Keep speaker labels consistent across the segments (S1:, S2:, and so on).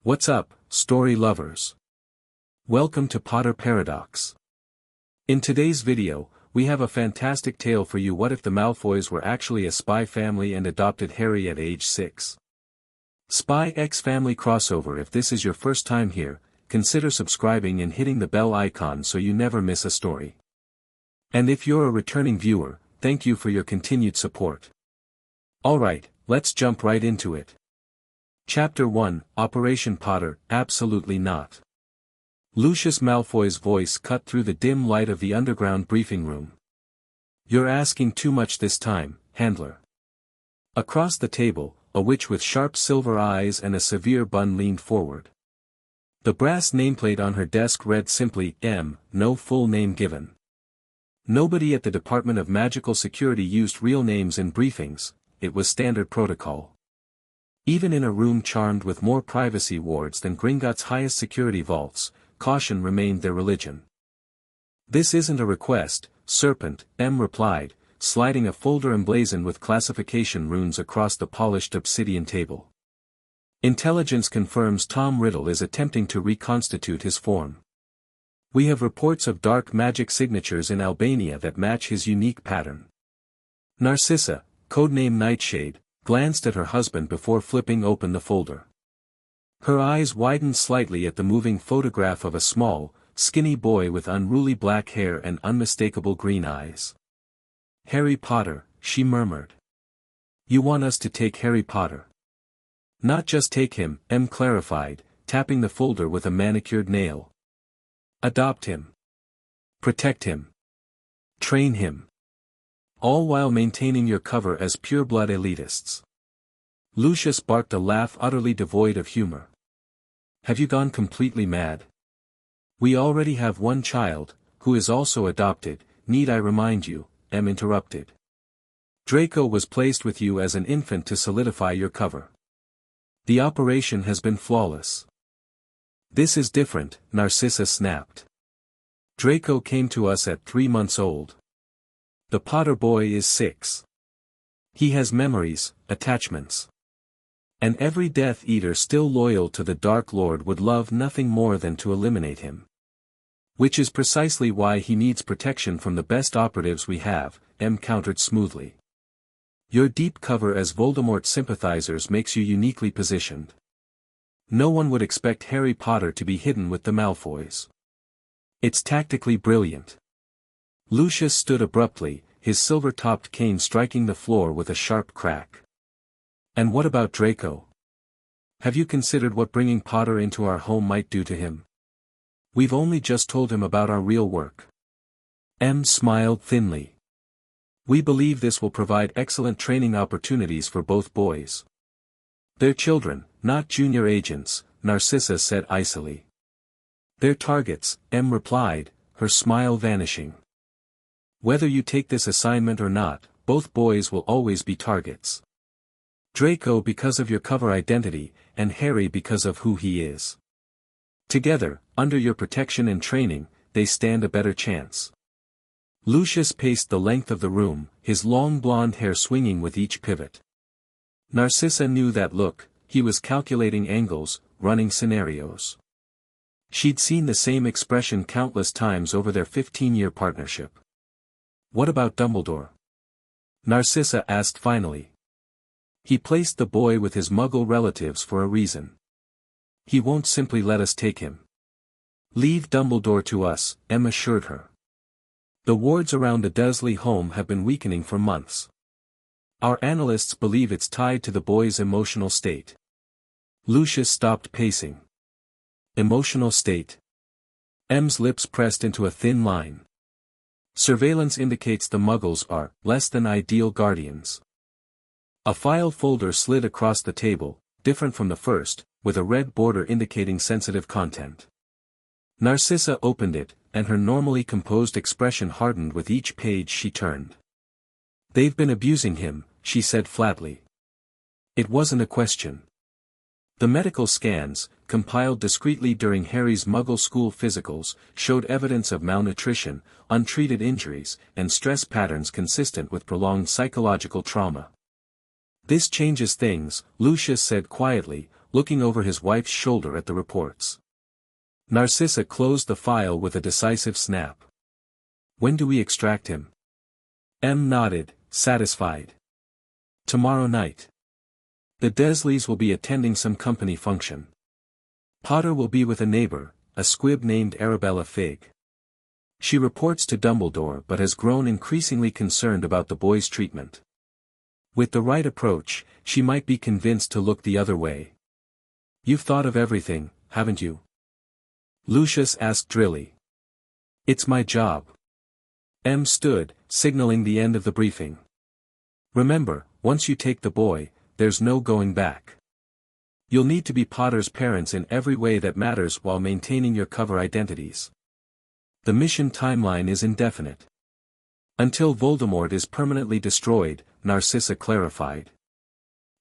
S1: What's up, story lovers? Welcome to Potter Paradox. In today's video, we have a fantastic tale for you. What if the Malfoys were actually a spy family and adopted Harry at age 6? Spy X Family crossover. If this is your first time here, consider subscribing and hitting the bell icon so you never miss a story. And if you're a returning viewer, thank you for your continued support. Alright, let's jump right into it. Chapter 1, Operation Potter. Absolutely not. Lucius Malfoy's voice cut through the dim light of the underground briefing room. You're asking too much this time, Handler. Across the table, a witch with sharp silver eyes and a severe bun leaned forward. The brass nameplate on her desk read simply, M, no full name given. Nobody at the Department of Magical Security used real names in briefings, it was standard protocol. Even in a room charmed with more privacy wards than Gringotts' highest security vaults, caution remained their religion. This isn't a request, Serpent, M replied, sliding a folder emblazoned with classification runes across the polished obsidian table. Intelligence confirms Tom Riddle is attempting to reconstitute his form. We have reports of dark magic signatures in Albania that match his unique pattern. Narcissa, codename Nightshade, glanced at her husband before flipping open the folder. Her eyes widened slightly at the moving photograph of a small, skinny boy with unruly black hair and unmistakable green eyes. Harry Potter, she murmured. You want us to take Harry Potter? Not just take him, M clarified, tapping the folder with a manicured nail. Adopt him. Protect him. Train him. All while maintaining your cover as pureblood elitists. Lucius barked a laugh utterly devoid of humor. Have you gone completely mad? We already have one child, who is also adopted, need I remind you, M interrupted. Draco was placed with you as an infant to solidify your cover. The operation has been flawless. This is different, Narcissa snapped. Draco came to us at 3 months old. The Potter boy is 6. He has memories, attachments. And every Death Eater still loyal to the Dark Lord would love nothing more than to eliminate him. Which is precisely why he needs protection from the best operatives we have, M countered smoothly. Your deep cover as Voldemort sympathizers makes you uniquely positioned. No one would expect Harry Potter to be hidden with the Malfoys. It's tactically brilliant. Lucius stood abruptly, his silver-topped cane striking the floor with a sharp crack. And what about Draco? Have you considered what bringing Potter into our home might do to him? We've only just told him about our real work. M smiled thinly. We believe this will provide excellent training opportunities for both boys. They're children, not junior agents, Narcissa said icily. They're targets, M replied, her smile vanishing. Whether you take this assignment or not, both boys will always be targets. Draco because of your cover identity, and Harry because of who he is. Together, under your protection and training, they stand a better chance. Lucius paced the length of the room, his long blonde hair swinging with each pivot. Narcissa knew that look, he was calculating angles, running scenarios. She'd seen the same expression countless times over their 15-year partnership. What about Dumbledore? Narcissa asked finally. He placed the boy with his Muggle relatives for a reason. He won't simply let us take him. Leave Dumbledore to us, M assured her. The wards around the Dursley home have been weakening for months. Our analysts believe it's tied to the boy's emotional state. Lucius stopped pacing. Emotional state. M's lips pressed into a thin line. Surveillance indicates the Muggles are less than ideal guardians. A file folder slid across the table, different from the first, with a red border indicating sensitive content. Narcissa opened it, and her normally composed expression hardened with each page she turned. They've been abusing him, she said flatly. It wasn't a question. The medical scans, compiled discreetly during Harry's Muggle school physicals, showed evidence of malnutrition, untreated injuries, and stress patterns consistent with prolonged psychological trauma. This changes things, Lucius said quietly, looking over his wife's shoulder at the reports. Narcissa closed the file with a decisive snap. When do we extract him? M nodded, satisfied. Tomorrow night. The Desleys will be attending some company function. Potter will be with a neighbor, a squib named Arabella Fig. She reports to Dumbledore but has grown increasingly concerned about the boy's treatment. With the right approach, she might be convinced to look the other way. You've thought of everything, haven't you? Lucius asked drily. It's my job. M stood, signaling the end of the briefing. Remember, once you take the boy, there's no going back. You'll need to be Potter's parents in every way that matters while maintaining your cover identities. The mission timeline is indefinite. Until Voldemort is permanently destroyed, Narcissa clarified.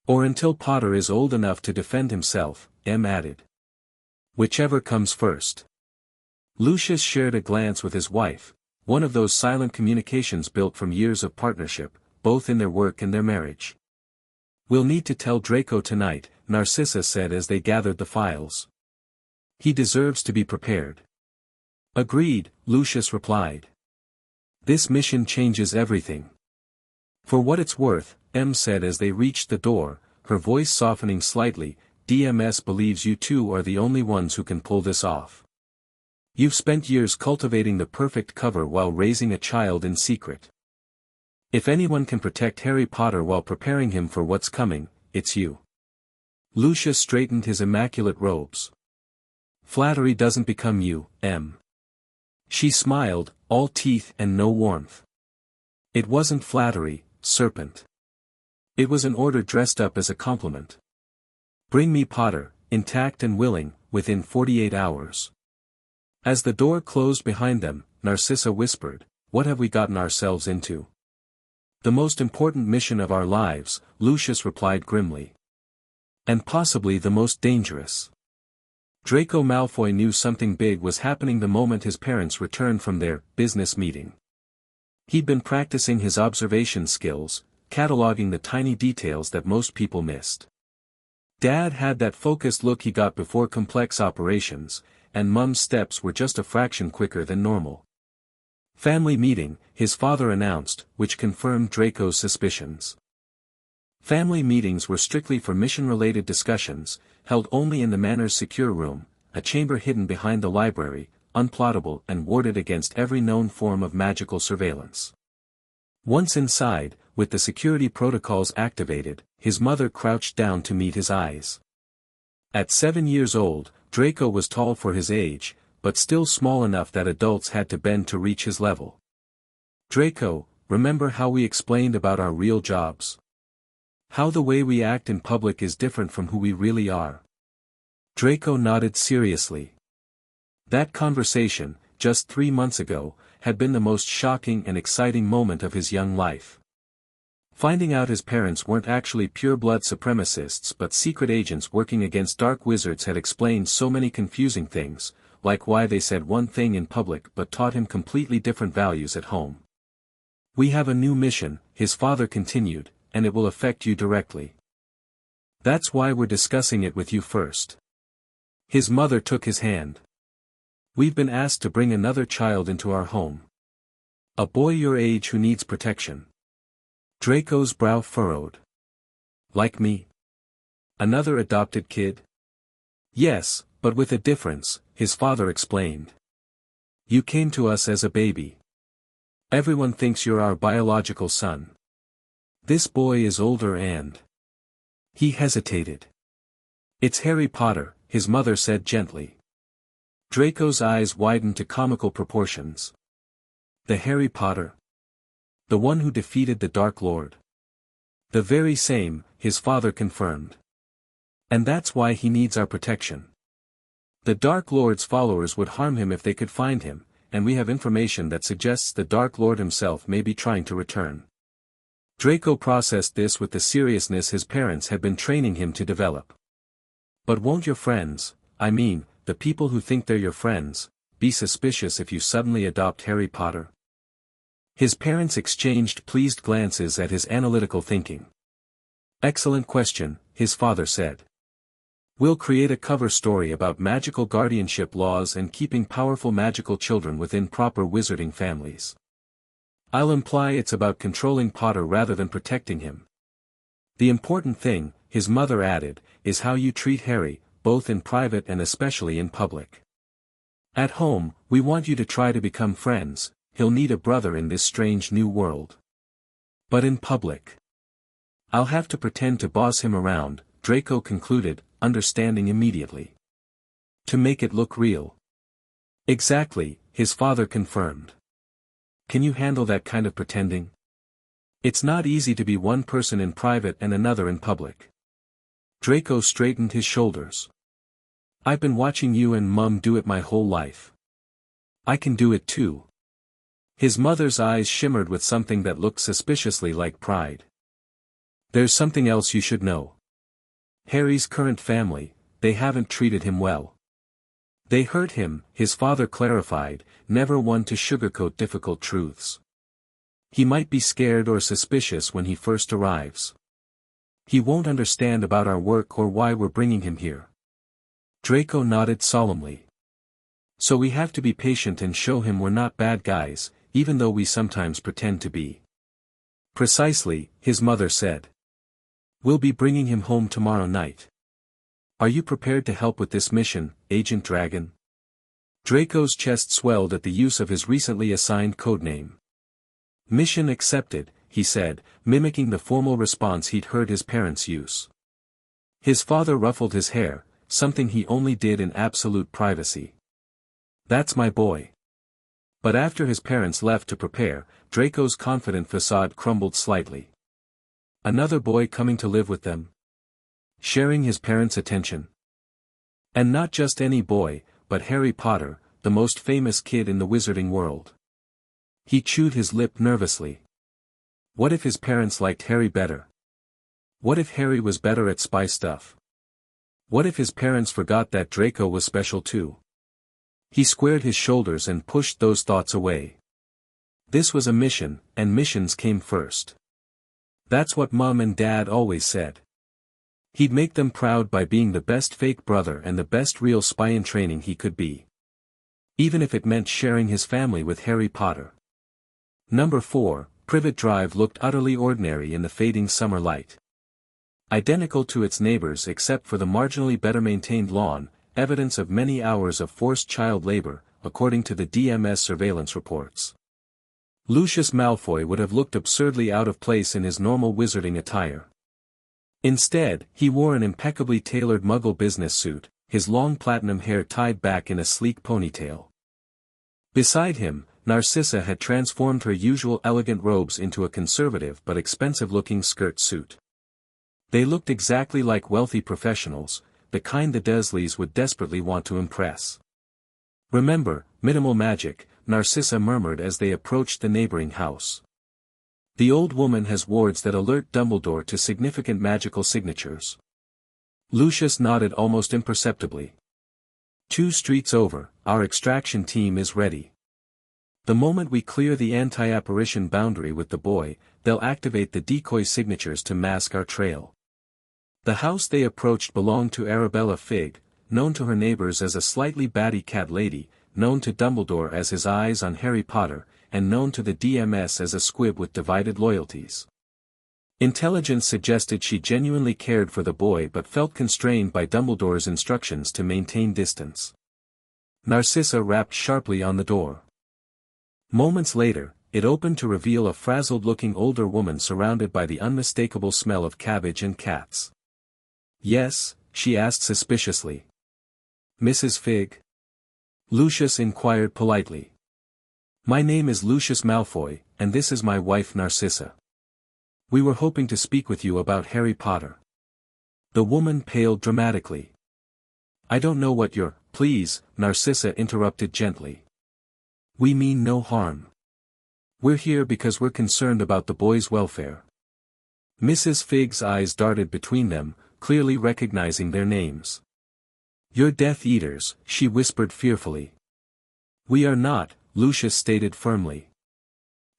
S1: Or until Potter is old enough to defend himself, M added. Whichever comes first. Lucius shared a glance with his wife, one of those silent communications built from years of partnership, both in their work and their marriage. We'll need to tell Draco tonight, Narcissa said as they gathered the files. He deserves to be prepared. Agreed, Lucius replied. This mission changes everything. For what it's worth, M said as they reached the door, her voice softening slightly, DMS believes you two are the only ones who can pull this off. You've spent years cultivating the perfect cover while raising a child in secret. If anyone can protect Harry Potter while preparing him for what's coming, it's you. Lucius straightened his immaculate robes. Flattery doesn't become you, M. She smiled, all teeth and no warmth. It wasn't flattery, serpent. It was an order dressed up as a compliment. Bring me Potter, intact and willing, within 48 hours. As the door closed behind them, Narcissa whispered, what have we gotten ourselves into? The most important mission of our lives, Lucius replied grimly. And possibly the most dangerous. Draco Malfoy knew something big was happening the moment his parents returned from their business meeting. He'd been practicing his observation skills, cataloging the tiny details that most people missed. Dad had that focused look he got before complex operations, and Mum's steps were just a fraction quicker than normal. Family meeting, his father announced, which confirmed Draco's suspicions. Family meetings were strictly for mission-related discussions, held only in the Manor's secure room, a chamber hidden behind the library, unplottable and warded against every known form of magical surveillance. Once inside, with the security protocols activated, his mother crouched down to meet his eyes. At 7 years old, Draco was tall for his age, but still small enough that adults had to bend to reach his level. Draco, remember how we explained about our real jobs? How the way we act in public is different from who we really are. Draco nodded seriously. That conversation, just 3 months ago, had been the most shocking and exciting moment of his young life. Finding out his parents weren't actually pure-blood supremacists but secret agents working against dark wizards had explained so many confusing things, like why they said one thing in public but taught him completely different values at home. We have a new mission, his father continued, and it will affect you directly. That's why we're discussing it with you first. His mother took his hand. We've been asked to bring another child into our home. A boy your age who needs protection. Draco's brow furrowed. Like me? Another adopted kid? Yes, but with a difference, his father explained. You came to us as a baby. Everyone thinks you're our biological son. This boy is older and... He hesitated. It's Harry Potter, his mother said gently. Draco's eyes widened to comical proportions. The Harry Potter? The one who defeated the Dark Lord? The very same, his father confirmed. And that's why he needs our protection. The Dark Lord's followers would harm him if they could find him, and we have information that suggests the Dark Lord himself may be trying to return. Draco processed this with the seriousness his parents had been training him to develop. But won't your friends, I mean, the people who think they're your friends, be suspicious if you suddenly adopt Harry Potter? His parents exchanged pleased glances at his analytical thinking. Excellent question, his father said. We'll create a cover story about magical guardianship laws and keeping powerful magical children within proper wizarding families. I'll imply it's about controlling Potter rather than protecting him. The important thing, his mother added, is how you treat Harry, both in private and especially in public. At home, we want you to try to become friends, he'll need a brother in this strange new world. But in public, I'll have to pretend to boss him around, Draco concluded, understanding immediately. To make it look real. Exactly, his father confirmed. Can you handle that kind of pretending? It's not easy to be one person in private and another in public. Draco straightened his shoulders. I've been watching you and Mum do it my whole life. I can do it too. His mother's eyes shimmered with something that looked suspiciously like pride. There's something else you should know. Harry's current family, they haven't treated him well. They hurt him, his father clarified, never one to sugarcoat difficult truths. He might be scared or suspicious when he first arrives. He won't understand about our work or why we're bringing him here. Draco nodded solemnly. So we have to be patient and show him we're not bad guys, even though we sometimes pretend to be. Precisely, his mother said. We'll be bringing him home tomorrow night. Are you prepared to help with this mission, Agent Dragon? Draco's chest swelled at the use of his recently assigned codename. Mission accepted, he said, mimicking the formal response he'd heard his parents use. His father ruffled his hair, something he only did in absolute privacy. That's my boy. But after his parents left to prepare, Draco's confident facade crumbled slightly. Another boy coming to live with them? Sharing his parents' attention. And not just any boy, but Harry Potter, the most famous kid in the wizarding world. He chewed his lip nervously. What if his parents liked Harry better? What if Harry was better at spy stuff? What if his parents forgot that Draco was special too? He squared his shoulders and pushed those thoughts away. This was a mission, and missions came first. That's what Mum and Dad always said. He'd make them proud by being the best fake brother and the best real spy in training he could be. Even if it meant sharing his family with Harry Potter. Number 4, Privet Drive looked utterly ordinary in the fading summer light. Identical to its neighbors except for the marginally better-maintained lawn, evidence of many hours of forced child labor, according to the DMS surveillance reports. Lucius Malfoy would have looked absurdly out of place in his normal wizarding attire. Instead, he wore an impeccably tailored Muggle business suit, his long platinum hair tied back in a sleek ponytail. Beside him, Narcissa had transformed her usual elegant robes into a conservative but expensive-looking skirt suit. They looked exactly like wealthy professionals, the kind the Dursleys would desperately want to impress. Remember, minimal magic, Narcissa murmured as they approached the neighboring house. The old woman has wards that alert Dumbledore to significant magical signatures. Lucius nodded almost imperceptibly. 2 streets over, our extraction team is ready. The moment we clear the anti-apparition boundary with the boy, they'll activate the decoy signatures to mask our trail. The house they approached belonged to Arabella Figg, known to her neighbors as a slightly batty cat lady, known to Dumbledore as his eyes on Harry Potter, and known to the DMS as a squib with divided loyalties. Intelligence suggested she genuinely cared for the boy but felt constrained by Dumbledore's instructions to maintain distance. Narcissa rapped sharply on the door. Moments later, it opened to reveal a frazzled-looking older woman surrounded by the unmistakable smell of cabbage and cats. Yes, she asked suspiciously. Mrs. Figg? Lucius inquired politely. My name is Lucius Malfoy, and this is my wife Narcissa. We were hoping to speak with you about Harry Potter. The woman paled dramatically. I don't know what you're, please, Narcissa interrupted gently. We mean no harm. We're here because we're concerned about the boy's welfare. Mrs. Figg's eyes darted between them, clearly recognizing their names. You're Death Eaters, she whispered fearfully. We are not, Lucius stated firmly.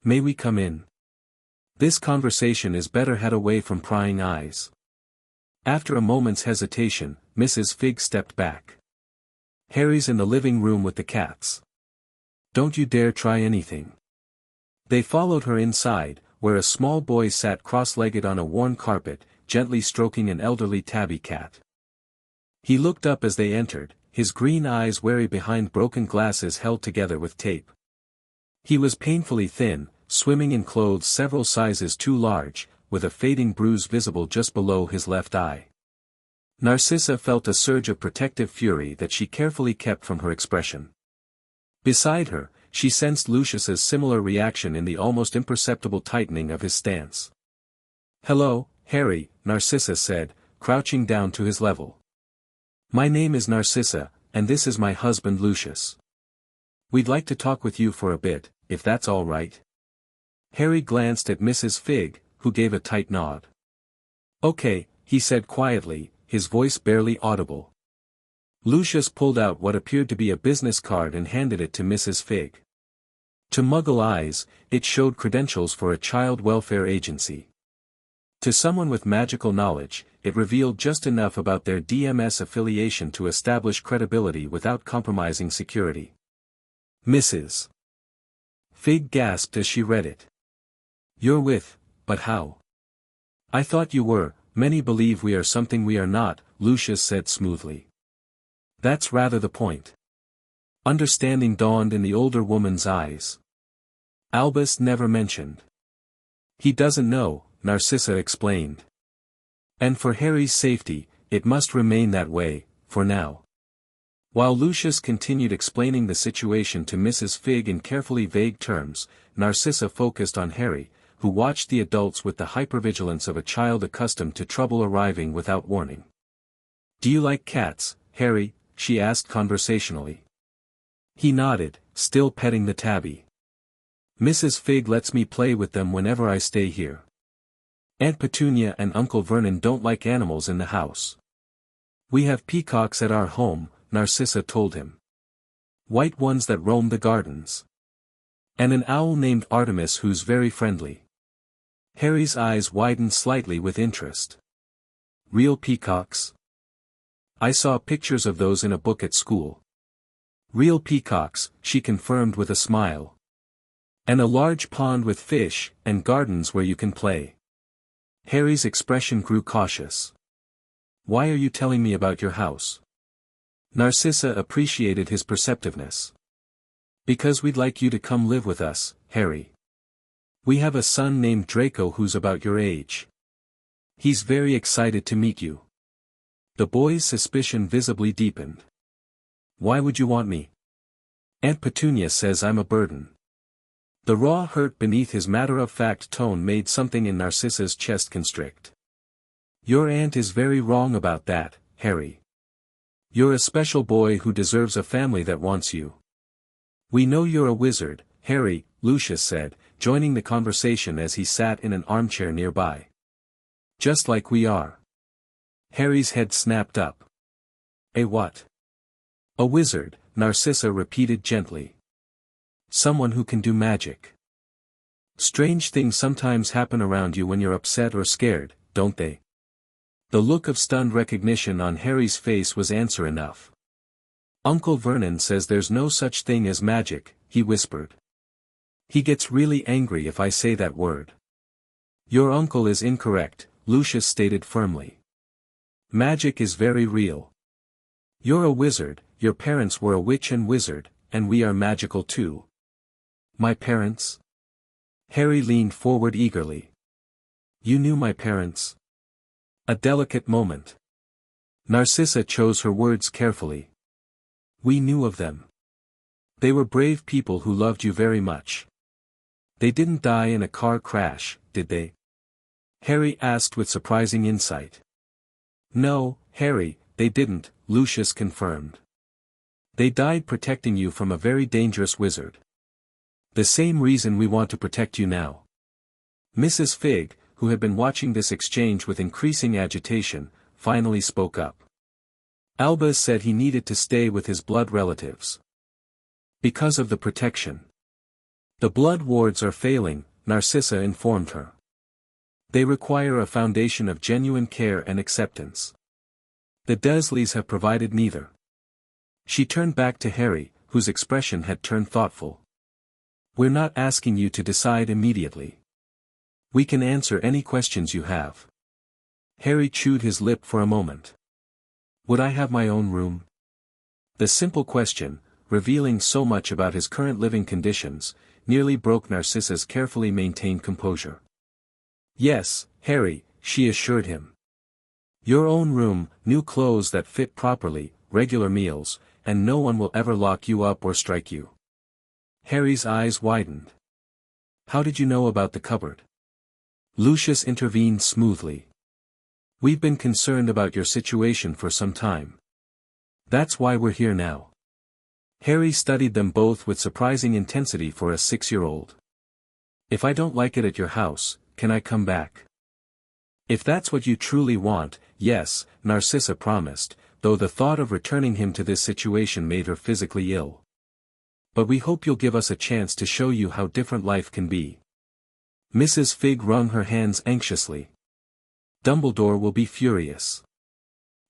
S1: May we come in? This conversation is better had away from prying eyes. After a moment's hesitation, Mrs. Fig stepped back. Harry's in the living room with the cats. Don't you dare try anything. They followed her inside, where a small boy sat cross-legged on a worn carpet, gently stroking an elderly tabby cat. He looked up as they entered, his green eyes wary behind broken glasses held together with tape. He was painfully thin, swimming in clothes several sizes too large, with a fading bruise visible just below his left eye. Narcissa felt a surge of protective fury that she carefully kept from her expression. Beside her, she sensed Lucius's similar reaction in the almost imperceptible tightening of his stance. "Hello, Harry," Narcissa said, crouching down to his level. "My name is Narcissa, and this is my husband Lucius. We'd like to talk with you for a bit, if that's all right." Harry glanced at Mrs. Fig, who gave a tight nod. "Okay," he said quietly, his voice barely audible. Lucius pulled out what appeared to be a business card and handed it to Mrs. Fig. To Muggle eyes, it showed credentials for a child welfare agency. To someone with magical knowledge, it revealed just enough about their DMS affiliation to establish credibility without compromising security. Mrs. Fig gasped as she read it. "You're with, but how?" "I thought you were, many believe we are something we are not," Lucius said smoothly. "That's rather the point." Understanding dawned in the older woman's eyes. "Albus never mentioned." "He doesn't know," Narcissa explained. "And for Harry's safety, it must remain that way, for now." While Lucius continued explaining the situation to Mrs. Fig in carefully vague terms, Narcissa focused on Harry, who watched the adults with the hypervigilance of a child accustomed to trouble arriving without warning. "Do you like cats, Harry?" she asked conversationally. He nodded, still petting the tabby. "Mrs. Fig lets me play with them whenever I stay here. Aunt Petunia and Uncle Vernon don't like animals in the house. We have peacocks at our home," Narcissa told him. "White ones that roam the gardens. And an owl named Artemis who's very friendly." Harry's eyes widened slightly with interest. "Real peacocks?" "I saw pictures of those in a book at school." "Real peacocks," she confirmed with a smile. "And a large pond with fish, and gardens where you can play." Harry's expression grew cautious. "Why are you telling me about your house?" Narcissa appreciated his perceptiveness. "Because we'd like you to come live with us, Harry. We have a son named Draco who's about your age. He's very excited to meet you." The boy's suspicion visibly deepened. "Why would you want me?" "Aunt Petunia says I'm a burden." The raw hurt beneath his matter-of-fact tone made something in Narcissa's chest constrict. "Your aunt is very wrong about that, Harry. You're a special boy who deserves a family that wants you." "We know you're a wizard, Harry," Lucius said, joining the conversation as he sat in an armchair nearby. "Just like we are." Harry's head snapped up. "A what?" "A wizard," Narcissa repeated gently. "Someone who can do magic. Strange things sometimes happen around you when you're upset or scared, don't they?" The look of stunned recognition on Harry's face was answer enough. "Uncle Vernon says there's no such thing as magic," he whispered. "He gets really angry if I say that word." "Your uncle is incorrect," Lucius stated firmly. "Magic is very real. You're a wizard, your parents were a witch and wizard, and we are magical too." "My parents?" Harry leaned forward eagerly. "You knew my parents?" A delicate moment. Narcissa chose her words carefully. "We knew of them. They were brave people who loved you very much." "They didn't die in a car crash, did they?" Harry asked with surprising insight. "No, Harry, they didn't," Lucius confirmed. "They died protecting you from a very dangerous wizard. The same reason we want to protect you now." Mrs. Fig, who had been watching this exchange with increasing agitation, finally spoke up. "Albus said he needed to stay with his blood relatives. Because of the protection. The blood wards are failing," Narcissa informed her. "They require a foundation of genuine care and acceptance. The Dursleys have provided neither. She turned back to Harry, whose expression had turned thoughtful. We're not asking you to decide immediately. We can answer any questions you have. Harry chewed his lip for a moment. Would I have my own room? The simple question, revealing so much about his current living conditions, nearly broke Narcissa's carefully maintained composure. Yes, Harry, she assured him. Your own room, new clothes that fit properly, regular meals, and no one will ever lock you up or strike you. Harry's eyes widened. How did you know about the cupboard? Lucius intervened smoothly. We've been concerned about your situation for some time. That's why we're here now. Harry studied them both with surprising intensity for a 6-year-old. If I don't like it at your house, can I come back? If that's what you truly want, yes, Narcissa promised, though the thought of returning him to this situation made her physically ill. But we hope you'll give us a chance to show you how different life can be. Mrs. Figg wrung her hands anxiously. Dumbledore will be furious.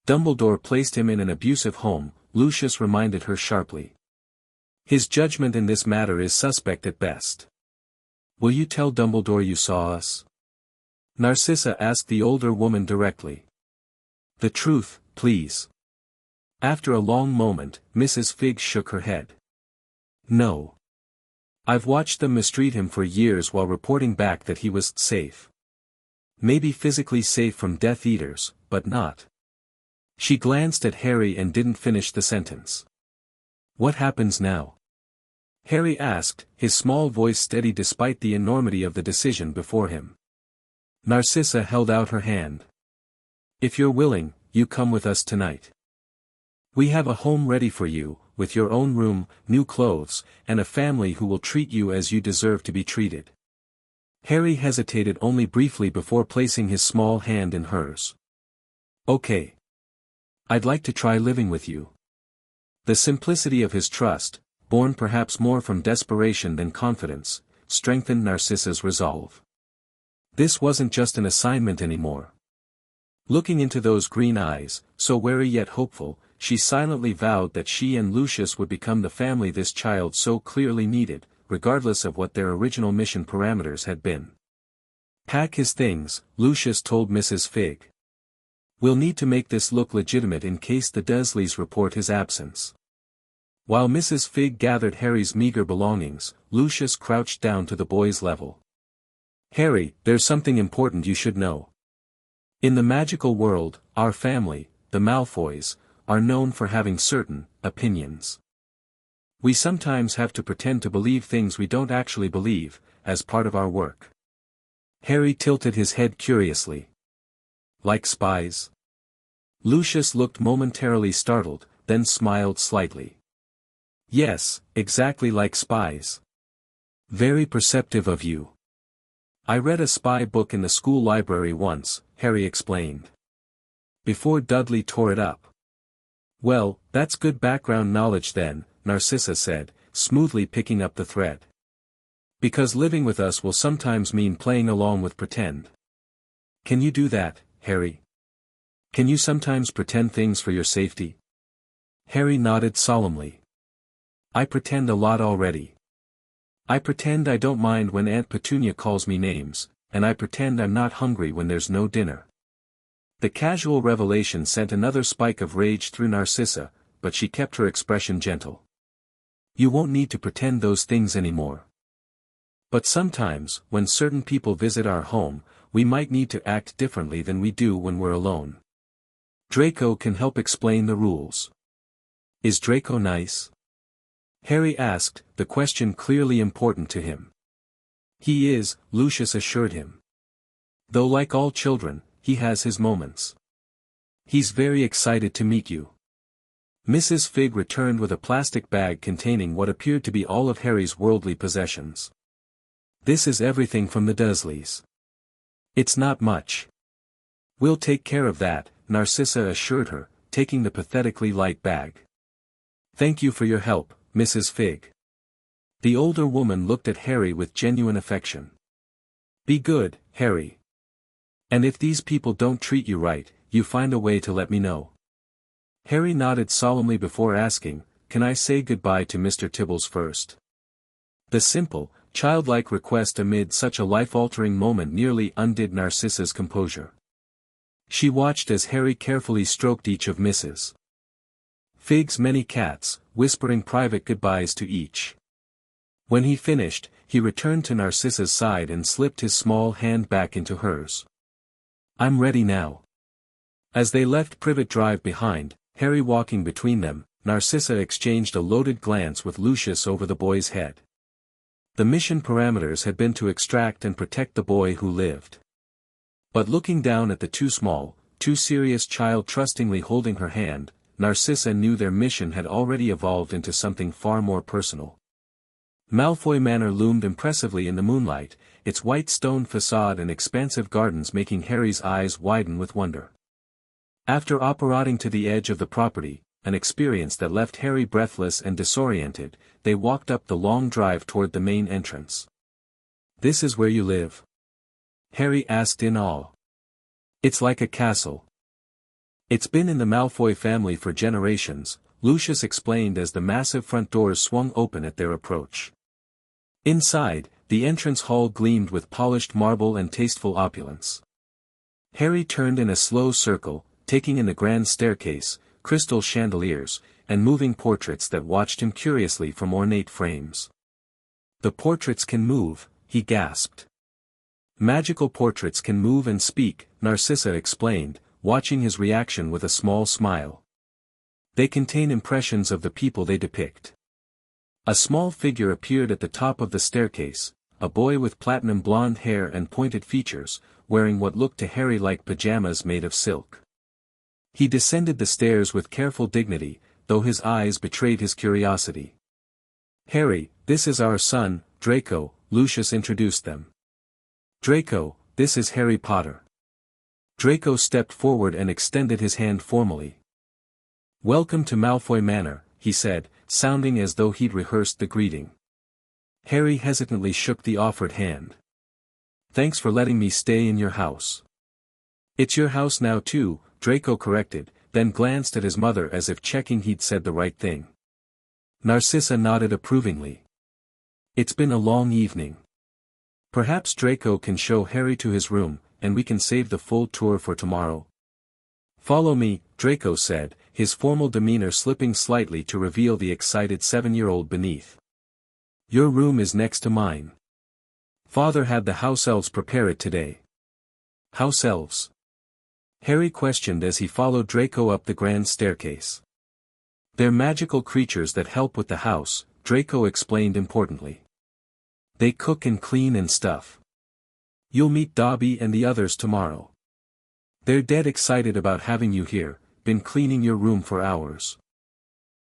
S1: Dumbledore placed him in an abusive home, Lucius reminded her sharply. His judgment in this matter is suspect at best. Will you tell Dumbledore you saw us? Narcissa asked the older woman directly. The truth, please. After a long moment, Mrs. Figg shook her head. No. I've watched them mistreat him for years while reporting back that he was safe. Maybe physically safe from Death Eaters, but not. She glanced at Harry and didn't finish the sentence. What happens now? Harry asked, his small voice steady despite the enormity of the decision before him. Narcissa held out her hand. If you're willing, you come with us tonight. We have a home ready for you, with your own room, new clothes, and a family who will treat you as you deserve to be treated. Harry hesitated only briefly before placing his small hand in hers. Okay. I'd like to try living with you. The simplicity of his trust, born perhaps more from desperation than confidence, strengthened Narcissa's resolve. This wasn't just an assignment anymore. Looking into those green eyes, so wary yet hopeful, she silently vowed that she and Lucius would become the family this child so clearly needed, regardless of what their original mission parameters had been. Pack his things, Lucius told Mrs. Figg. We'll need to make this look legitimate in case the Dursleys report his absence. While Mrs. Figg gathered Harry's meager belongings, Lucius crouched down to the boy's level. Harry, there's something important you should know. In the magical world, our family, the Malfoys, are known for having certain opinions. We sometimes have to pretend to believe things we don't actually believe, as part of our work. Harry tilted his head curiously. Like spies? Lucius looked momentarily startled, then smiled slightly. Yes, exactly like spies. Very perceptive of you. I read a spy book in the school library once, Harry explained. Before Dudley tore it up. Well, that's good background knowledge then, Narcissa said, smoothly picking up the thread. Because living with us will sometimes mean playing along with pretend. Can you do that, Harry? Can you sometimes pretend things for your safety? Harry nodded solemnly. I pretend a lot already. I pretend I don't mind when Aunt Petunia calls me names, and I pretend I'm not hungry when there's no dinner. The casual revelation sent another spike of rage through Narcissa, but she kept her expression gentle. You won't need to pretend those things anymore. But sometimes, when certain people visit our home, we might need to act differently than we do when we're alone. Draco can help explain the rules. Is Draco nice? Harry asked, the question clearly important to him. He is, Lucius assured him. Though like all children, he has his moments. He's very excited to meet you. Mrs. Figg returned with a plastic bag containing what appeared to be all of Harry's worldly possessions. This is everything from the Dursleys. It's not much. We'll take care of that, Narcissa assured her, taking the pathetically light bag. Thank you for your help, Mrs. Figg. The older woman looked at Harry with genuine affection. Be good, Harry. And if these people don't treat you right, you find a way to let me know. Harry nodded solemnly before asking, "Can I say goodbye to Mr. Tibbles first?" The simple, childlike request amid such a life-altering moment nearly undid Narcissa's composure. She watched as Harry carefully stroked each of Mrs. Fig's many cats, whispering private goodbyes to each. When he finished, he returned to Narcissa's side and slipped his small hand back into hers. "I'm ready now." As they left Privet Drive behind, Harry walking between them, Narcissa exchanged a loaded glance with Lucius over the boy's head. The mission parameters had been to extract and protect the boy who lived. But looking down at the too small, too serious child trustingly holding her hand, Narcissa knew their mission had already evolved into something far more personal. Malfoy Manor loomed impressively in the moonlight, its white stone facade and expansive gardens making Harry's eyes widen with wonder. After operating to the edge of the property, an experience that left Harry breathless and disoriented, they walked up the long drive toward the main entrance. "This is where you live?" Harry asked in awe. "It's like a castle." "It's been in the Malfoy family for generations," Lucius explained as the massive front doors swung open at their approach. Inside, the entrance hall gleamed with polished marble and tasteful opulence. Harry turned in a slow circle, taking in the grand staircase, crystal chandeliers, and moving portraits that watched him curiously from ornate frames. "The portraits can move," he gasped. "Magical portraits can move and speak," Narcissa explained, watching his reaction with a small smile. "They contain impressions of the people they depict." A small figure appeared at the top of the staircase, a boy with platinum blonde hair and pointed features, wearing what looked to Harry like pajamas made of silk. He descended the stairs with careful dignity, though his eyes betrayed his curiosity. "Harry, this is our son, Draco," Lucius introduced them. "Draco, this is Harry Potter." Draco stepped forward and extended his hand formally. "Welcome to Malfoy Manor," he said, sounding as though he'd rehearsed the greeting. Harry hesitantly shook the offered hand. "Thanks for letting me stay in your house." "It's your house now too," Draco corrected, then glanced at his mother as if checking he'd said the right thing. Narcissa nodded approvingly. "It's been a long evening. Perhaps Draco can show Harry to his room, and we can save the full tour for tomorrow." "Follow me," Draco said, his formal demeanor slipping slightly to reveal the excited 7-year-old beneath. "Your room is next to mine. Father had the house elves prepare it today." "House elves?" Harry questioned as he followed Draco up the grand staircase. "They're magical creatures that help with the house," Draco explained importantly. "They cook and clean and stuff. You'll meet Dobby and the others tomorrow. They're dead excited about having you here, been cleaning your room for hours."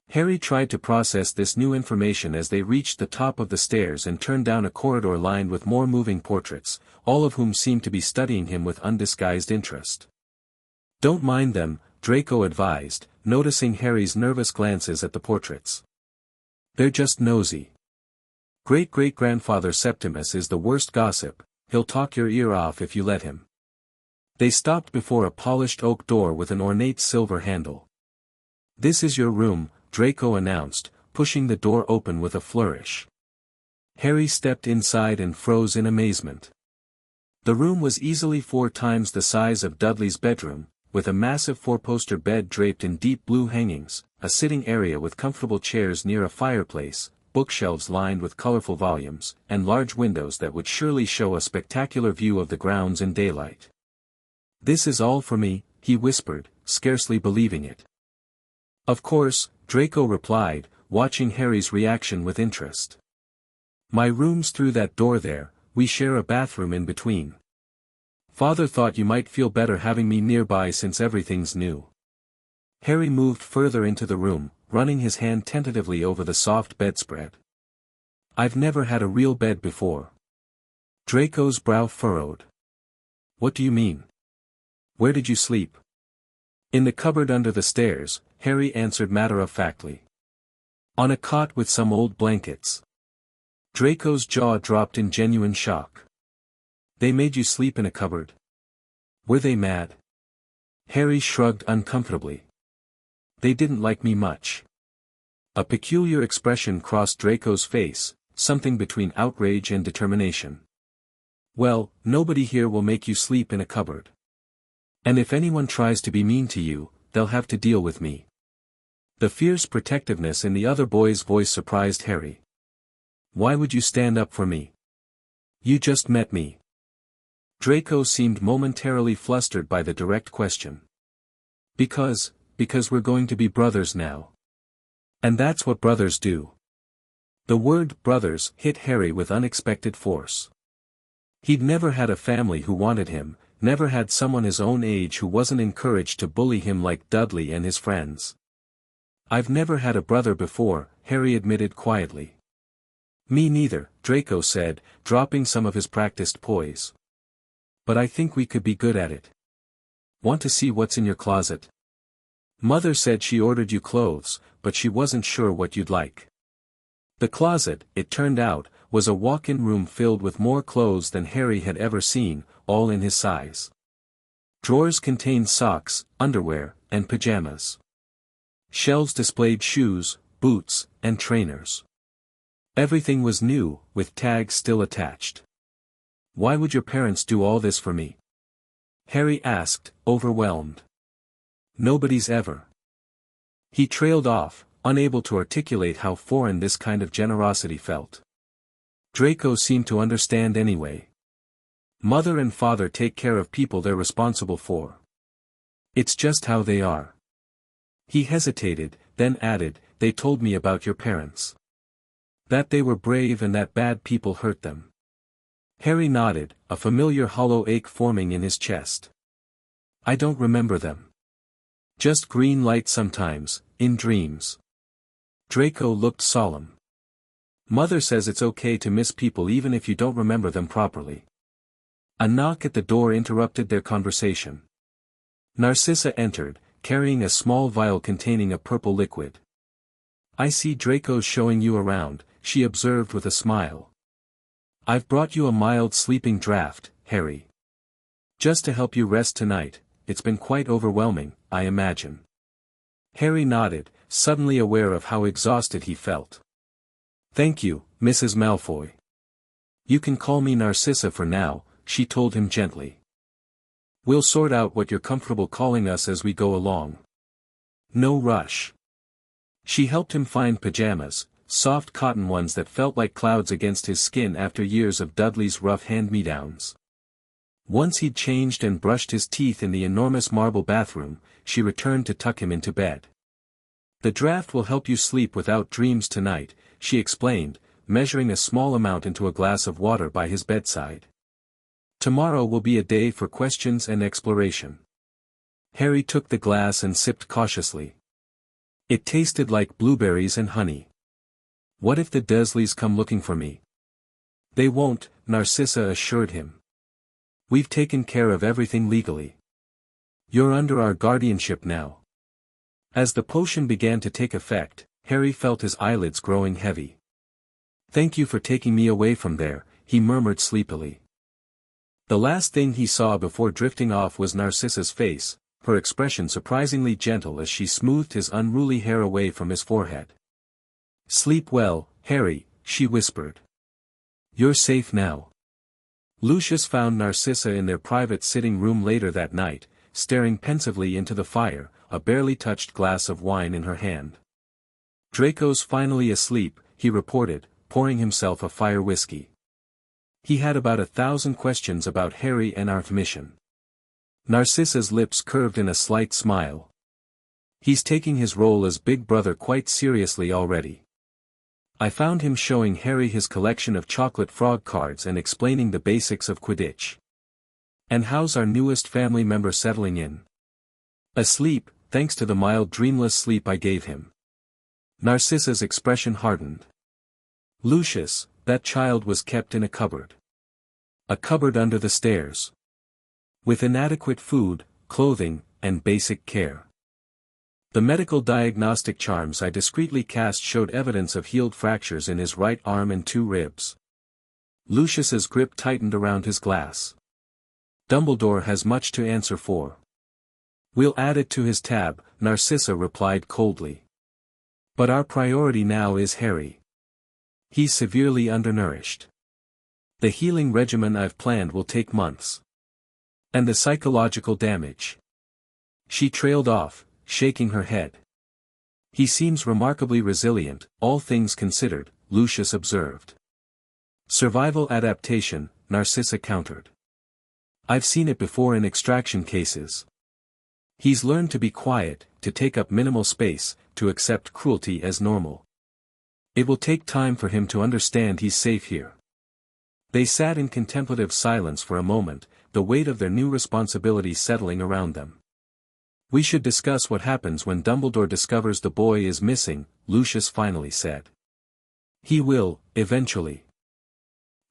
S1: Harry tried to process this new information as they reached the top of the stairs and turned down a corridor lined with more moving portraits, all of whom seemed to be studying him with undisguised interest. "Don't mind them," Draco advised, noticing Harry's nervous glances at the portraits. "They're just nosy. Great-great-grandfather Septimus is the worst gossip, he'll talk your ear off if you let him." They stopped before a polished oak door with an ornate silver handle. "This is your room," Draco announced, pushing the door open with a flourish. Harry stepped inside and froze in amazement. The room was easily 4 times the size of Dudley's bedroom, with a massive 4-poster bed draped in deep blue hangings, a sitting area with comfortable chairs near a fireplace, bookshelves lined with colorful volumes, and large windows that would surely show a spectacular view of the grounds in daylight. "This is all for me," he whispered, scarcely believing it. "Of course," Draco replied, watching Harry's reaction with interest. "My room's through that door there, we share a bathroom in between. Father thought you might feel better having me nearby since everything's new." Harry moved further into the room, running his hand tentatively over the soft bedspread. "I've never had a real bed before." Draco's brow furrowed. "What do you mean? Where did you sleep?" "In the cupboard under the stairs," Harry answered matter-of-factly. "On a cot with some old blankets." Draco's jaw dropped in genuine shock. "They made you sleep in a cupboard? Were they mad?" Harry shrugged uncomfortably. They didn't like me much. A peculiar expression crossed Draco's face, something between outrage and determination. Well, nobody here will make you sleep in a cupboard. And if anyone tries to be mean to you, they'll have to deal with me. The fierce protectiveness in the other boy's voice surprised Harry. Why would you stand up for me? You just met me. Draco seemed momentarily flustered by the direct question. Because we're going to be brothers now. And that's what brothers do. The word brothers hit Harry with unexpected force. He'd never had a family who wanted him, never had someone his own age who wasn't encouraged to bully him like Dudley and his friends. I've never had a brother before, Harry admitted quietly. Me neither, Draco said, dropping some of his practiced poise. But I think we could be good at it. Want to see what's in your closet? Mother said she ordered you clothes, but she wasn't sure what you'd like. The closet, it turned out, was a walk-in room filled with more clothes than Harry had ever seen, all in his size. Drawers contained socks, underwear, and pajamas. Shelves displayed shoes, boots, and trainers. Everything was new, with tags still attached. Why would your parents do all this for me? Harry asked, overwhelmed. Nobody's ever. He trailed off, unable to articulate how foreign this kind of generosity felt. Draco seemed to understand anyway. Mother and father take care of people they're responsible for. It's just how they are. He hesitated, then added, they told me about your parents. That they were brave and that bad people hurt them. Harry nodded, a familiar hollow ache forming in his chest. I don't remember them. Just green light sometimes, in dreams. Draco looked solemn. Mother says it's okay to miss people even if you don't remember them properly. A knock at the door interrupted their conversation. Narcissa entered, carrying a small vial containing a purple liquid. I see Draco's showing you around, she observed with a smile. I've brought you a mild sleeping draught, Harry. Just to help you rest tonight, it's been quite overwhelming, I imagine. Harry nodded, suddenly aware of how exhausted he felt. Thank you, Mrs. Malfoy. You can call me Narcissa for now, she told him gently. We'll sort out what you're comfortable calling us as we go along. No rush. She helped him find pajamas, soft cotton ones that felt like clouds against his skin after years of Dudley's rough hand-me-downs. Once he'd changed and brushed his teeth in the enormous marble bathroom, she returned to tuck him into bed. The draft will help you sleep without dreams tonight, she explained, measuring a small amount into a glass of water by his bedside. Tomorrow will be a day for questions and exploration. Harry took the glass and sipped cautiously. It tasted like blueberries and honey. What if the Dursleys come looking for me? They won't, Narcissa assured him. We've taken care of everything legally. You're under our guardianship now. As the potion began to take effect, Harry felt his eyelids growing heavy. Thank you for taking me away from there, he murmured sleepily. The last thing he saw before drifting off was Narcissa's face, her expression surprisingly gentle as she smoothed his unruly hair away from his forehead. Sleep well, Harry, she whispered. You're safe now. Lucius found Narcissa in their private sitting room later that night, staring pensively into the fire, a barely touched glass of wine in her hand. Draco's finally asleep, he reported, pouring himself a fire whiskey. He had about 1,000 questions about Harry and our mission. Narcissa's lips curved in a slight smile. He's taking his role as big brother quite seriously already. I found him showing Harry his collection of chocolate frog cards and explaining the basics of Quidditch. And how's our newest family member settling in? Asleep, thanks to the mild dreamless sleep I gave him. Narcissa's expression hardened. Lucius, that child was kept in a cupboard. A cupboard under the stairs. With inadequate food, clothing, and basic care. The medical diagnostic charms I discreetly cast showed evidence of healed fractures in his right arm and 2 ribs. Lucius's grip tightened around his glass. Dumbledore has much to answer for. We'll add it to his tab, Narcissa replied coldly. But our priority now is Harry. He's severely undernourished. The healing regimen I've planned will take months. And the psychological damage. She trailed off, shaking her head. He seems remarkably resilient, all things considered, Lucius observed. Survival adaptation, Narcissa countered. I've seen it before in extraction cases. He's learned to be quiet, to take up minimal space, to accept cruelty as normal. It will take time for him to understand he's safe here. They sat in contemplative silence for a moment, the weight of their new responsibility settling around them. We should discuss what happens when Dumbledore discovers the boy is missing, Lucius finally said. He will, eventually.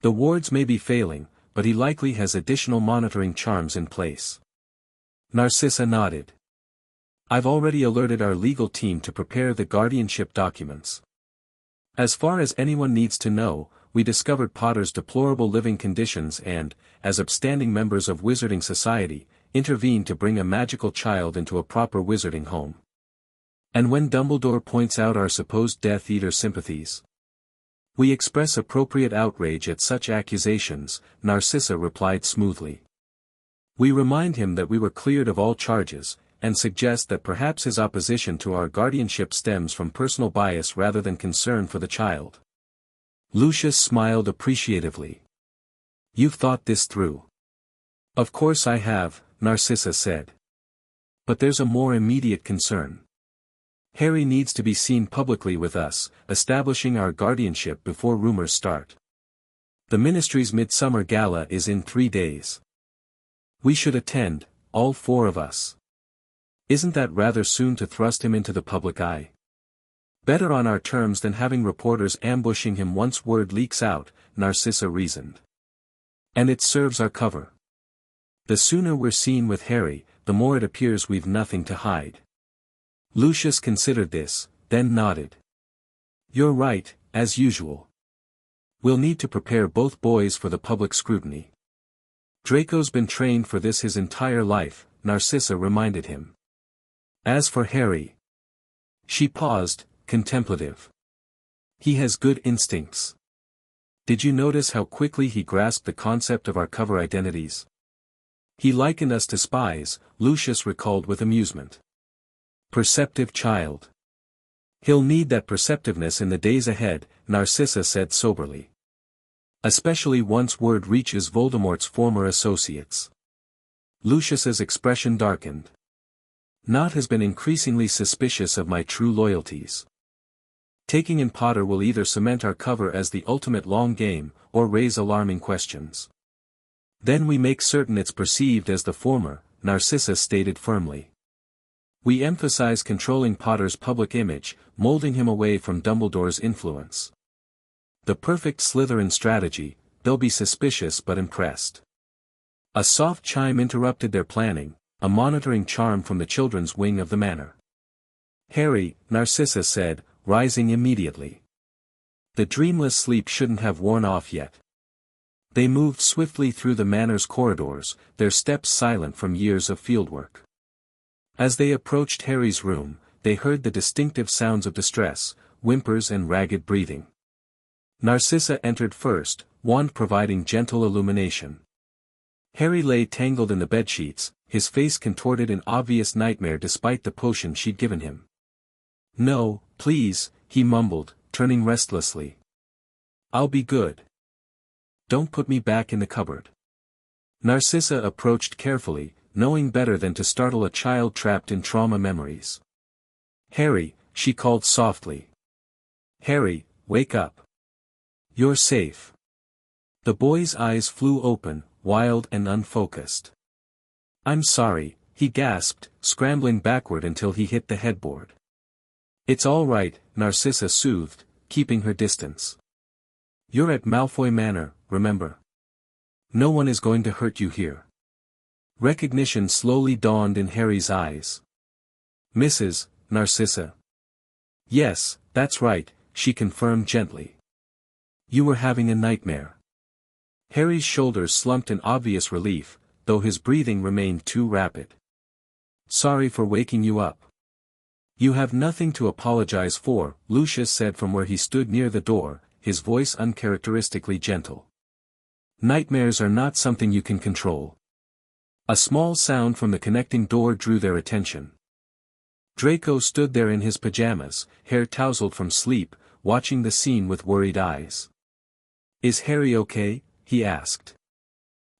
S1: The wards may be failing, but he likely has additional monitoring charms in place. Narcissa nodded. I've already alerted our legal team to prepare the guardianship documents. As far as anyone needs to know, we discovered Potter's deplorable living conditions and, as upstanding members of Wizarding Society, intervened to bring a magical child into a proper wizarding home. And when Dumbledore points out our supposed Death Eater sympathies, we express appropriate outrage at such accusations, Narcissa replied smoothly. We remind him that we were cleared of all charges, and suggest that perhaps his opposition to our guardianship stems from personal bias rather than concern for the child. Lucius smiled appreciatively. You've thought this through. Of course I have, Narcissa said. But there's a more immediate concern. Harry needs to be seen publicly with us, establishing our guardianship before rumors start. The Ministry's Midsummer Gala is in 3 days. We should attend, all 4 of us. Isn't that rather soon to thrust him into the public eye? Better on our terms than having reporters ambushing him once word leaks out, Narcissa reasoned. And it serves our cover. The sooner we're seen with Harry, the more it appears we've nothing to hide. Lucius considered this, then nodded. You're right, as usual. We'll need to prepare both boys for the public scrutiny. Draco's been trained for this his entire life, Narcissa reminded him. As for Harry. She paused, contemplative. He has good instincts. Did you notice how quickly he grasped the concept of our cover identities? He likened us to spies, Lucius recalled with amusement. Perceptive child. He'll need that perceptiveness in the days ahead, Narcissa said soberly. Especially once word reaches Voldemort's former associates. Lucius's expression darkened. Nott has been increasingly suspicious of my true loyalties. Taking in Potter will either cement our cover as the ultimate long game, or raise alarming questions. Then we make certain it's perceived as the former, Narcissa stated firmly. We emphasize controlling Potter's public image, molding him away from Dumbledore's influence. The perfect Slytherin strategy, they'll be suspicious but impressed. A soft chime interrupted their planning, a monitoring charm from the children's wing of the manor. Harry, Narcissa said, rising immediately. The dreamless sleep shouldn't have worn off yet. They moved swiftly through the manor's corridors, their steps silent from years of fieldwork. As they approached Harry's room, they heard the distinctive sounds of distress, whimpers and ragged breathing. Narcissa entered first, wand providing gentle illumination. Harry lay tangled in the bedsheets, his face contorted in obvious nightmare despite the potion she'd given him. No, please, he mumbled, turning restlessly. I'll be good. Don't put me back in the cupboard. Narcissa approached carefully, knowing better than to startle a child trapped in trauma memories. Harry, she called softly. Harry, wake up. You're safe. The boy's eyes flew open, wild and unfocused. I'm sorry, he gasped, scrambling backward until he hit the headboard. It's all right, Narcissa soothed, keeping her distance. You're at Malfoy Manor, remember? No one is going to hurt you here. Recognition slowly dawned in Harry's eyes. Mrs. Narcissa. Yes, that's right, she confirmed gently. You were having a nightmare. Harry's shoulders slumped in obvious relief, though his breathing remained too rapid. Sorry for waking you up. You have nothing to apologize for, Lucius said from where he stood near the door, his voice uncharacteristically gentle. Nightmares are not something you can control. A small sound from the connecting door drew their attention. Draco stood there in his pajamas, hair tousled from sleep, watching the scene with worried eyes. Is Harry okay? He asked.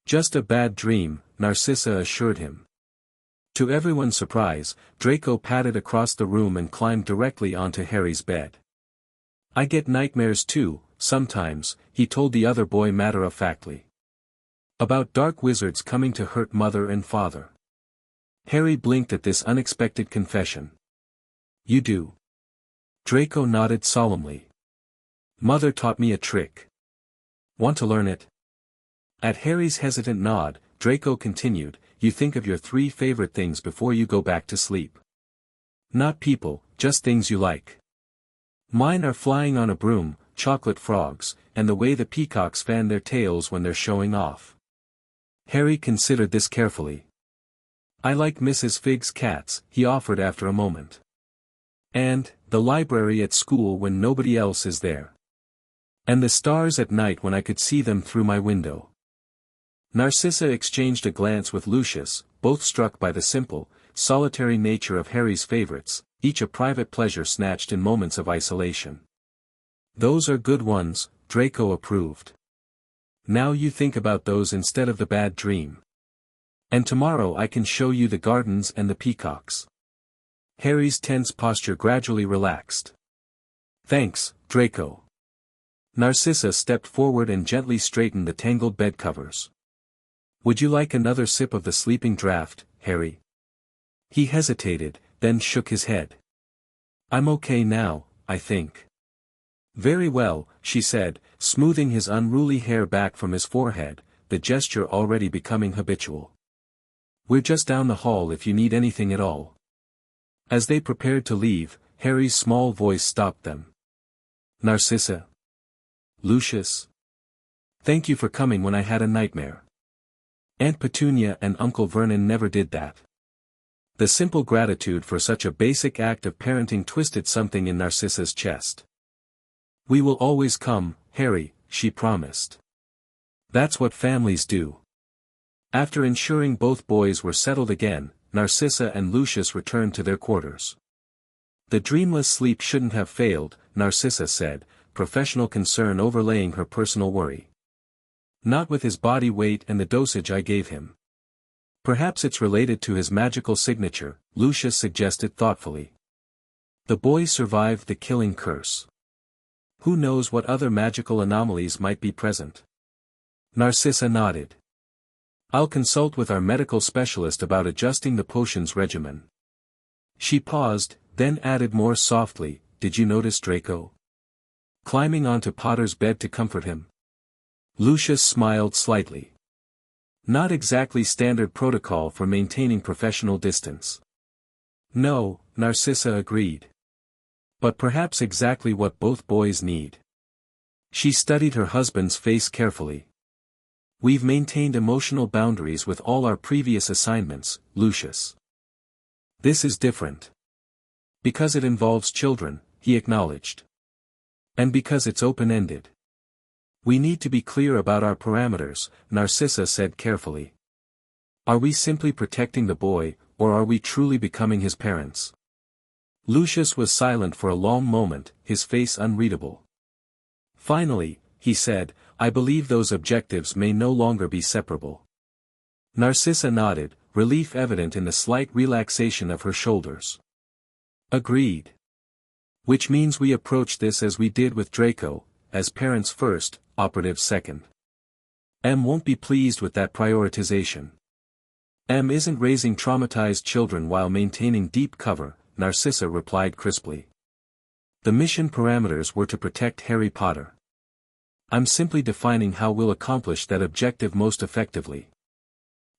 S1: Just a bad dream, Narcissa assured him. To everyone's surprise, Draco padded across the room and climbed directly onto Harry's bed. I get nightmares too, sometimes, he told the other boy matter-of-factly. About dark wizards coming to hurt mother and father. Harry blinked at this unexpected confession. You do? Draco nodded solemnly. Mother taught me a trick. Want to learn it? At Harry's hesitant nod, Draco continued, you think of your 3 favorite things before you go back to sleep. Not people, just things you like. Mine are flying on a broom, chocolate frogs, and the way the peacocks fan their tails when they're showing off. Harry considered this carefully. I like Mrs. Fig's cats, he offered after a moment. And, the library at school when nobody else is there. And the stars at night when I could see them through my window. Narcissa exchanged a glance with Lucius, both struck by the simple, solitary nature of Harry's favorites, each a private pleasure snatched in moments of isolation. Those are good ones, Draco approved. Now you think about those instead of the bad dream. And tomorrow I can show you the gardens and the peacocks. Harry's tense posture gradually relaxed. Thanks, Draco. Narcissa stepped forward and gently straightened the tangled bed covers. Would you like another sip of the sleeping draught, Harry? He hesitated, then shook his head. I'm okay now, I think. Very well, she said, smoothing his unruly hair back from his forehead, the gesture already becoming habitual. We're just down the hall if you need anything at all. As they prepared to leave, Harry's small voice stopped them. Narcissa. Lucius. Thank you for coming when I had a nightmare. Aunt Petunia and Uncle Vernon never did that. The simple gratitude for such a basic act of parenting twisted something in Narcissa's chest. We will always come, Harry, she promised. That's what families do. After ensuring both boys were settled again, Narcissa and Lucius returned to their quarters. The dreamless sleep shouldn't have failed, Narcissa said, professional concern overlaying her personal worry. Not with his body weight and the dosage I gave him. Perhaps it's related to his magical signature, Lucius suggested thoughtfully. The boy survived the killing curse. Who knows what other magical anomalies might be present? Narcissa nodded. I'll consult with our medical specialist about adjusting the potions regimen. She paused, then added more softly, did you notice Draco? Climbing onto Potter's bed to comfort him. Lucius smiled slightly. Not exactly standard protocol for maintaining professional distance. No, Narcissa agreed. But perhaps exactly what both boys need. She studied her husband's face carefully. We've maintained emotional boundaries with all our previous assignments, Lucius. This is different. Because it involves children, he acknowledged. And because it's open-ended. We need to be clear about our parameters, Narcissa said carefully. Are we simply protecting the boy, or are we truly becoming his parents? Lucius was silent for a long moment, his face unreadable. Finally, he said, I believe those objectives may no longer be separable. Narcissa nodded, relief evident in the slight relaxation of her shoulders. Agreed. Which means we approach this as we did with Draco, as parents first, operatives second. M won't be pleased with that prioritization. M isn't raising traumatized children while maintaining deep cover, Narcissa replied crisply. The mission parameters were to protect Harry Potter. I'm simply defining how we'll accomplish that objective most effectively.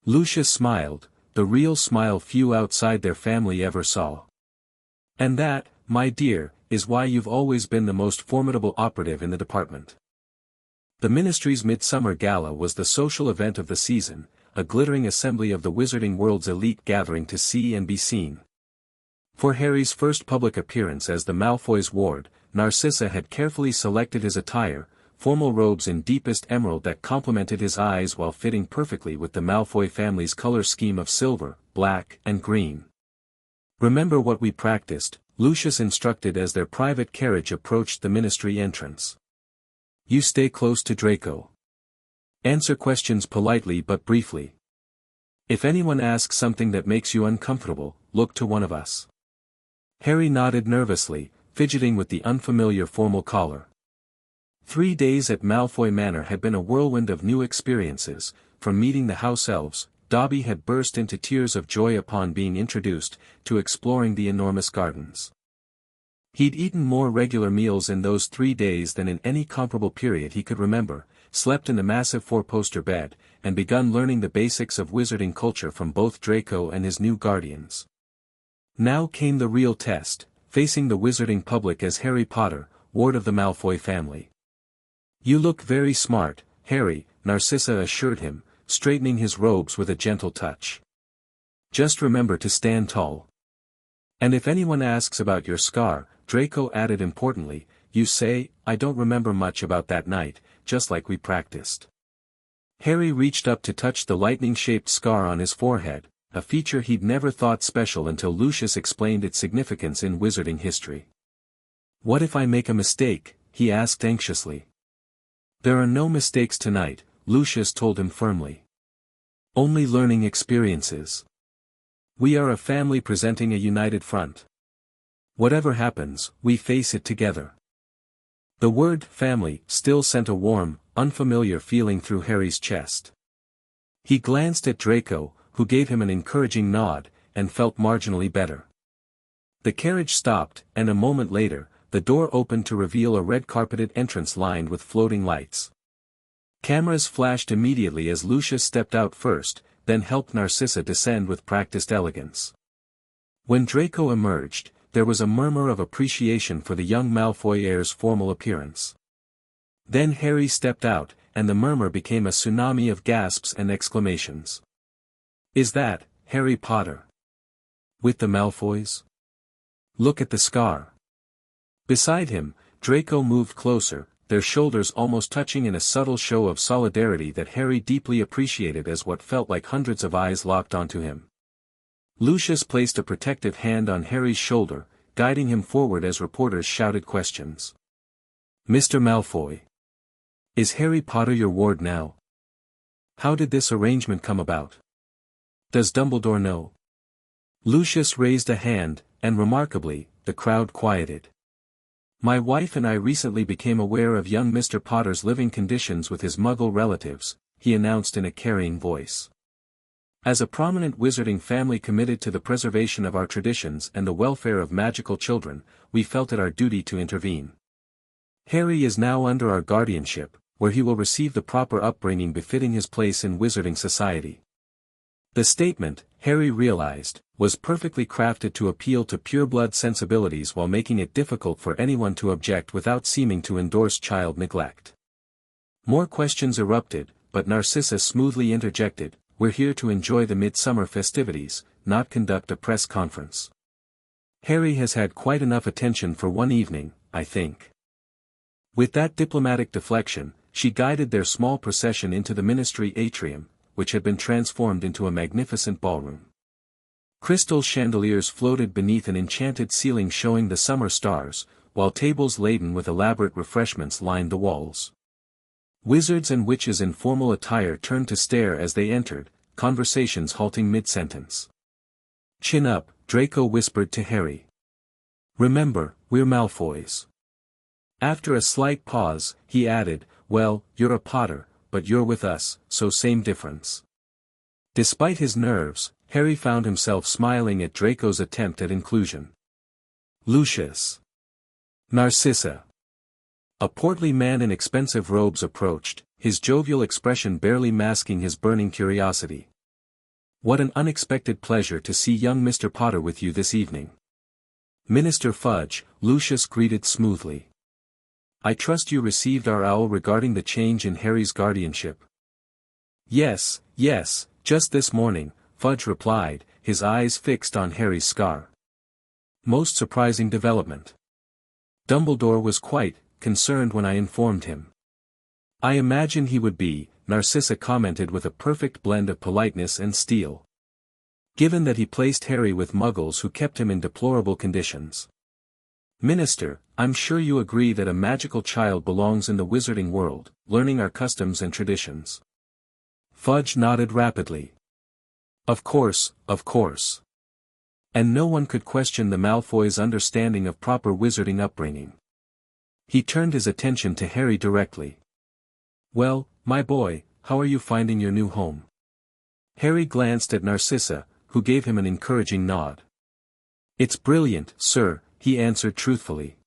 S1: Lucius smiled, the real smile few outside their family ever saw. And that, my dear, is why you've always been the most formidable operative in the department. The ministry's midsummer gala was the social event of the season, a glittering assembly of the wizarding world's elite gathering to see and be seen. For Harry's first public appearance as the Malfoys' ward, Narcissa had carefully selected his attire, formal robes in deepest emerald that complemented his eyes while fitting perfectly with the Malfoy family's color scheme of silver, black, and green. "Remember what we practiced," Lucius instructed as their private carriage approached the ministry entrance. "You stay close to Draco. Answer questions politely but briefly. If anyone asks something that makes you uncomfortable, look to one of us." Harry nodded nervously, fidgeting with the unfamiliar formal collar. 3 days at Malfoy Manor had been a whirlwind of new experiences. From meeting the house elves, Dobby had burst into tears of joy upon being introduced, to exploring the enormous gardens. He'd eaten more regular meals in those 3 days than in any comparable period he could remember, slept in the massive 4-poster bed, and begun learning the basics of wizarding culture from both Draco and his new guardians. Now came the real test, facing the wizarding public as Harry Potter, ward of the Malfoy family. "You look very smart, Harry," Narcissa assured him, straightening his robes with a gentle touch. "Just remember to stand tall. And if anyone asks about your scar," Draco added importantly, "you say, 'I don't remember much about that night,' just like we practiced." Harry reached up to touch the lightning-shaped scar on his forehead, a feature he'd never thought special until Lucius explained its significance in wizarding history. "What if I make a mistake?" he asked anxiously. "There are no mistakes tonight," Lucius told him firmly. "Only learning experiences. We are a family presenting a united front. Whatever happens, we face it together." The word "family" still sent a warm, unfamiliar feeling through Harry's chest. He glanced at Draco, who gave him an encouraging nod, and felt marginally better. The carriage stopped, and a moment later, the door opened to reveal a red-carpeted entrance lined with floating lights. Cameras flashed immediately as Lucius stepped out first, then helped Narcissa descend with practiced elegance. When Draco emerged, there was a murmur of appreciation for the young Malfoy heir's formal appearance. Then Harry stepped out, and the murmur became a tsunami of gasps and exclamations. "Is that Harry Potter? With the Malfoys? Look at the scar." Beside him, Draco moved closer, their shoulders almost touching in a subtle show of solidarity that Harry deeply appreciated as what felt like hundreds of eyes locked onto him. Lucius placed a protective hand on Harry's shoulder, guiding him forward as reporters shouted questions. "Mr. Malfoy. Is Harry Potter your ward now? How did this arrangement come about? Does Dumbledore know?" Lucius raised a hand, and remarkably, the crowd quieted. "My wife and I recently became aware of young Mr. Potter's living conditions with his Muggle relatives," he announced in a carrying voice. "As a prominent wizarding family committed to the preservation of our traditions and the welfare of magical children, we felt it our duty to intervene. Harry is now under our guardianship, where he will receive the proper upbringing befitting his place in wizarding society." The statement, Harry realized, was perfectly crafted to appeal to pureblood sensibilities while making it difficult for anyone to object without seeming to endorse child neglect. More questions erupted, but Narcissa smoothly interjected, "We're here to enjoy the midsummer festivities, not conduct a press conference. Harry has had quite enough attention for one evening, I think." With that diplomatic deflection, she guided their small procession into the ministry atrium, which had been transformed into a magnificent ballroom. Crystal chandeliers floated beneath an enchanted ceiling showing the summer stars, while tables laden with elaborate refreshments lined the walls. Wizards and witches in formal attire turned to stare as they entered, conversations halting mid-sentence. "Chin up," Draco whispered to Harry. "Remember, we're Malfoys." After a slight pause, he added, "Well, you're a Potter, but you're with us, so same difference." Despite his nerves, Harry found himself smiling at Draco's attempt at inclusion. "Lucius. Narcissa." A portly man in expensive robes approached, his jovial expression barely masking his burning curiosity. "What an unexpected pleasure to see young Mr. Potter with you this evening." "Minister Fudge," Lucius greeted smoothly. "I trust you received our owl regarding the change in Harry's guardianship." Yes," just this morning, Fudge replied, his eyes fixed on Harry's scar. Most surprising development. Dumbledore was quite concerned when I informed him. I imagine he would be, Narcissa commented with a perfect blend of politeness and steel. Given that he placed Harry with muggles who kept him in deplorable conditions. Minister, I'm sure you agree that a magical child belongs in the wizarding world, learning our customs and traditions. Fudge nodded rapidly. Of course, of course. And no one could question the Malfoys' understanding of proper wizarding upbringing. He turned his attention to Harry directly. Well, my boy, how are you finding your new home? Harry glanced at Narcissa, who gave him an encouraging nod. It's brilliant, sir, he answered truthfully.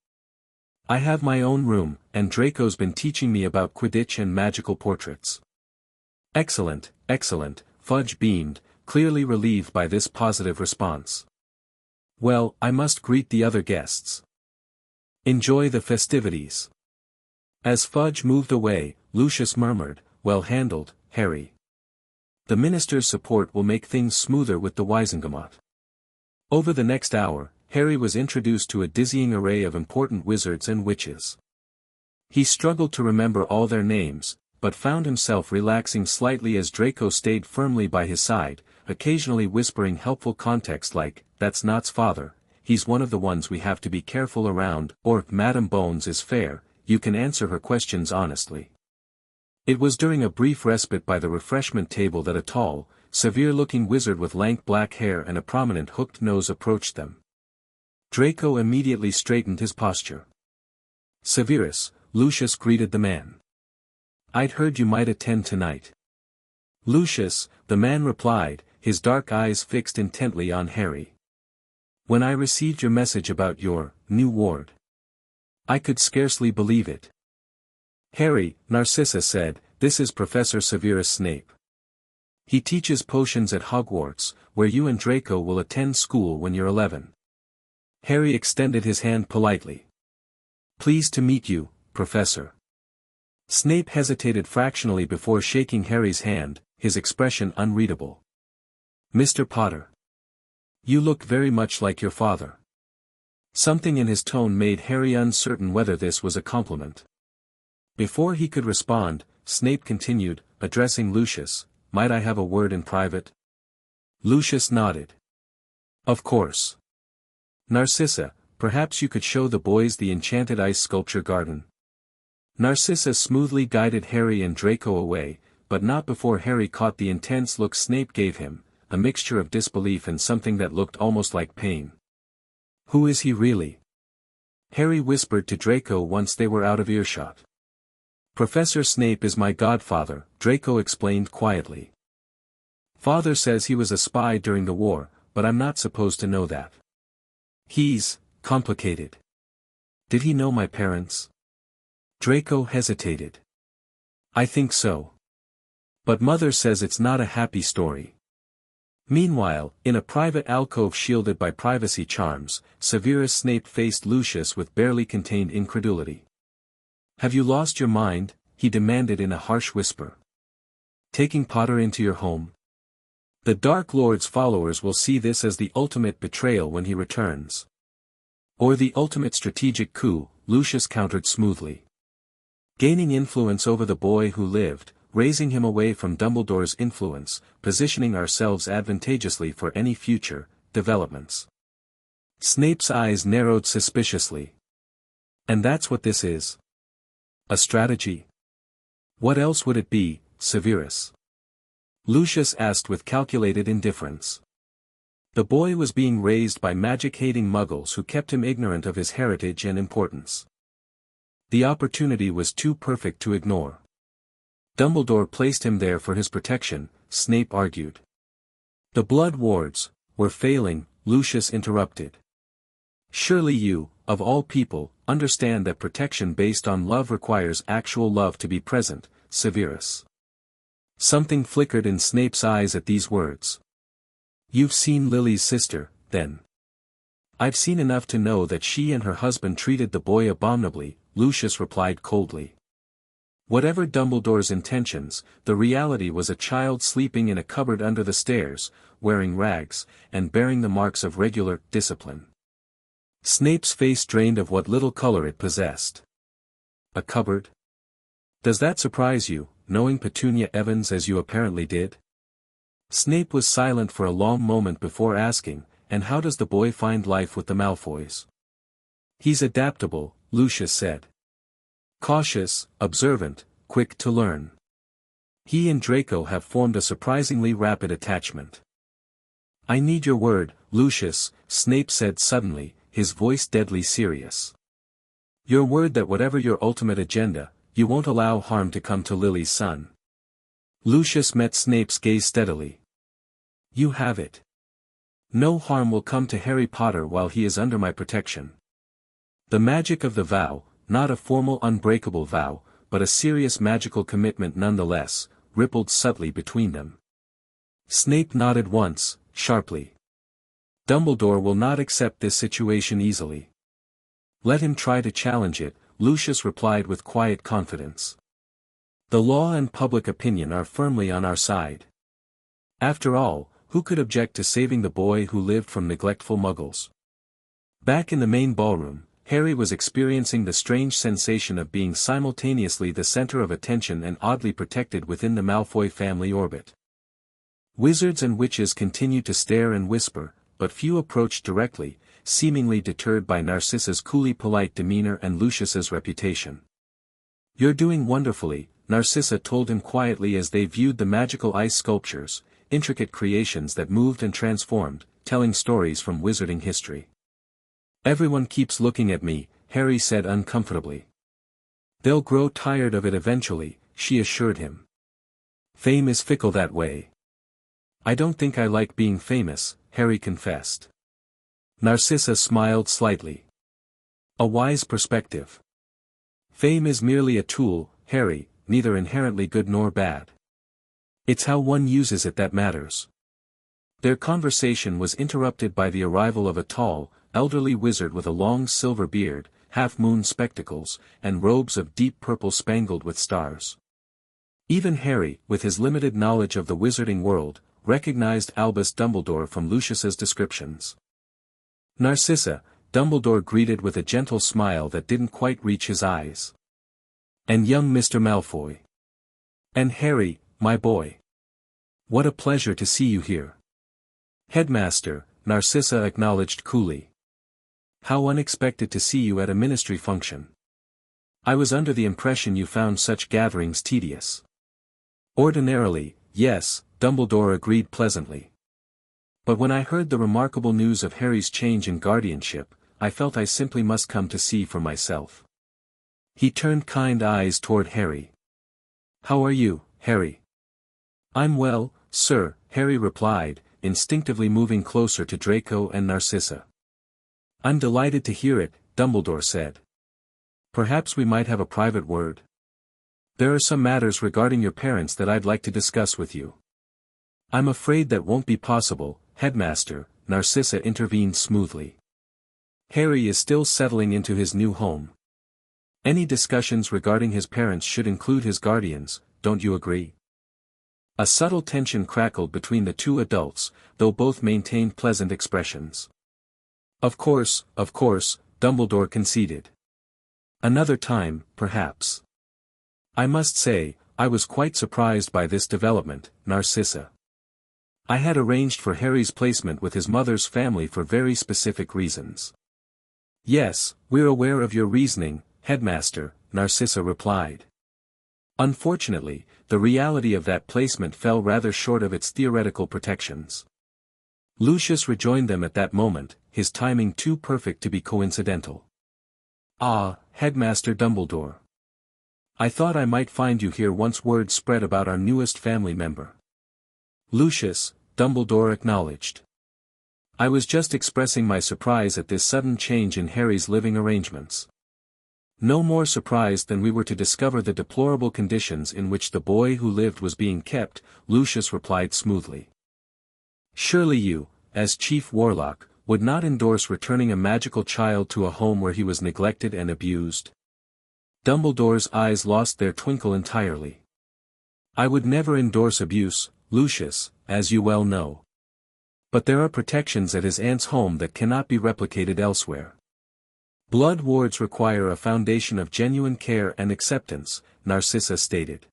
S1: I have my own room, and Draco's been teaching me about Quidditch and magical portraits. Excellent, excellent, Fudge beamed, clearly relieved by this positive response. Well, I must greet the other guests. Enjoy the festivities. As Fudge moved away, Lucius murmured, well handled, Harry. The minister's support will make things smoother with the Wisengamot. Over the next hour, Harry was introduced to a dizzying array of important wizards and witches. He struggled to remember all their names, but found himself relaxing slightly as Draco stayed firmly by his side, occasionally whispering helpful context like, that's Not's father, he's one of the ones we have to be careful around, or if Madame Bones is fair, you can answer her questions honestly. It was during a brief respite by the refreshment table that a tall, severe-looking wizard with lank black hair and a prominent hooked nose approached them. Draco immediately straightened his posture. Severus, Lucius greeted the man. I'd heard you might attend tonight. Lucius, the man replied, his dark eyes fixed intently on Harry. When I received your message about your new ward, I could scarcely believe it. Harry, Narcissa said, this is Professor Severus Snape. He teaches potions at Hogwarts, where you and Draco will attend school when you're 11. Harry extended his hand politely. Pleased to meet you, Professor. Snape hesitated fractionally before shaking Harry's hand, his expression unreadable. Mr. Potter. You look very much like your father. Something in his tone made Harry uncertain whether this was a compliment. Before he could respond, Snape continued, addressing Lucius, might I have a word in private? Lucius nodded. Of course. Narcissa, perhaps you could show the boys the enchanted ice sculpture garden. Narcissa smoothly guided Harry and Draco away, but not before Harry caught the intense look Snape gave him, a mixture of disbelief and something that looked almost like pain. Who is he really? Harry whispered to Draco once they were out of earshot. Professor Snape is my godfather, Draco explained quietly. Father says he was a spy during the war, but I'm not supposed to know that. He's complicated. Did he know my parents? Draco hesitated. I think so. But Mother says it's not a happy story. Meanwhile, in a private alcove shielded by privacy charms, Severus Snape faced Lucius with barely contained incredulity. Have you lost your mind? He demanded in a harsh whisper. Taking Potter into your home? The Dark Lord's followers will see this as the ultimate betrayal when he returns. Or the ultimate strategic coup, Lucius countered smoothly. Gaining influence over the boy who lived, raising him away from Dumbledore's influence, positioning ourselves advantageously for any future developments. Snape's eyes narrowed suspiciously. And that's what this is? A strategy? What else would it be, Severus? Lucius asked with calculated indifference. The boy was being raised by magic-hating muggles who kept him ignorant of his heritage and importance. The opportunity was too perfect to ignore. Dumbledore placed him there for his protection, Snape argued. The blood wards were failing, Lucius interrupted. Surely you, of all people, understand that protection based on love requires actual love to be present, Severus. Something flickered in Snape's eyes at these words. You've seen Lily's sister, then. I've seen enough to know that she and her husband treated the boy abominably, Lucius replied coldly. Whatever Dumbledore's intentions, the reality was a child sleeping in a cupboard under the stairs, wearing rags, and bearing the marks of regular discipline. Snape's face drained of what little color it possessed. A cupboard? Does that surprise you, knowing Petunia Evans as you apparently did? Snape was silent for a long moment before asking, and how does the boy find life with the Malfoys? He's adaptable, Lucius said. Cautious, observant, quick to learn. He and Draco have formed a surprisingly rapid attachment. I need your word, Lucius, Snape said suddenly, his voice deadly serious. Your word that whatever your ultimate agenda, you won't allow harm to come to Lily's son. Lucius met Snape's gaze steadily. You have it. No harm will come to Harry Potter while he is under my protection. The magic of the vow, not a formal unbreakable vow, but a serious magical commitment nonetheless, rippled subtly between them. Snape nodded once, sharply. Dumbledore will not accept this situation easily. Let him try to challenge it, Lucius replied with quiet confidence. The law and public opinion are firmly on our side. After all, who could object to saving the boy who lived from neglectful muggles? Back in the main ballroom, Harry was experiencing the strange sensation of being simultaneously the center of attention and oddly protected within the Malfoy family orbit. Wizards and witches continued to stare and whisper, but few approached directly, seemingly deterred by Narcissa's coolly polite demeanor and Lucius's reputation. You're doing wonderfully, Narcissa told him quietly as they viewed the magical ice sculptures, intricate creations that moved and transformed, telling stories from wizarding history. Everyone keeps looking at me, Harry said uncomfortably. They'll grow tired of it eventually, she assured him. Fame is fickle that way. I don't think I like being famous, Harry confessed. Narcissa smiled slightly. A wise perspective. Fame is merely a tool, Harry, neither inherently good nor bad. It's how one uses it that matters. Their conversation was interrupted by the arrival of a tall, elderly wizard with a long silver beard, half-moon spectacles, and robes of deep purple spangled with stars. Even Harry, with his limited knowledge of the wizarding world, recognized Albus Dumbledore from Lucius's descriptions. Narcissa, Dumbledore greeted with a gentle smile that didn't quite reach his eyes. And young Mr. Malfoy. And Harry, my boy. What a pleasure to see you here. Headmaster, Narcissa acknowledged coolly. How unexpected to see you at a ministry function. I was under the impression you found such gatherings tedious. Ordinarily, yes, Dumbledore agreed pleasantly. But when I heard the remarkable news of Harry's change in guardianship, I felt I simply must come to see for myself. He turned kind eyes toward Harry. How are you, Harry? I'm well, sir, Harry replied, instinctively moving closer to Draco and Narcissa. I'm delighted to hear it, Dumbledore said. Perhaps we might have a private word. There are some matters regarding your parents that I'd like to discuss with you. I'm afraid that won't be possible, Headmaster, Narcissa intervened smoothly. Harry is still settling into his new home. Any discussions regarding his parents should include his guardians, don't you agree? A subtle tension crackled between the two adults, though both maintained pleasant expressions. Of course, Dumbledore conceded. Another time, perhaps. I must say, I was quite surprised by this development, Narcissa. I had arranged for Harry's placement with his mother's family for very specific reasons. Yes, we're aware of your reasoning, Headmaster, Narcissa replied. Unfortunately, the reality of that placement fell rather short of its theoretical protections. Lucius rejoined them at that moment, his timing too perfect to be coincidental. Ah, Headmaster Dumbledore. I thought I might find you here once word spread about our newest family member. Lucius, Dumbledore acknowledged. I was just expressing my surprise at this sudden change in Harry's living arrangements. No more surprised than we were to discover the deplorable conditions in which the boy who lived was being kept, Lucius replied smoothly. Surely you, as Chief Warlock, would not endorse returning a magical child to a home where he was neglected and abused? Dumbledore's eyes lost their twinkle entirely. "I would never endorse abuse, Lucius, as you well know. But there are protections at his aunt's home that cannot be replicated elsewhere. Blood wards require a foundation of genuine care and acceptance," Narcissa stated.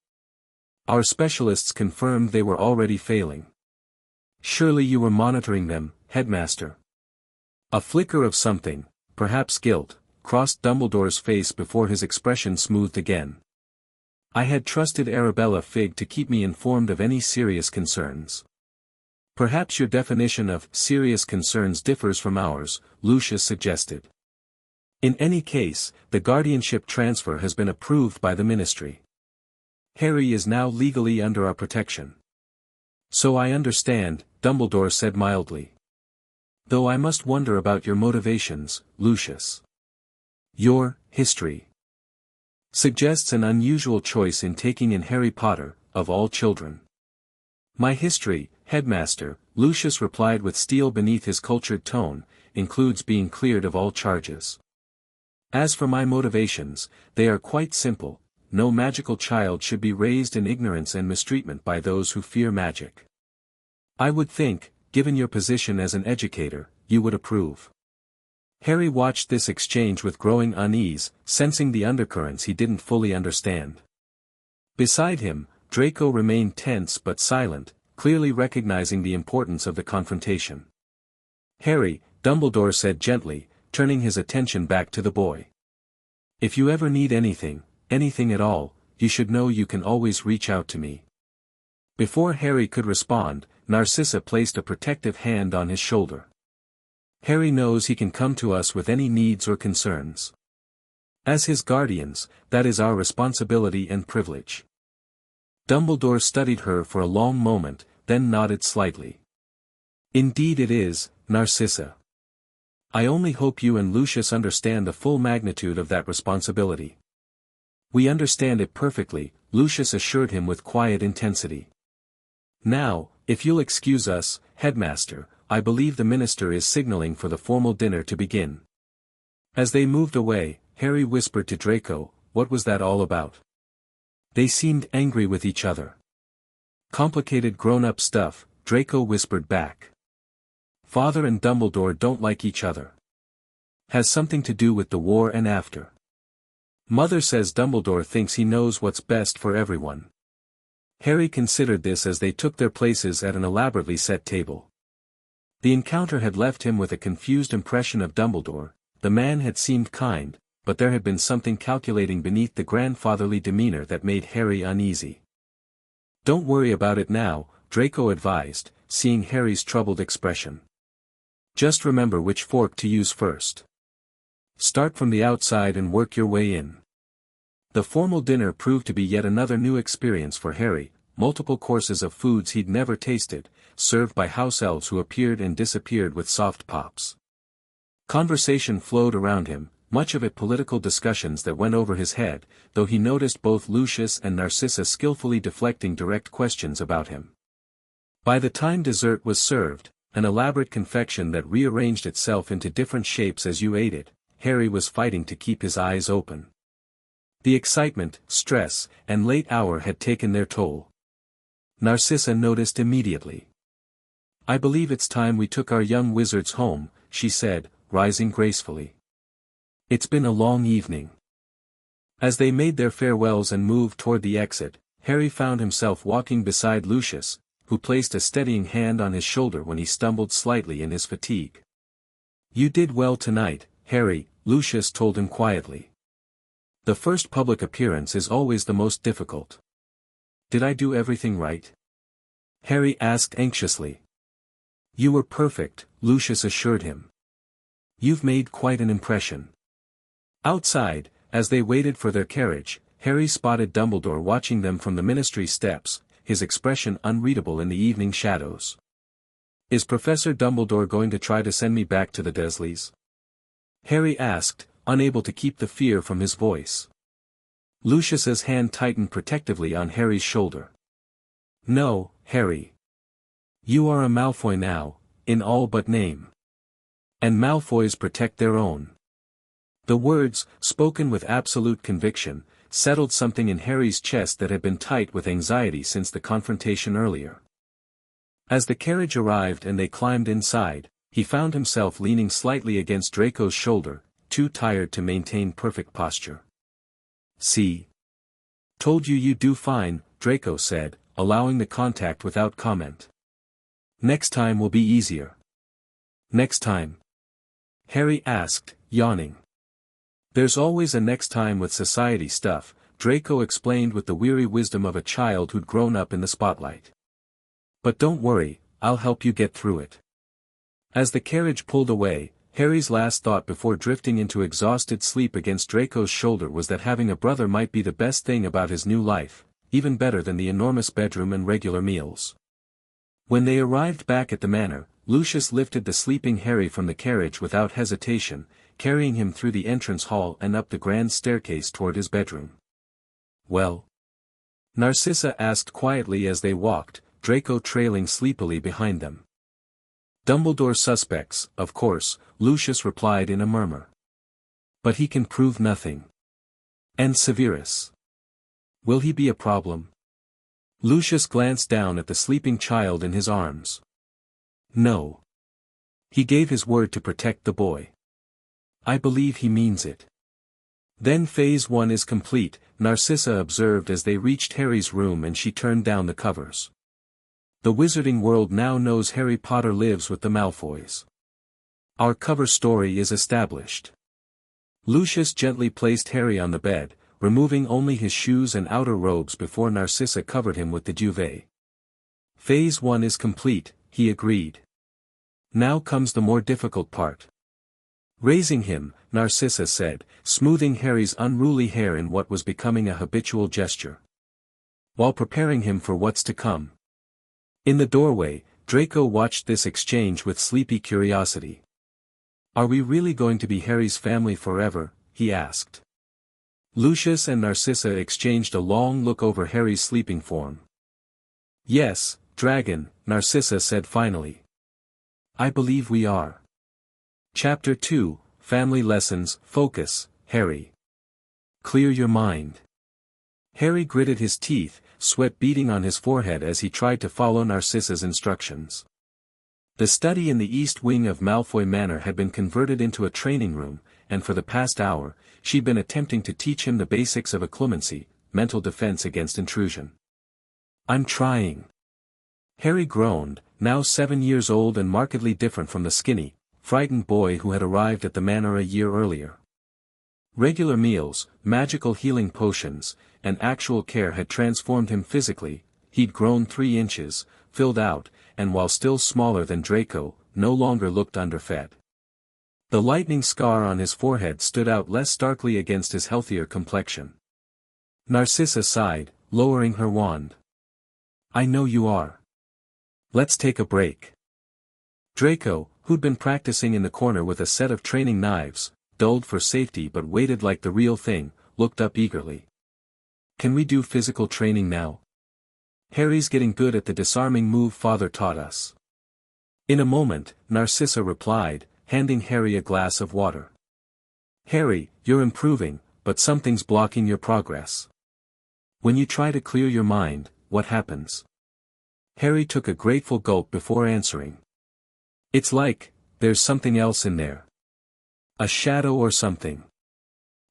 S1: "Our specialists confirmed they were already failing." "Surely you were monitoring them, Headmaster." A flicker of something, perhaps guilt, crossed Dumbledore's face before his expression smoothed again. "I had trusted Arabella Figg to keep me informed of any serious concerns." "Perhaps your definition of serious concerns differs from ours," Lucius suggested. "In any case, the guardianship transfer has been approved by the Ministry. Harry is now legally under our protection." "So I understand," Dumbledore said mildly. "Though I must wonder about your motivations, Lucius. Your history suggests an unusual choice in taking in Harry Potter, of all children." "My history, Headmaster," Lucius replied with steel beneath his cultured tone, "includes being cleared of all charges. As for my motivations, they are quite simple. No magical child should be raised in ignorance and mistreatment by those who fear magic. I would think, given your position as an educator, you would approve." Harry watched this exchange with growing unease, sensing the undercurrents he didn't fully understand. Beside him, Draco remained tense but silent, clearly recognizing the importance of the confrontation. "Harry," Dumbledore said gently, turning his attention back to the boy. "If you ever need anything at all, you should know you can always reach out to me." Before Harry could respond, Narcissa placed a protective hand on his shoulder. "Harry knows he can come to us with any needs or concerns. As his guardians, that is our responsibility and privilege." Dumbledore studied her for a long moment, then nodded slightly. "Indeed it is, Narcissa. I only hope you and Lucius understand the full magnitude of that responsibility." "We understand it perfectly," Lucius assured him with quiet intensity. "Now, if you'll excuse us, Headmaster, I believe the minister is signaling for the formal dinner to begin." As they moved away, Harry whispered to Draco, "What was that all about?" "They seemed angry with each other." "Complicated grown-up stuff," Draco whispered back. "Father and Dumbledore don't like each other. Has something to do with the war and after. Mother says Dumbledore thinks he knows what's best for everyone." Harry considered this as they took their places at an elaborately set table. The encounter had left him with a confused impression of Dumbledore. The man had seemed kind, but there had been something calculating beneath the grandfatherly demeanor that made Harry uneasy. "Don't worry about it now," Draco advised, seeing Harry's troubled expression. "Just remember which fork to use first. Start from the outside and work your way in." The formal dinner proved to be yet another new experience for Harry, multiple courses of foods he'd never tasted, served by house elves who appeared and disappeared with soft pops. Conversation flowed around him, much of it political discussions that went over his head, though he noticed both Lucius and Narcissa skillfully deflecting direct questions about him. By the time dessert was served, an elaborate confection that rearranged itself into different shapes as you ate it, Harry was fighting to keep his eyes open. The excitement, stress, and late hour had taken their toll. Narcissa noticed immediately. "I believe it's time we took our young wizards home," she said, rising gracefully. "It's been a long evening." As they made their farewells and moved toward the exit, Harry found himself walking beside Lucius, who placed a steadying hand on his shoulder when he stumbled slightly in his fatigue. "You did well tonight, Harry," Lucius told him quietly. "The first public appearance is always the most difficult." "Did I do everything right?" Harry asked anxiously. "You were perfect," Lucius assured him. "You've made quite an impression." Outside, as they waited for their carriage, Harry spotted Dumbledore watching them from the ministry steps, his expression unreadable in the evening shadows. "Is Professor Dumbledore going to try to send me back to the Dursleys?" Harry asked, unable to keep the fear from his voice. Lucius's hand tightened protectively on Harry's shoulder. "No, Harry. You are a Malfoy now, in all but name. And Malfoys protect their own. The words, spoken with absolute conviction, settled something in Harry's chest that had been tight with anxiety since the confrontation earlier. As the carriage arrived and they climbed inside, he found himself leaning slightly against Draco's shoulder, too tired to maintain perfect posture. "See? Told you you'd do fine," Draco said, allowing the contact without comment. "Next time will be easier." "Next time?" Harry asked, yawning. "There's always a next time with society stuff," Draco explained with the weary wisdom of a child who'd grown up in the spotlight. "But don't worry, I'll help you get through it." As the carriage pulled away, Harry's last thought before drifting into exhausted sleep against Draco's shoulder was that having a brother might be the best thing about his new life, even better than the enormous bedroom and regular meals. When they arrived back at the manor, Lucius lifted the sleeping Harry from the carriage without hesitation, carrying him through the entrance hall and up the grand staircase toward his bedroom. "Well?" Narcissa asked quietly as they walked, Draco trailing sleepily behind them. "Dumbledore suspects, of course," Lucius replied in a murmur. "But he can prove nothing. And Severus. Will he be a problem?" Lucius glanced down at the sleeping child in his arms. "No. He gave his word to protect the boy. I believe he means it." "Then Phase 1 is complete," Narcissa observed as they reached Harry's room and she turned down the covers. "The wizarding world now knows Harry Potter lives with the Malfoys. Our cover story is established." Lucius gently placed Harry on the bed, removing only his shoes and outer robes before Narcissa covered him with the duvet. "Phase 1 is complete," he agreed. "Now comes the more difficult part." "Raising him," Narcissa said, smoothing Harry's unruly hair in what was becoming a habitual gesture. "While preparing him for what's to come." In the doorway, Draco watched this exchange with sleepy curiosity. "Are we really going to be Harry's family forever?" he asked. Lucius and Narcissa exchanged a long look over Harry's sleeping form. "Yes, Dragon," Narcissa said finally. "I believe we are." Chapter 2, Family Lessons. Focus, Harry. Clear your mind. Harry gritted his teeth, sweat beading on his forehead as he tried to follow Narcissa's instructions. The study in the east wing of Malfoy Manor had been converted into a training room, and for the past hour, she'd been attempting to teach him the basics of occlumency, mental defense against intrusion. "I'm trying." Harry groaned, now 7 years old and markedly different from the skinny, frightened boy who had arrived at the manor a year earlier. Regular meals, magical healing potions, and actual care had transformed him physically. He'd grown 3 inches, filled out, and while still smaller than Draco, no longer looked underfed. The lightning scar on his forehead stood out less starkly against his healthier complexion. Narcissa sighed, lowering her wand. "I know you are. Let's take a break." Draco, who'd been practicing in the corner with a set of training knives, dulled for safety but waited like the real thing, looked up eagerly. "Can we do physical training now? Harry's getting good at the disarming move Father taught us." "In a moment," Narcissa replied, handing Harry a glass of water. "Harry, you're improving, but something's blocking your progress. When you try to clear your mind, what happens?" Harry took a grateful gulp before answering. "It's like, there's something else in there. A shadow or something.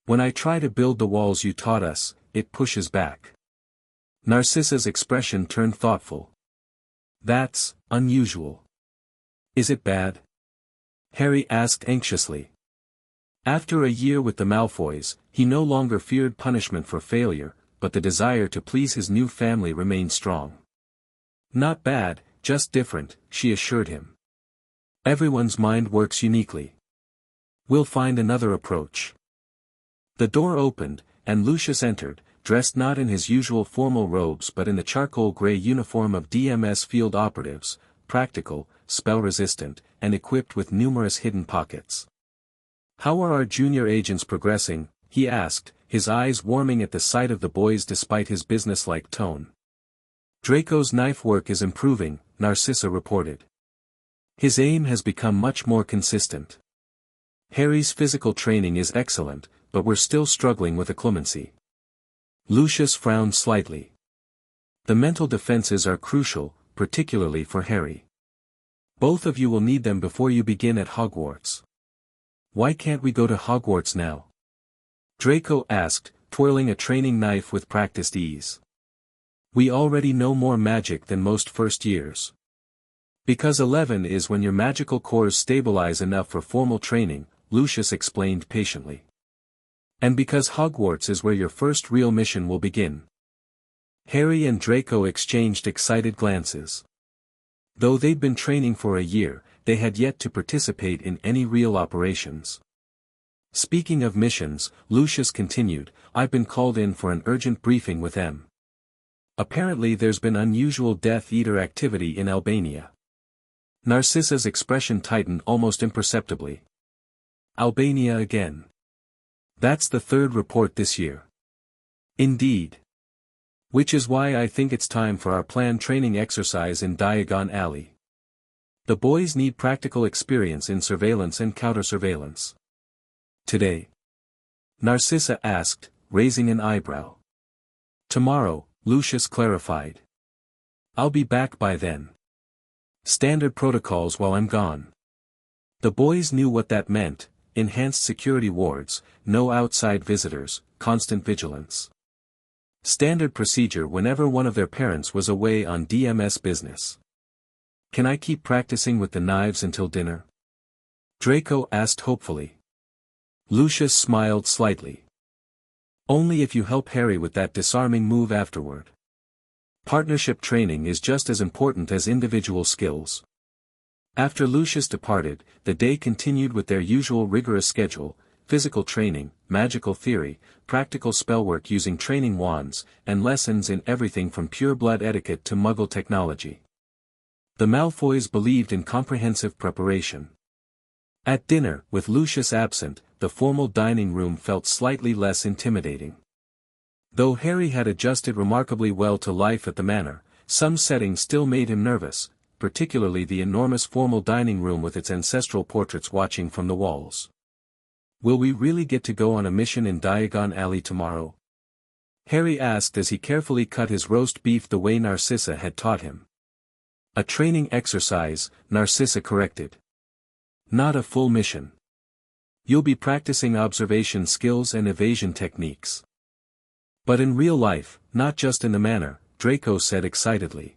S1: When I try to build the walls you taught us, it pushes back." Narcissa's expression turned thoughtful. "That's unusual. Is it bad?" Harry asked anxiously. After a year with the Malfoys, he no longer feared punishment for failure, but the desire to please his new family remained strong. "Not bad, just different," she assured him. "Everyone's mind works uniquely. We'll find another approach." The door opened, and Lucius entered, dressed not in his usual formal robes but in the charcoal gray uniform of DMS field operatives, practical, spell-resistant, and equipped with numerous hidden pockets. "How are our junior agents progressing?" he asked, his eyes warming at the sight of the boys despite his businesslike tone. "Draco's knife work is improving," Narcissa reported. "His aim has become much more consistent." Harry's physical training is excellent, but we're still struggling with acclimacy. Lucius frowned slightly. The mental defenses are crucial, particularly for Harry. Both of you will need them before you begin at Hogwarts. Why can't we go to Hogwarts now? Draco asked, twirling a training knife with practiced ease. We already know more magic than most first years. Because 11 is when your magical cores stabilize enough for formal training, Lucius explained patiently. And because Hogwarts is where your first real mission will begin. Harry and Draco exchanged excited glances. Though they'd been training for a year, they had yet to participate in any real operations. Speaking of missions, Lucius continued, I've been called in for an urgent briefing with M. Apparently there's been unusual Death Eater activity in Albania. Narcissa's expression tightened almost imperceptibly. Albania again. That's the third report this year. Indeed. Which is why I think it's time for our planned training exercise in Diagon Alley. The boys need practical experience in surveillance and counter-surveillance. Today? Narcissa asked, raising an eyebrow. Tomorrow, Lucius clarified. I'll be back by then. Standard protocols while I'm gone. The boys knew what that meant, enhanced security wards, no outside visitors, constant vigilance. Standard procedure whenever one of their parents was away on DMS business. Can I keep practicing with the knives until dinner? Draco asked hopefully. Lucius smiled slightly. Only if you help Harry with that disarming move afterward. Partnership training is just as important as individual skills. After Lucius departed, the day continued with their usual rigorous schedule, physical training, magical theory, practical spellwork using training wands, and lessons in everything from pure blood etiquette to Muggle technology. The Malfoys believed in comprehensive preparation. At dinner, with Lucius absent, the formal dining room felt slightly less intimidating. Though Harry had adjusted remarkably well to life at the manor, some settings still made him nervous, particularly the enormous formal dining room with its ancestral portraits watching from the walls. Will we really get to go on a mission in Diagon Alley tomorrow? Harry asked as he carefully cut his roast beef the way Narcissa had taught him. A training exercise, Narcissa corrected. Not a full mission. You'll be practicing observation skills and evasion techniques. But in real life, not just in the manor, Draco said excitedly.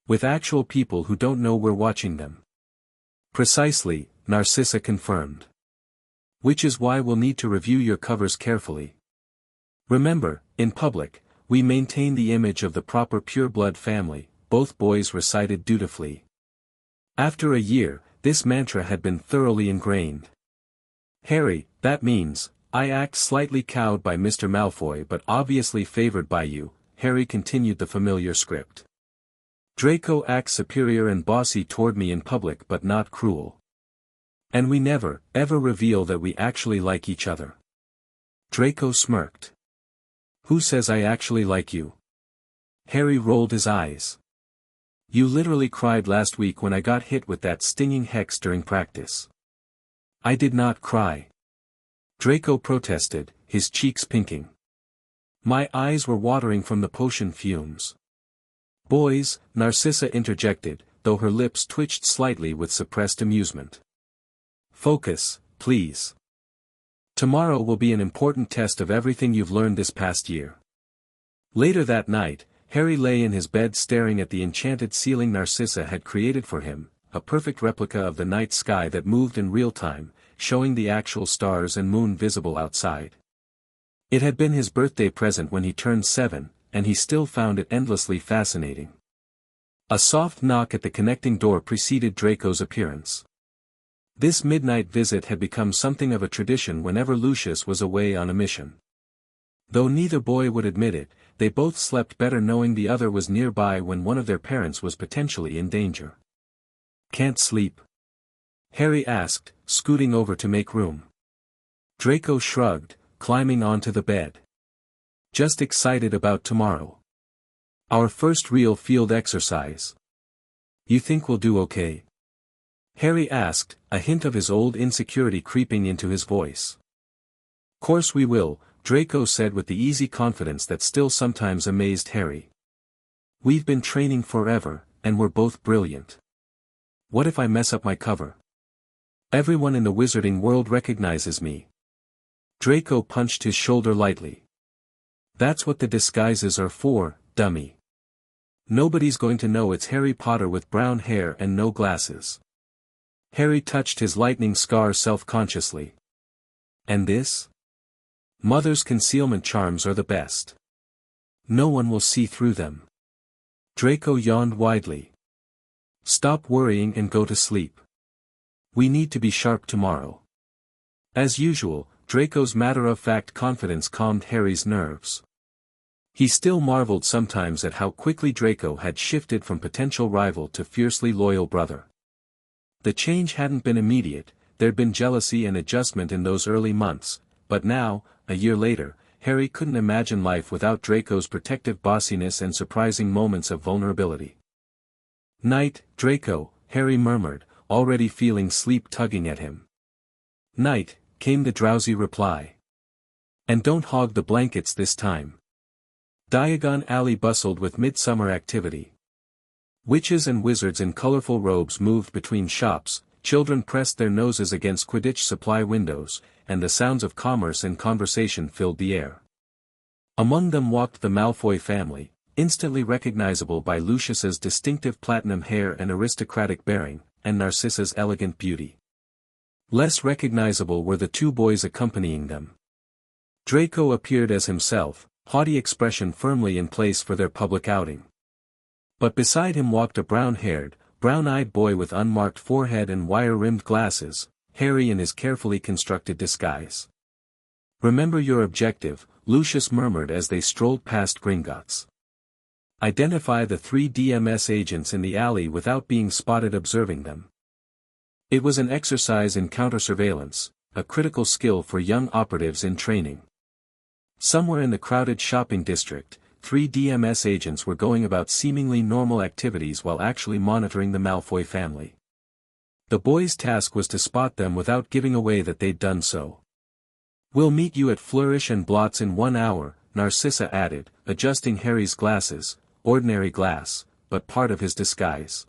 S1: With actual people who don't know we're watching them. Precisely, Narcissa confirmed. Which is why we'll need to review your covers carefully. Remember, in public, we maintain the image of the proper pure-blood family, both boys recited dutifully. After a year, this mantra had been thoroughly ingrained. Harry, that means, I act slightly cowed by Mr. Malfoy but obviously favored by you, Harry continued the familiar script. Draco acts superior and bossy toward me in public but not cruel. And we never, ever reveal that we actually like each other. Draco smirked. Who says I actually like you? Harry rolled his eyes. You literally cried last week when I got hit with that stinging hex during practice. I did not cry. Draco protested, his cheeks pinking. My eyes were watering from the potion fumes. Boys, Narcissa interjected, though her lips twitched slightly with suppressed amusement. Focus, please. Tomorrow will be an important test of everything you've learned this past year. Later that night, Harry lay in his bed staring at the enchanted ceiling Narcissa had created for him, a perfect replica of the night sky that moved in real time, showing the actual stars and moon visible outside. It had been his birthday present when he turned 7, and he still found it endlessly fascinating. A soft knock at the connecting door preceded Draco's appearance. This midnight visit had become something of a tradition whenever Lucius was away on a mission. Though neither boy would admit it, they both slept better knowing the other was nearby when one of their parents was potentially in danger. Can't sleep? Harry asked, scooting over to make room. Draco shrugged, climbing onto the bed. Just excited about tomorrow. Our first real field exercise. You think we'll do okay? Harry asked, a hint of his old insecurity creeping into his voice. "Course we will," Draco said with the easy confidence that still sometimes amazed Harry. "We've been training forever, and we're both brilliant. What if I mess up my cover? Everyone in the wizarding world recognizes me." Draco punched his shoulder lightly. "That's what the disguises are for, dummy. Nobody's going to know it's Harry Potter with brown hair and no glasses." Harry touched his lightning scar self-consciously. "And this? Mother's concealment charms are the best. No one will see through them." Draco yawned widely. "Stop worrying and go to sleep. We need to be sharp tomorrow." As usual, Draco's matter-of-fact confidence calmed Harry's nerves. He still marveled sometimes at how quickly Draco had shifted from potential rival to fiercely loyal brother. The change hadn't been immediate, there'd been jealousy and adjustment in those early months, but now, a year later, Harry couldn't imagine life without Draco's protective bossiness and surprising moments of vulnerability. "Night, Draco," Harry murmured, already feeling sleep tugging at him. "Night," came the drowsy reply. "And don't hog the blankets this time." Diagon Alley bustled with midsummer activity. Witches and wizards in colorful robes moved between shops, children pressed their noses against Quidditch supply windows, and the sounds of commerce and conversation filled the air. Among them walked the Malfoy family, instantly recognizable by Lucius's distinctive platinum hair and aristocratic bearing, and Narcissa's elegant beauty. Less recognizable were the two boys accompanying them. Draco appeared as himself, haughty expression firmly in place for their public outing. But beside him walked a brown-haired, brown-eyed boy with unmarked forehead and wire-rimmed glasses, Harry in his carefully constructed disguise. "Remember your objective," Lucius murmured as they strolled past Gringotts. "Identify the 3 DMS agents in the alley without being spotted observing them." It was an exercise in counter-surveillance, a critical skill for young operatives in training. Somewhere in the crowded shopping district, 3 DMS agents were going about seemingly normal activities while actually monitoring the Malfoy family. The boys' task was to spot them without giving away that they'd done so. "We'll meet you at Flourish and Blots in 1 hour, Narcissa added, adjusting Harry's glasses, ordinary glass, but part of his disguise.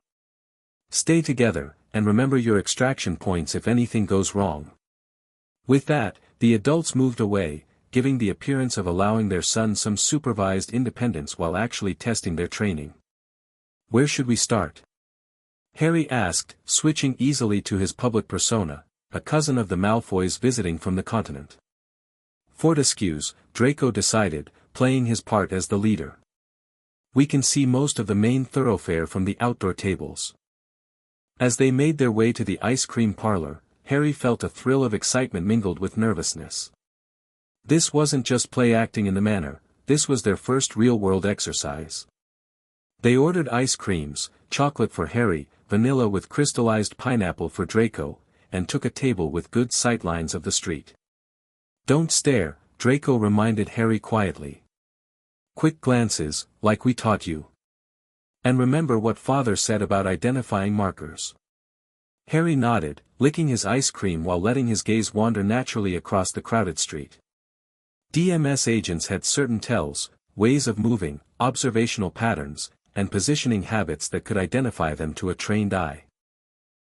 S1: "Stay together, and remember your extraction points if anything goes wrong." With that, the adults moved away, giving the appearance of allowing their son some supervised independence while actually testing their training. "Where should we start?" Harry asked, switching easily to his public persona, a cousin of the Malfoys visiting from the continent. "Fortescue's," Draco decided, playing his part as the leader. "We can see most of the main thoroughfare from the outdoor tables." As they made their way to the ice cream parlor, Harry felt a thrill of excitement mingled with nervousness. This wasn't just play acting in the manor, this was their first real-world exercise. They ordered ice creams, chocolate for Harry, vanilla with crystallized pineapple for Draco, and took a table with good sightlines of the street. "Don't stare," Draco reminded Harry quietly. "Quick glances, like we taught you. And remember what Father said about identifying markers." Harry nodded, licking his ice cream while letting his gaze wander naturally across the crowded street. DMS agents had certain tells, ways of moving, observational patterns, and positioning habits that could identify them to a trained eye.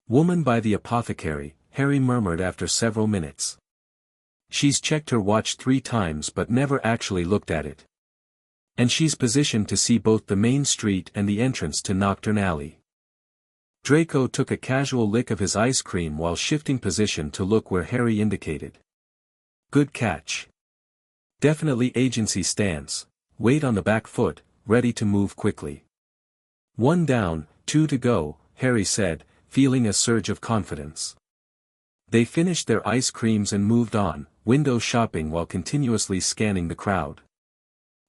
S1: "Woman by the apothecary," Harry murmured after several minutes. "She's checked her watch 3 times but never actually looked at it. And she's positioned to see both the main street and the entrance to Nocturne Alley." Draco took a casual lick of his ice cream while shifting position to look where Harry indicated. "Good catch. Definitely agency stance, weight on the back foot, ready to move quickly." "1 down, 2 to go," Harry said, feeling a surge of confidence. They finished their ice creams and moved on, window shopping while continuously scanning the crowd.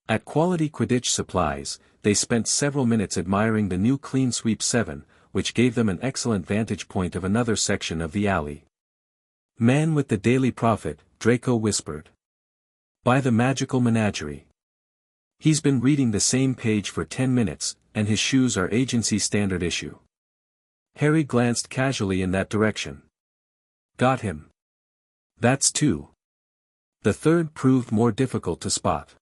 S1: At Quality Quidditch Supplies, they spent several minutes admiring the new Clean Sweep 7, which gave them an excellent vantage point of another section of the alley. "Man with the Daily Prophet," Draco whispered. "By the Magical Menagerie. He's been reading the same page for 10 minutes, and his shoes are agency standard issue." Harry glanced casually in that direction. Got him. That's two. The third proved more difficult to spot.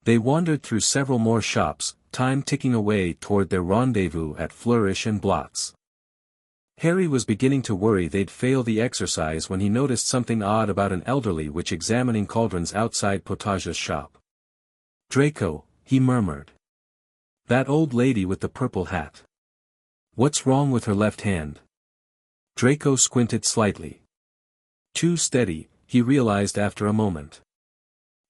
S1: They wandered through several more shops, time ticking away toward their rendezvous at Flourish and Blott's. Harry was beginning to worry they'd fail the exercise when he noticed something odd about an elderly witch examining cauldrons outside Potage's shop. Draco, he murmured. That old lady with the purple hat. What's wrong with her left hand? Draco squinted slightly. Too steady, he realized after a moment.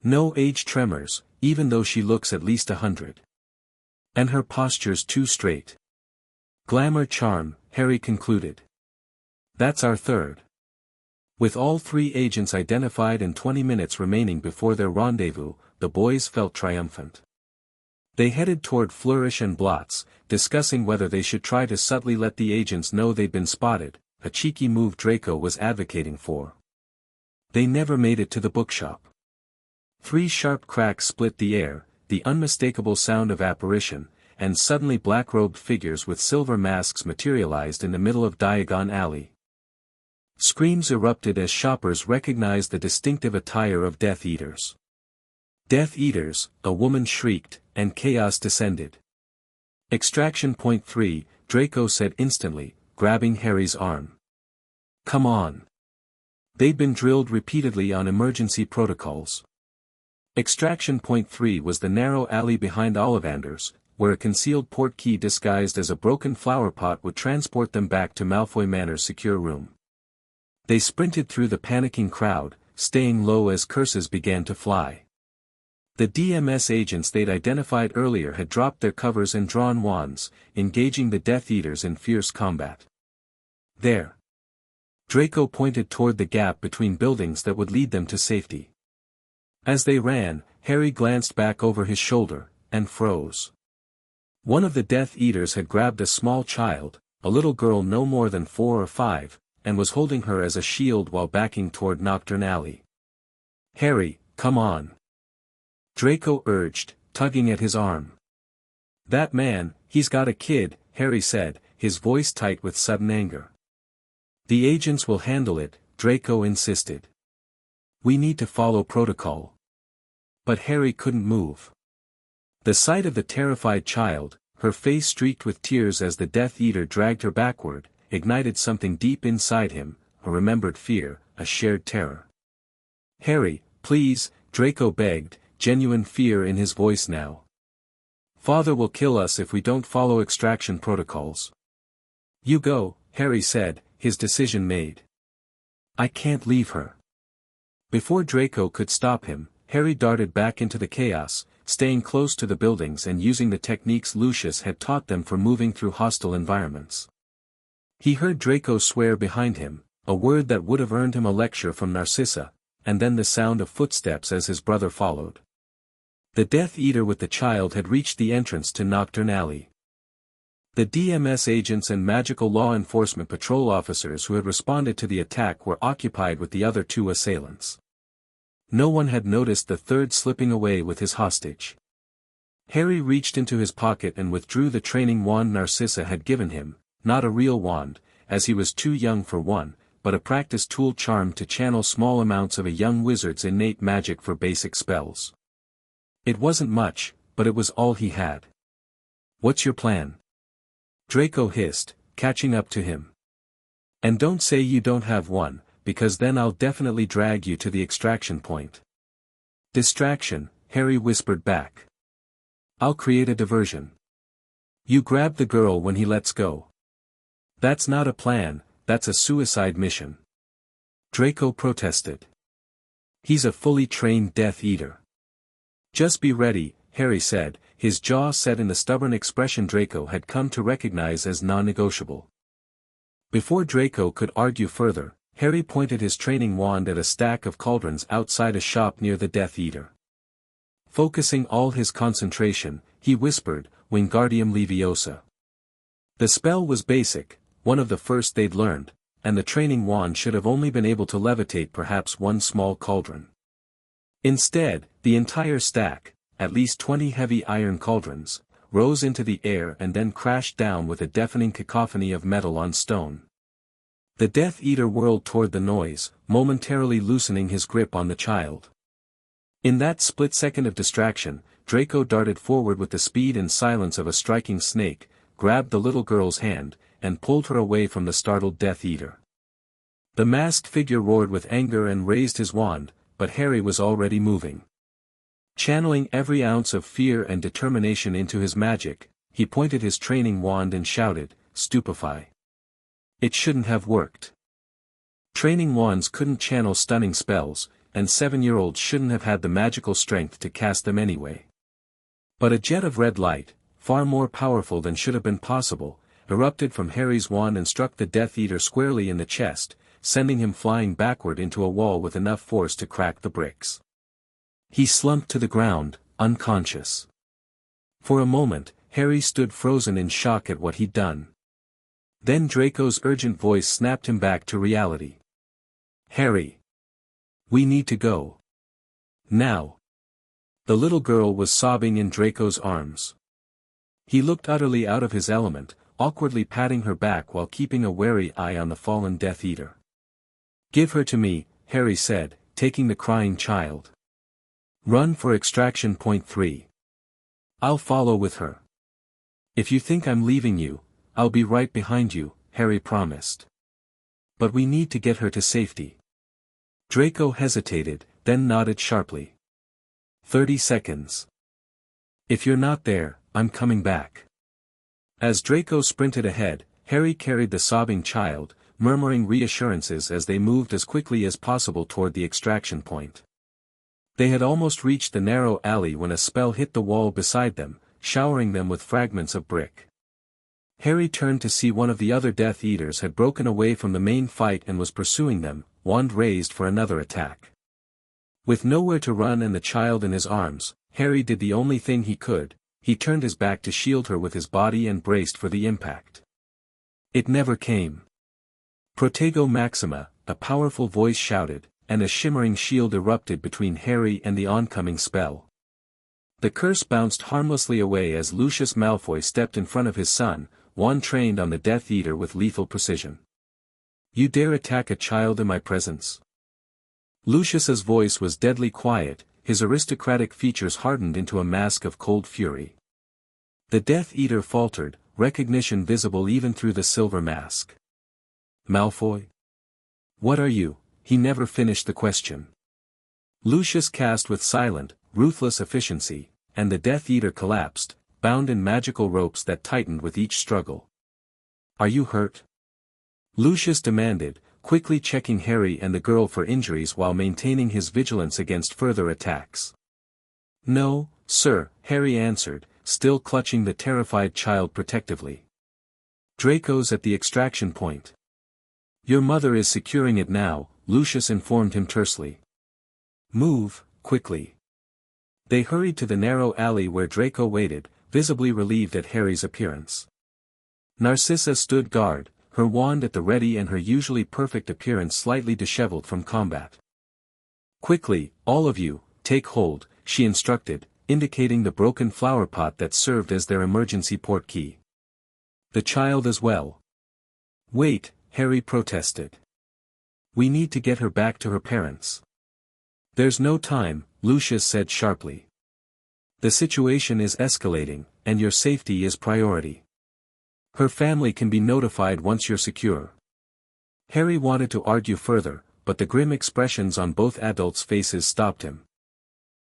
S1: No age tremors, even though she looks at least 100. And her posture's too straight. Glamour charm, Harry concluded. That's our third. With all three agents identified and 20 minutes remaining before their rendezvous, the boys felt triumphant. They headed toward Flourish and Blott's, discussing whether they should try to subtly let the agents know they'd been spotted, a cheeky move Draco was advocating for. They never made it to the bookshop. 3 sharp cracks split the air, the unmistakable sound of apparition, and suddenly black-robed figures with silver masks materialized in the middle of Diagon Alley. Screams erupted as shoppers recognized the distinctive attire of Death Eaters. Death Eaters, a woman shrieked, and chaos descended. Extraction Point 3, Draco said instantly, grabbing Harry's arm. Come on. They'd been drilled repeatedly on emergency protocols. Extraction Point 3 was the narrow alley behind Ollivander's, where a concealed portkey disguised as a broken flower pot would transport them back to Malfoy Manor's secure room. They sprinted through the panicking crowd, staying low as curses began to fly. The DMS agents they'd identified earlier had dropped their covers and drawn wands, engaging the Death Eaters in fierce combat. There. Draco pointed toward the gap between buildings that would lead them to safety. As they ran, Harry glanced back over his shoulder, and froze. One of the Death Eaters had grabbed a small child, a little girl no more than 4 or 5, and was holding her as a shield while backing toward Nocturne Alley. Harry, come on. Draco urged, tugging at his arm. That man, he's got a kid, Harry said, his voice tight with sudden anger. The agents will handle it, Draco insisted. We need to follow protocol. But Harry couldn't move. The sight of the terrified child, her face streaked with tears as the Death Eater dragged her backward, ignited something deep inside him, a remembered fear, a shared terror. Harry, please, Draco begged, genuine fear in his voice now. Father will kill us if we don't follow extraction protocols. You go, Harry said, his decision made. I can't leave her. Before Draco could stop him, Harry darted back into the chaos, staying close to the buildings and using the techniques Lucius had taught them for moving through hostile environments. He heard Draco swear behind him, a word that would have earned him a lecture from Narcissa, and then the sound of footsteps as his brother followed. The Death Eater with the child had reached the entrance to Nocturne Alley. The DMS agents and magical law enforcement patrol officers who had responded to the attack were occupied with the other 2 assailants. No one had noticed the third slipping away with his hostage. Harry reached into his pocket and withdrew the training wand Narcissa had given him, not a real wand, as he was too young for one, but a practice tool charmed to channel small amounts of a young wizard's innate magic for basic spells. It wasn't much, but it was all he had. What's your plan? Draco hissed, catching up to him. And don't say you don't have one, because then I'll definitely drag you to the extraction point. Distraction, Harry whispered back. I'll create a diversion. You grab the girl when he lets go. That's not a plan, that's a suicide mission. Draco protested. He's a fully trained Death Eater. Just be ready, Harry said, his jaw set in the stubborn expression Draco had come to recognize as non-negotiable. Before Draco could argue further, Harry pointed his training wand at a stack of cauldrons outside a shop near the Death Eater. Focusing all his concentration, he whispered, Wingardium Leviosa. The spell was basic, one of the first they'd learned, and the training wand should have only been able to levitate perhaps one small cauldron. Instead, the entire stack, at least 20 heavy iron cauldrons, rose into the air and then crashed down with a deafening cacophony of metal on stone. The Death Eater whirled toward the noise, momentarily loosening his grip on the child. In that split second of distraction, Draco darted forward with the speed and silence of a striking snake, grabbed the little girl's hand, and pulled her away from the startled Death Eater. The masked figure roared with anger and raised his wand, but Harry was already moving. Channeling every ounce of fear and determination into his magic, he pointed his training wand and shouted, "Stupefy." It shouldn't have worked. Training wands couldn't channel stunning spells, and 7-year-olds shouldn't have had the magical strength to cast them anyway. But a jet of red light, far more powerful than should have been possible, erupted from Harry's wand and struck the Death Eater squarely in the chest, sending him flying backward into a wall with enough force to crack the bricks. He slumped to the ground, unconscious. For a moment, Harry stood frozen in shock at what he'd done. Then Draco's urgent voice snapped him back to reality. "Harry! We need to go. Now!" The little girl was sobbing in Draco's arms. He looked utterly out of his element, awkwardly patting her back while keeping a wary eye on the fallen Death Eater. "Give her to me," Harry said, taking the crying child. "Run for extraction point 3. I'll follow with her. If you think I'm leaving you, I'll be right behind you," Harry promised. "But we need to get her to safety." Draco hesitated, then nodded sharply. 30 seconds. "If you're not there, I'm coming back." As Draco sprinted ahead, Harry carried the sobbing child, murmuring reassurances as they moved as quickly as possible toward the extraction point. They had almost reached the narrow alley when a spell hit the wall beside them, showering them with fragments of brick. Harry turned to see one of the other Death Eaters had broken away from the main fight and was pursuing them, wand raised for another attack. With nowhere to run and the child in his arms, Harry did the only thing he could: he turned his back to shield her with his body and braced for the impact. It never came. "Protego Maxima," a powerful voice shouted, and a shimmering shield erupted between Harry and the oncoming spell. The curse bounced harmlessly away as Lucius Malfoy stepped in front of his son, wand trained on the Death Eater with lethal precision. "You dare attack a child in my presence?" Lucius's voice was deadly quiet, his aristocratic features hardened into a mask of cold fury. The Death Eater faltered, recognition visible even through the silver mask. "Malfoy? What are you?" He never finished the question. Lucius cast with silent, ruthless efficiency, and the Death Eater collapsed, bound in magical ropes that tightened with each struggle. "Are you hurt?" Lucius demanded, quickly checking Harry and the girl for injuries while maintaining his vigilance against further attacks. "No, sir," Harry answered, still clutching the terrified child protectively. "Draco's at the extraction point. Your mother is securing it now," Lucius informed him tersely. "Move, quickly." They hurried to the narrow alley where Draco waited, visibly relieved at Harry's appearance. Narcissa stood guard, her wand at the ready and her usually perfect appearance slightly disheveled from combat. "Quickly, all of you, take hold," she instructed, indicating the broken flower pot that served as their emergency portkey. "The child as well." "Wait," Harry protested. "We need to get her back to her parents." "There's no time," Lucius said sharply. "The situation is escalating, and your safety is priority. Her family can be notified once you're secure." Harry wanted to argue further, but the grim expressions on both adults' faces stopped him.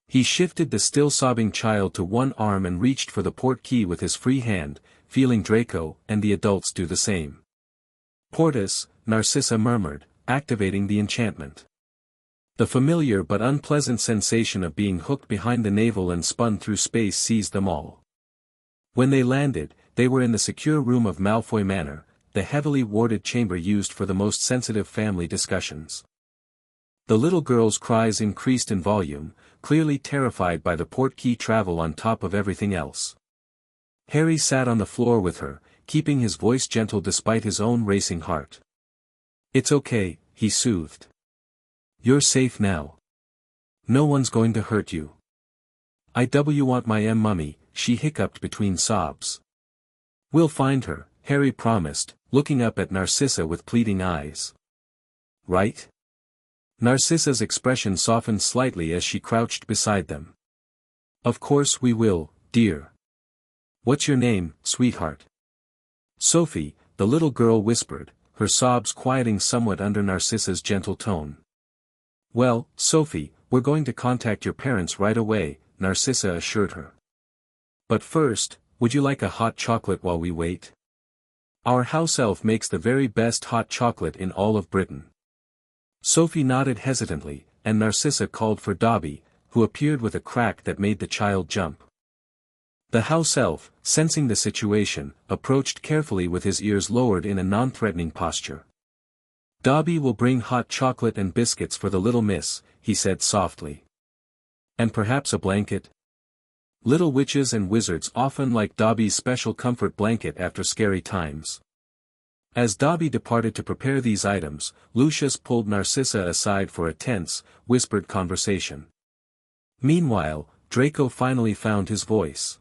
S1: He shifted the still sobbing child to one arm and reached for the portkey with his free hand, feeling Draco and the adults do the same. "Portus," Narcissa murmured, activating the enchantment. The familiar but unpleasant sensation of being hooked behind the navel and spun through space seized them all. When they landed, they were in the secure room of Malfoy Manor, the heavily warded chamber used for the most sensitive family discussions. The little girl's cries increased in volume, clearly terrified by the portkey travel on top of everything else. Harry sat on the floor with her, keeping his voice gentle despite his own racing heart. "It's okay," he soothed. "You're safe now. No one's going to hurt you." "I want my mummy," she hiccuped between sobs. "We'll find her," Harry promised, looking up at Narcissa with pleading eyes. "Right?" Narcissa's expression softened slightly as she crouched beside them. "Of course we will, dear. What's your name, sweetheart?" "Sophie," the little girl whispered, her sobs quieting somewhat under Narcissa's gentle tone. "Well, Sophie, we're going to contact your parents right away," Narcissa assured her. "But first, would you like a hot chocolate while we wait? Our house elf makes the very best hot chocolate in all of Britain." Sophie nodded hesitantly, and Narcissa called for Dobby, who appeared with a crack that made the child jump. The house elf, sensing the situation, approached carefully with his ears lowered in a non-threatening posture. "Dobby will bring hot chocolate and biscuits for the little miss," he said softly. "And perhaps a blanket? Little witches and wizards often like Dobby's special comfort blanket after scary times." As Dobby departed to prepare these items, Lucius pulled Narcissa aside for a tense, whispered conversation. Meanwhile, Draco finally found his voice.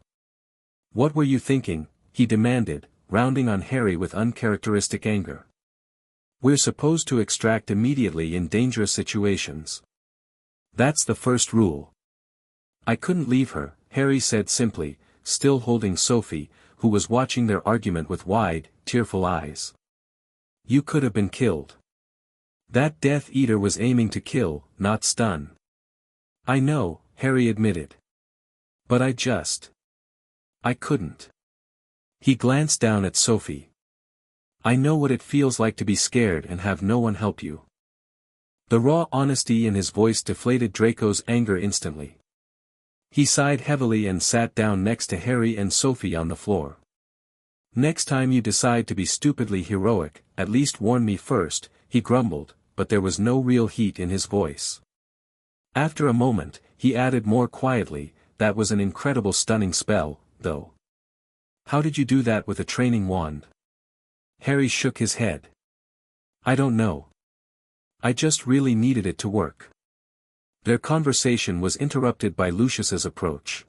S1: "What were you thinking?" he demanded, rounding on Harry with uncharacteristic anger. "We're supposed to extract immediately in dangerous situations. That's the first rule." "I couldn't leave her," Harry said simply, still holding Sophie, who was watching their argument with wide, tearful eyes. "You could have been killed. That Death Eater was aiming to kill, not stun." "I know," Harry admitted. "But I couldn't." He glanced down at Sophie. "I know what it feels like to be scared and have no one help you." The raw honesty in his voice deflated Draco's anger instantly. He sighed heavily and sat down next to Harry and Sophie on the floor. "Next time you decide to be stupidly heroic, at least warn me first," he grumbled, but there was no real heat in his voice. After a moment, he added more quietly, "That was an incredible stunning spell, though. How did you do that with a training wand?" Harry shook his head. "I don't know. I just really needed it to work." Their conversation was interrupted by Lucius's approach.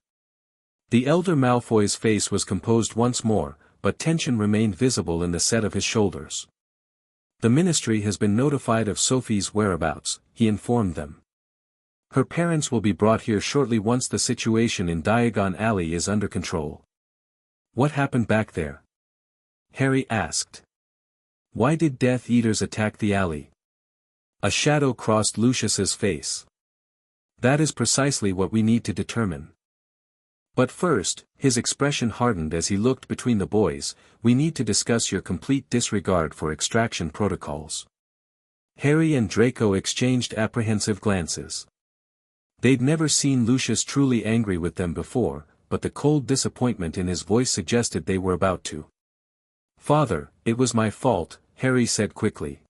S1: The elder Malfoy's face was composed once more, but tension remained visible in the set of his shoulders. "The Ministry has been notified of Sophie's whereabouts," he informed them. "Her parents will be brought here shortly once the situation in Diagon Alley is under control." "What happened back there?" Harry asked. "Why did Death Eaters attack the alley?" A shadow crossed Lucius's face. "That is precisely what we need to determine. But first," his expression hardened as he looked between the boys, "we need to discuss your complete disregard for extraction protocols." Harry and Draco exchanged apprehensive glances. They'd never seen Lucius truly angry with them before, but the cold disappointment in his voice suggested they were about to. "Father, it was my fault," Harry said quickly.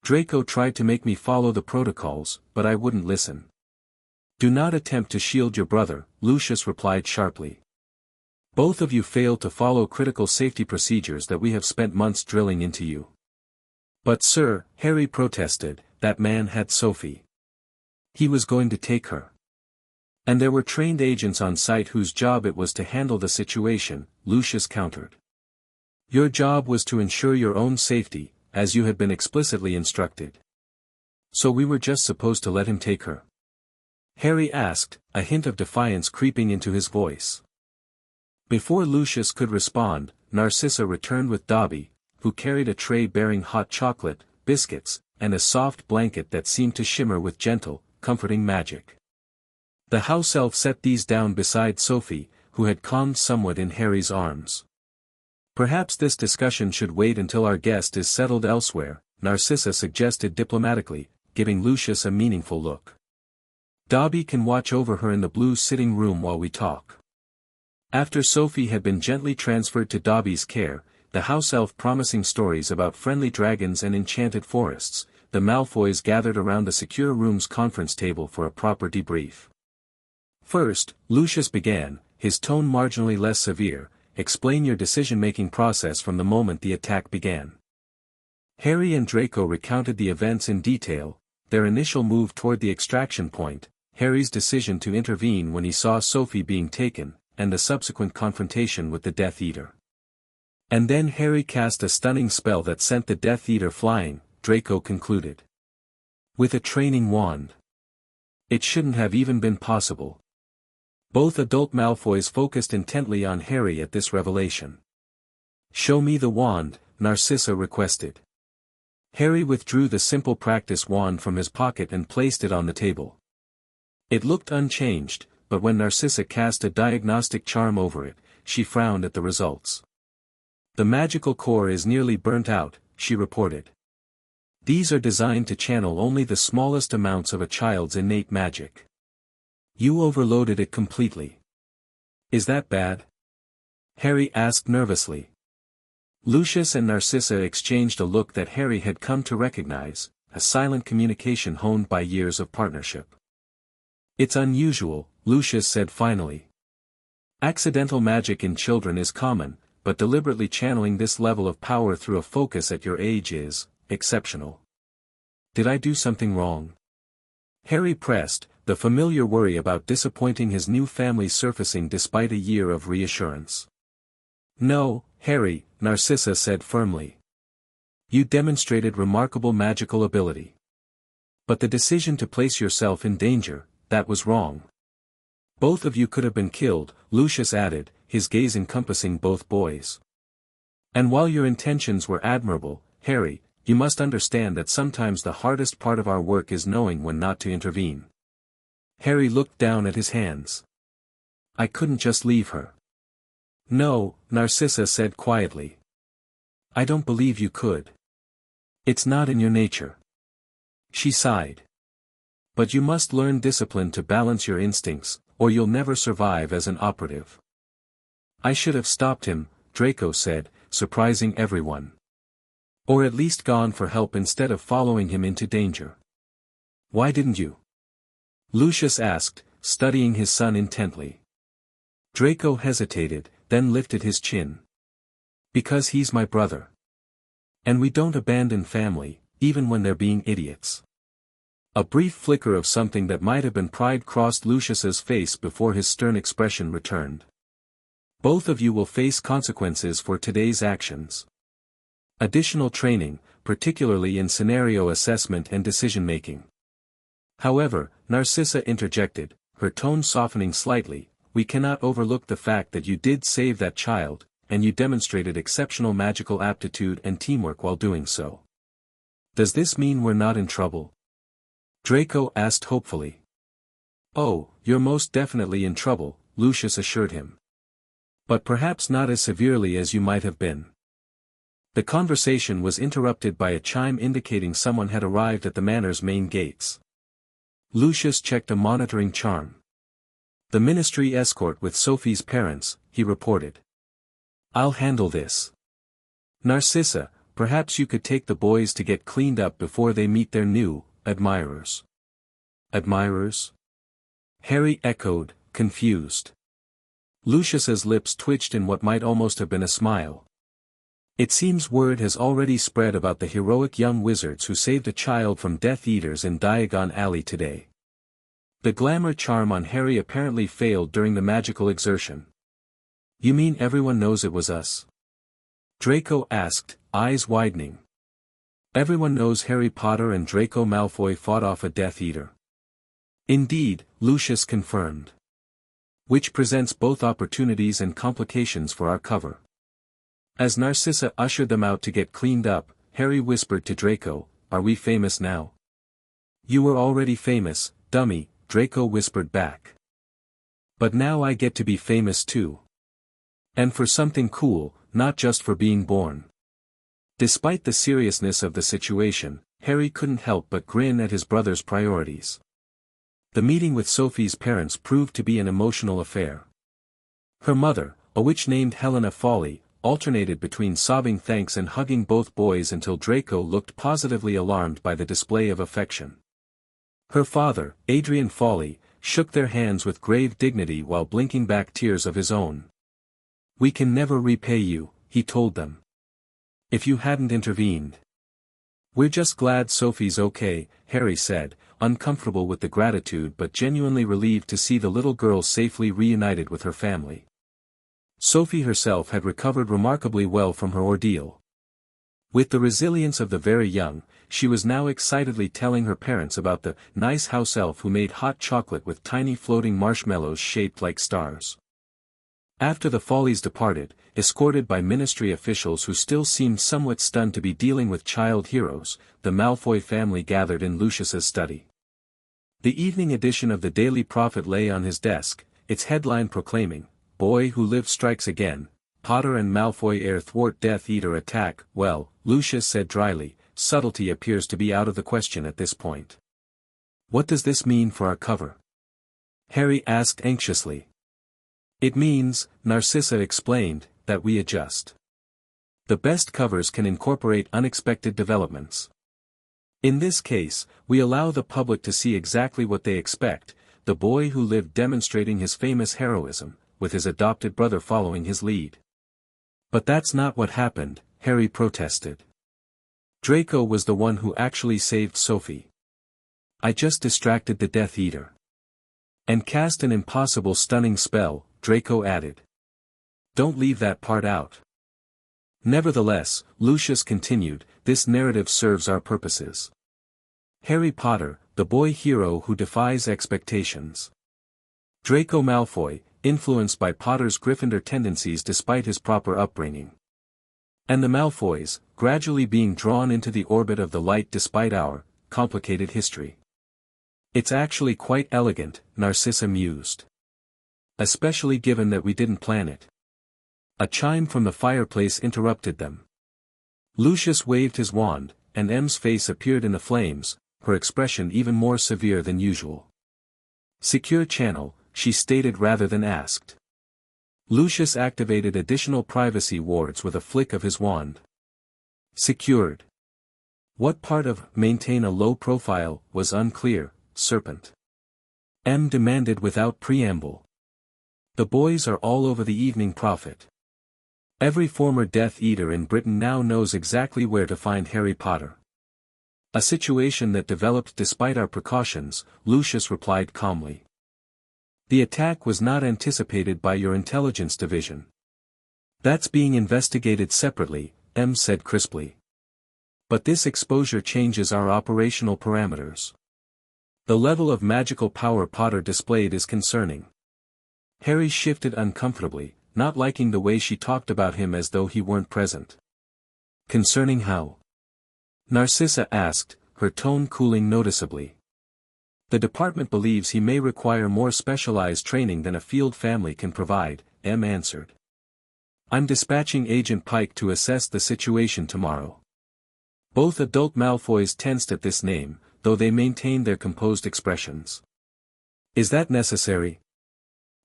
S1: "Draco tried to make me follow the protocols, but I wouldn't listen." "Do not attempt to shield your brother," Lucius replied sharply. "Both of you failed to follow critical safety procedures that we have spent months drilling into you." "But sir," Harry protested, "that man had Sophie. He was going to take her. And there were trained agents on site whose job it was to handle the situation," Lucius countered. "Your job was to ensure your own safety, as you had been explicitly instructed. So we were just supposed to let him take her?" Harry asked, a hint of defiance creeping into his voice. Before Lucius could respond, Narcissa returned with Dobby, who carried a tray bearing hot chocolate, biscuits, and a soft blanket that seemed to shimmer with gentle, comforting magic. The house elf set these down beside Sophie, who had calmed somewhat in Harry's arms. "Perhaps this discussion should wait until our guest is settled elsewhere," Narcissa suggested diplomatically, giving Lucius a meaningful look. "Dobby can watch over her in the blue sitting room while we talk." After Sophie had been gently transferred to Dobby's care, the house elf promising stories about friendly dragons and enchanted forests, the Malfoys gathered around the secure room's conference table for a proper debrief. First, Lucius began, his tone marginally less severe, "Explain your decision-making process from the moment the attack began." Harry and Draco recounted the events in detail, their initial move toward the extraction point, Harry's decision to intervene when he saw Sophie being taken, and the subsequent confrontation with the Death Eater. And then Harry cast a stunning spell that sent the Death Eater flying, Draco concluded. With a training wand. It shouldn't have even been possible. Both adult Malfoys focused intently on Harry at this revelation. Show me the wand, Narcissa requested. Harry withdrew the simple practice wand from his pocket and placed it on the table. It looked unchanged, but when Narcissa cast a diagnostic charm over it, she frowned at the results. The magical core is nearly burnt out, she reported. These are designed to channel only the smallest amounts of a child's innate magic. You overloaded it completely. Is that bad? Harry asked nervously. Lucius and Narcissa exchanged a look that Harry had come to recognize, a silent communication honed by years of partnership. It's unusual, Lucius said finally. Accidental magic in children is common, but deliberately channeling this level of power through a focus at your age is exceptional. Did I do something wrong? Harry pressed, the familiar worry about disappointing his new family surfacing despite a year of reassurance. No, Harry, Narcissa said firmly. You demonstrated remarkable magical ability. But the decision to place yourself in danger, that was wrong. Both of you could have been killed, Lucius added, his gaze encompassing both boys. And while your intentions were admirable, Harry, you must understand that sometimes the hardest part of our work is knowing when not to intervene. Harry looked down at his hands. I couldn't just leave her. No, Narcissa said quietly. I don't believe you could. It's not in your nature. She sighed. But you must learn discipline to balance your instincts, or you'll never survive as an operative. I should have stopped him, Draco said, surprising everyone. Or at least gone for help instead of following him into danger. Why didn't you? Lucius asked, studying his son intently. Draco hesitated, then lifted his chin. Because he's my brother. And we don't abandon family, even when they're being idiots. A brief flicker of something that might have been pride crossed Lucius's face before his stern expression returned. Both of you will face consequences for today's actions. Additional training, particularly in scenario assessment and decision-making. However, Narcissa interjected, her tone softening slightly, we cannot overlook the fact that you did save that child, and you demonstrated exceptional magical aptitude and teamwork while doing so. Does this mean we're not in trouble? Draco asked hopefully. Oh, you're most definitely in trouble, Lucius assured him. But perhaps not as severely as you might have been. The conversation was interrupted by a chime indicating someone had arrived at the manor's main gates. Lucius checked a monitoring charm. The ministry escort with Sophie's parents, he reported. I'll handle this. Narcissa, perhaps you could take the boys to get cleaned up before they meet their new admirers. Admirers? Harry echoed, confused. Lucius's lips twitched in what might almost have been a smile. It seems word has already spread about the heroic young wizards who saved a child from Death Eaters in Diagon Alley today. The glamour charm on Harry apparently failed during the magical exertion. You mean everyone knows it was us? Draco asked, eyes widening. Everyone knows Harry Potter and Draco Malfoy fought off a Death Eater. Indeed, Lucius confirmed. Which presents both opportunities and complications for our cover. As Narcissa ushered them out to get cleaned up, Harry whispered to Draco, are we famous now? You were already famous, dummy, Draco whispered back. But now I get to be famous too. And for something cool, not just for being born. Despite the seriousness of the situation, Harry couldn't help but grin at his brother's priorities. The meeting with Sophie's parents proved to be an emotional affair. Her mother, a witch named Helena Folly, alternated between sobbing thanks and hugging both boys until Draco looked positively alarmed by the display of affection. Her father, Adrian Folly, shook their hands with grave dignity while blinking back tears of his own. We can never repay you, he told them. If you hadn't intervened. "We're just glad Sophie's okay," Harry said, uncomfortable with the gratitude but genuinely relieved to see the little girl safely reunited with her family. Sophie herself had recovered remarkably well from her ordeal. With the resilience of the very young, she was now excitedly telling her parents about the nice house elf who made hot chocolate with tiny floating marshmallows shaped like stars. After the Follies departed, escorted by ministry officials who still seemed somewhat stunned to be dealing with child heroes, the Malfoy family gathered in Lucius's study. The evening edition of the Daily Prophet lay on his desk, its headline proclaiming, "Boy Who Lived Strikes Again, Potter and Malfoy Heir Thwart Death Eater Attack." "Well," Lucius said dryly, "subtlety appears to be out of the question at this point." "What does this mean for our cover?" Harry asked anxiously. "It means," Narcissa explained, "that we adjust. The best covers can incorporate unexpected developments. In this case, we allow the public to see exactly what they expect, the boy who lived demonstrating his famous heroism, with his adopted brother following his lead." "But that's not what happened," Harry protested. "Draco was the one who actually saved Sophie. I just distracted the Death Eater. And cast an impossible stunning spell," Draco added. "Don't leave that part out." "Nevertheless," Lucius continued, "this narrative serves our purposes. Harry Potter, the boy hero who defies expectations. Draco Malfoy, influenced by Potter's Gryffindor tendencies despite his proper upbringing. And the Malfoys, gradually being drawn into the orbit of the light despite our complicated history. It's actually quite elegant," Narcissa mused. "Especially given that we didn't plan it." A chime from the fireplace interrupted them. Lucius waved his wand, and M's face appeared in the flames, her expression even more severe than usual. "Secure channel," she stated rather than asked. Lucius activated additional privacy wards with a flick of his wand. "Secured." What part of "maintain a low profile" was unclear, Serpent. M demanded without preamble. "The boys are all over the Evening Prophet. Every former Death Eater in Britain now knows exactly where to find Harry Potter." "A situation that developed despite our precautions," Lucius replied calmly. "The attack was not anticipated by your intelligence division." "That's being investigated separately," M said crisply. "But this exposure changes our operational parameters. The level of magical power Potter displayed is concerning." Harry shifted uncomfortably, not liking the way she talked about him as though he weren't present. "Concerning how?" Narcissa asked, her tone cooling noticeably. "The department believes he may require more specialized training than a field family can provide," M answered. "I'm dispatching Agent Pike to assess the situation tomorrow." Both adult Malfoys tensed at this name, though they maintained their composed expressions. "Is that necessary?"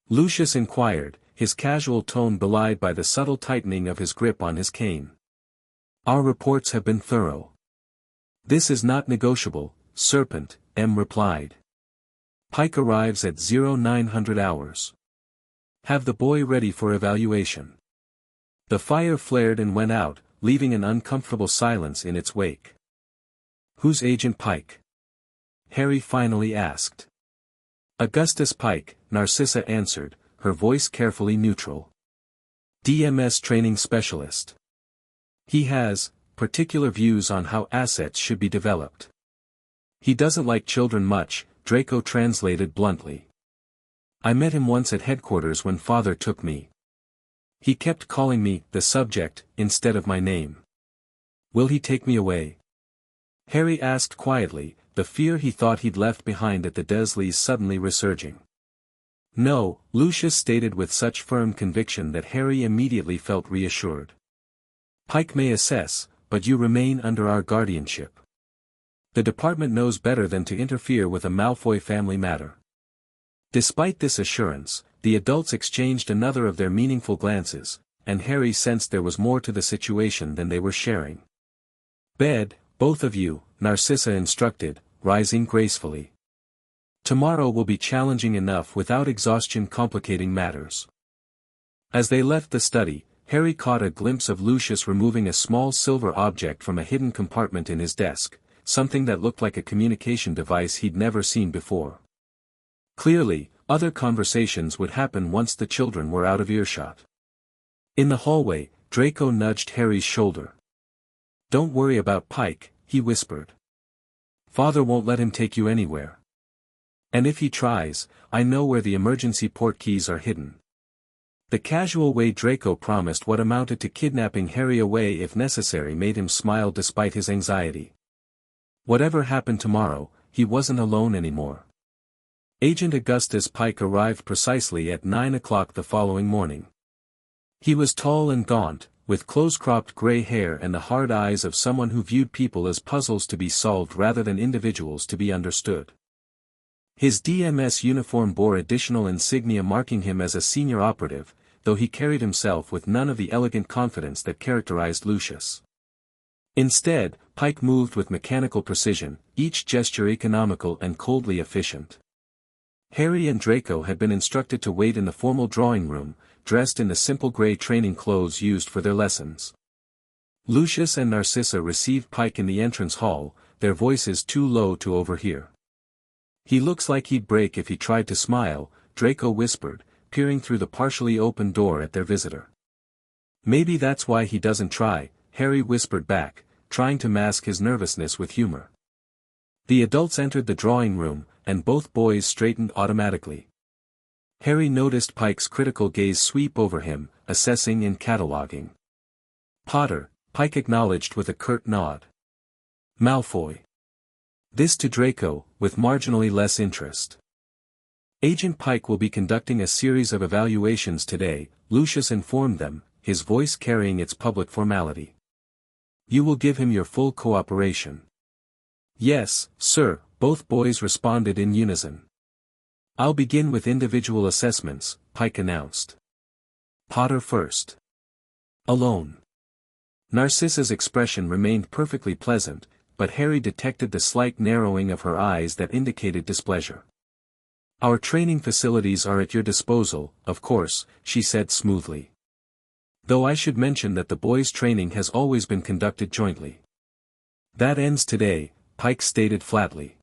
S1: Lucius inquired, his casual tone belied by the subtle tightening of his grip on his cane. "Our reports have been thorough. This is not negotiable, Serpent," M replied. "Pike arrives at 0900 hours. Have the boy ready for evaluation." The fire flared and went out, leaving an uncomfortable silence in its wake. "Who's Agent Pike?" Harry finally asked. "Augustus Pike," Narcissa answered, her voice carefully neutral. "DMS training specialist. He has particular views on how assets should be developed. He doesn't like children much," Draco translated bluntly. "I met him once at headquarters when Father took me. He kept calling me the subject instead of my name." "Will he take me away?" Harry asked quietly, the fear he thought he'd left behind at the Dursleys suddenly resurging. "No," Lucius stated with such firm conviction that Harry immediately felt reassured. "Pike may assess, but you remain under our guardianship. The department knows better than to interfere with a Malfoy family matter." Despite this assurance, the adults exchanged another of their meaningful glances, and Harry sensed there was more to the situation than they were sharing. "Bed, both of you," Narcissa instructed, rising gracefully. "Tomorrow will be challenging enough without exhaustion complicating matters." As they left the study, Harry caught a glimpse of Lucius removing a small silver object from a hidden compartment in his desk, something that looked like a communication device he'd never seen before. Clearly, other conversations would happen once the children were out of earshot. In the hallway, Draco nudged Harry's shoulder. "Don't worry about Pike," he whispered. "Father won't let him take you anywhere. And if he tries, I know where the emergency port keys are hidden." The casual way Draco promised what amounted to kidnapping Harry away if necessary made him smile despite his anxiety. Whatever happened tomorrow, he wasn't alone anymore. Agent Augustus Pike arrived precisely at 9 o'clock the following morning. He was tall and gaunt, with close-cropped gray hair and the hard eyes of someone who viewed people as puzzles to be solved rather than individuals to be understood. His DMS uniform bore additional insignia marking him as a senior operative, though he carried himself with none of the elegant confidence that characterized Lucius. Instead, Pike moved with mechanical precision, each gesture economical and coldly efficient. Harry and Draco had been instructed to wait in the formal drawing room, dressed in the simple gray training clothes used for their lessons. Lucius and Narcissa received Pike in the entrance hall, their voices too low to overhear. "He looks like he'd break if he tried to smile," Draco whispered, peering through the partially open door at their visitor. "Maybe that's why he doesn't try," Harry whispered back, trying to mask his nervousness with humor. The adults entered the drawing room, and both boys straightened automatically. Harry noticed Pike's critical gaze sweep over him, assessing and cataloging. "Potter," Pike acknowledged with a curt nod. "Malfoy." This to Draco, with marginally less interest. "Agent Pike will be conducting a series of evaluations today," Lucius informed them, his voice carrying its public formality. "You will give him your full cooperation." "Yes, sir," both boys responded in unison. "I'll begin with individual assessments," Pike announced. "Potter first." "Alone." Narcissa's expression remained perfectly pleasant, but Harry detected the slight narrowing of her eyes that indicated displeasure. "Our training facilities are at your disposal, of course," she said smoothly. "Though I should mention that the boys' training has always been conducted jointly." "That ends today," Pike stated flatly.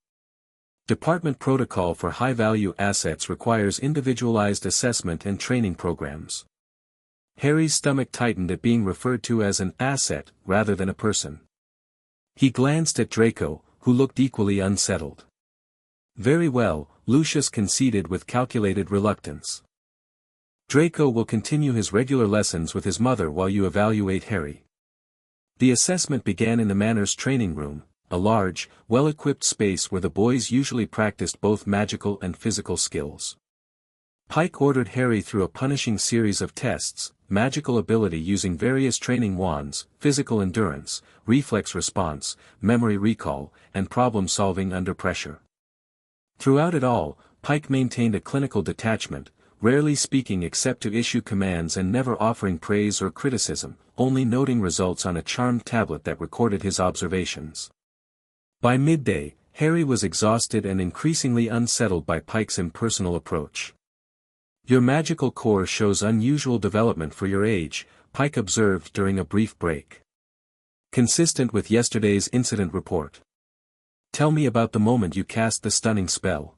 S1: "Department protocol for high-value assets requires individualized assessment and training programs." Harry's stomach tightened at being referred to as an asset rather than a person. He glanced at Draco, who looked equally unsettled. "Very well," Lucius conceded with calculated reluctance. "Draco will continue his regular lessons with his mother while you evaluate Harry." The assessment began in the Manor's training room, a large, well-equipped space where the boys usually practiced both magical and physical skills. Pike ordered Harry through a punishing series of tests: magical ability using various training wands, physical endurance, reflex response, memory recall, and problem-solving under pressure. Throughout it all, Pike maintained a clinical detachment, rarely speaking except to issue commands and never offering praise or criticism, only noting results on a charmed tablet that recorded his observations. By midday, Harry was exhausted and increasingly unsettled by Pike's impersonal approach. "Your magical core shows unusual development for your age," Pike observed during a brief break. "Consistent with yesterday's incident report. Tell me about the moment you cast the stunning spell."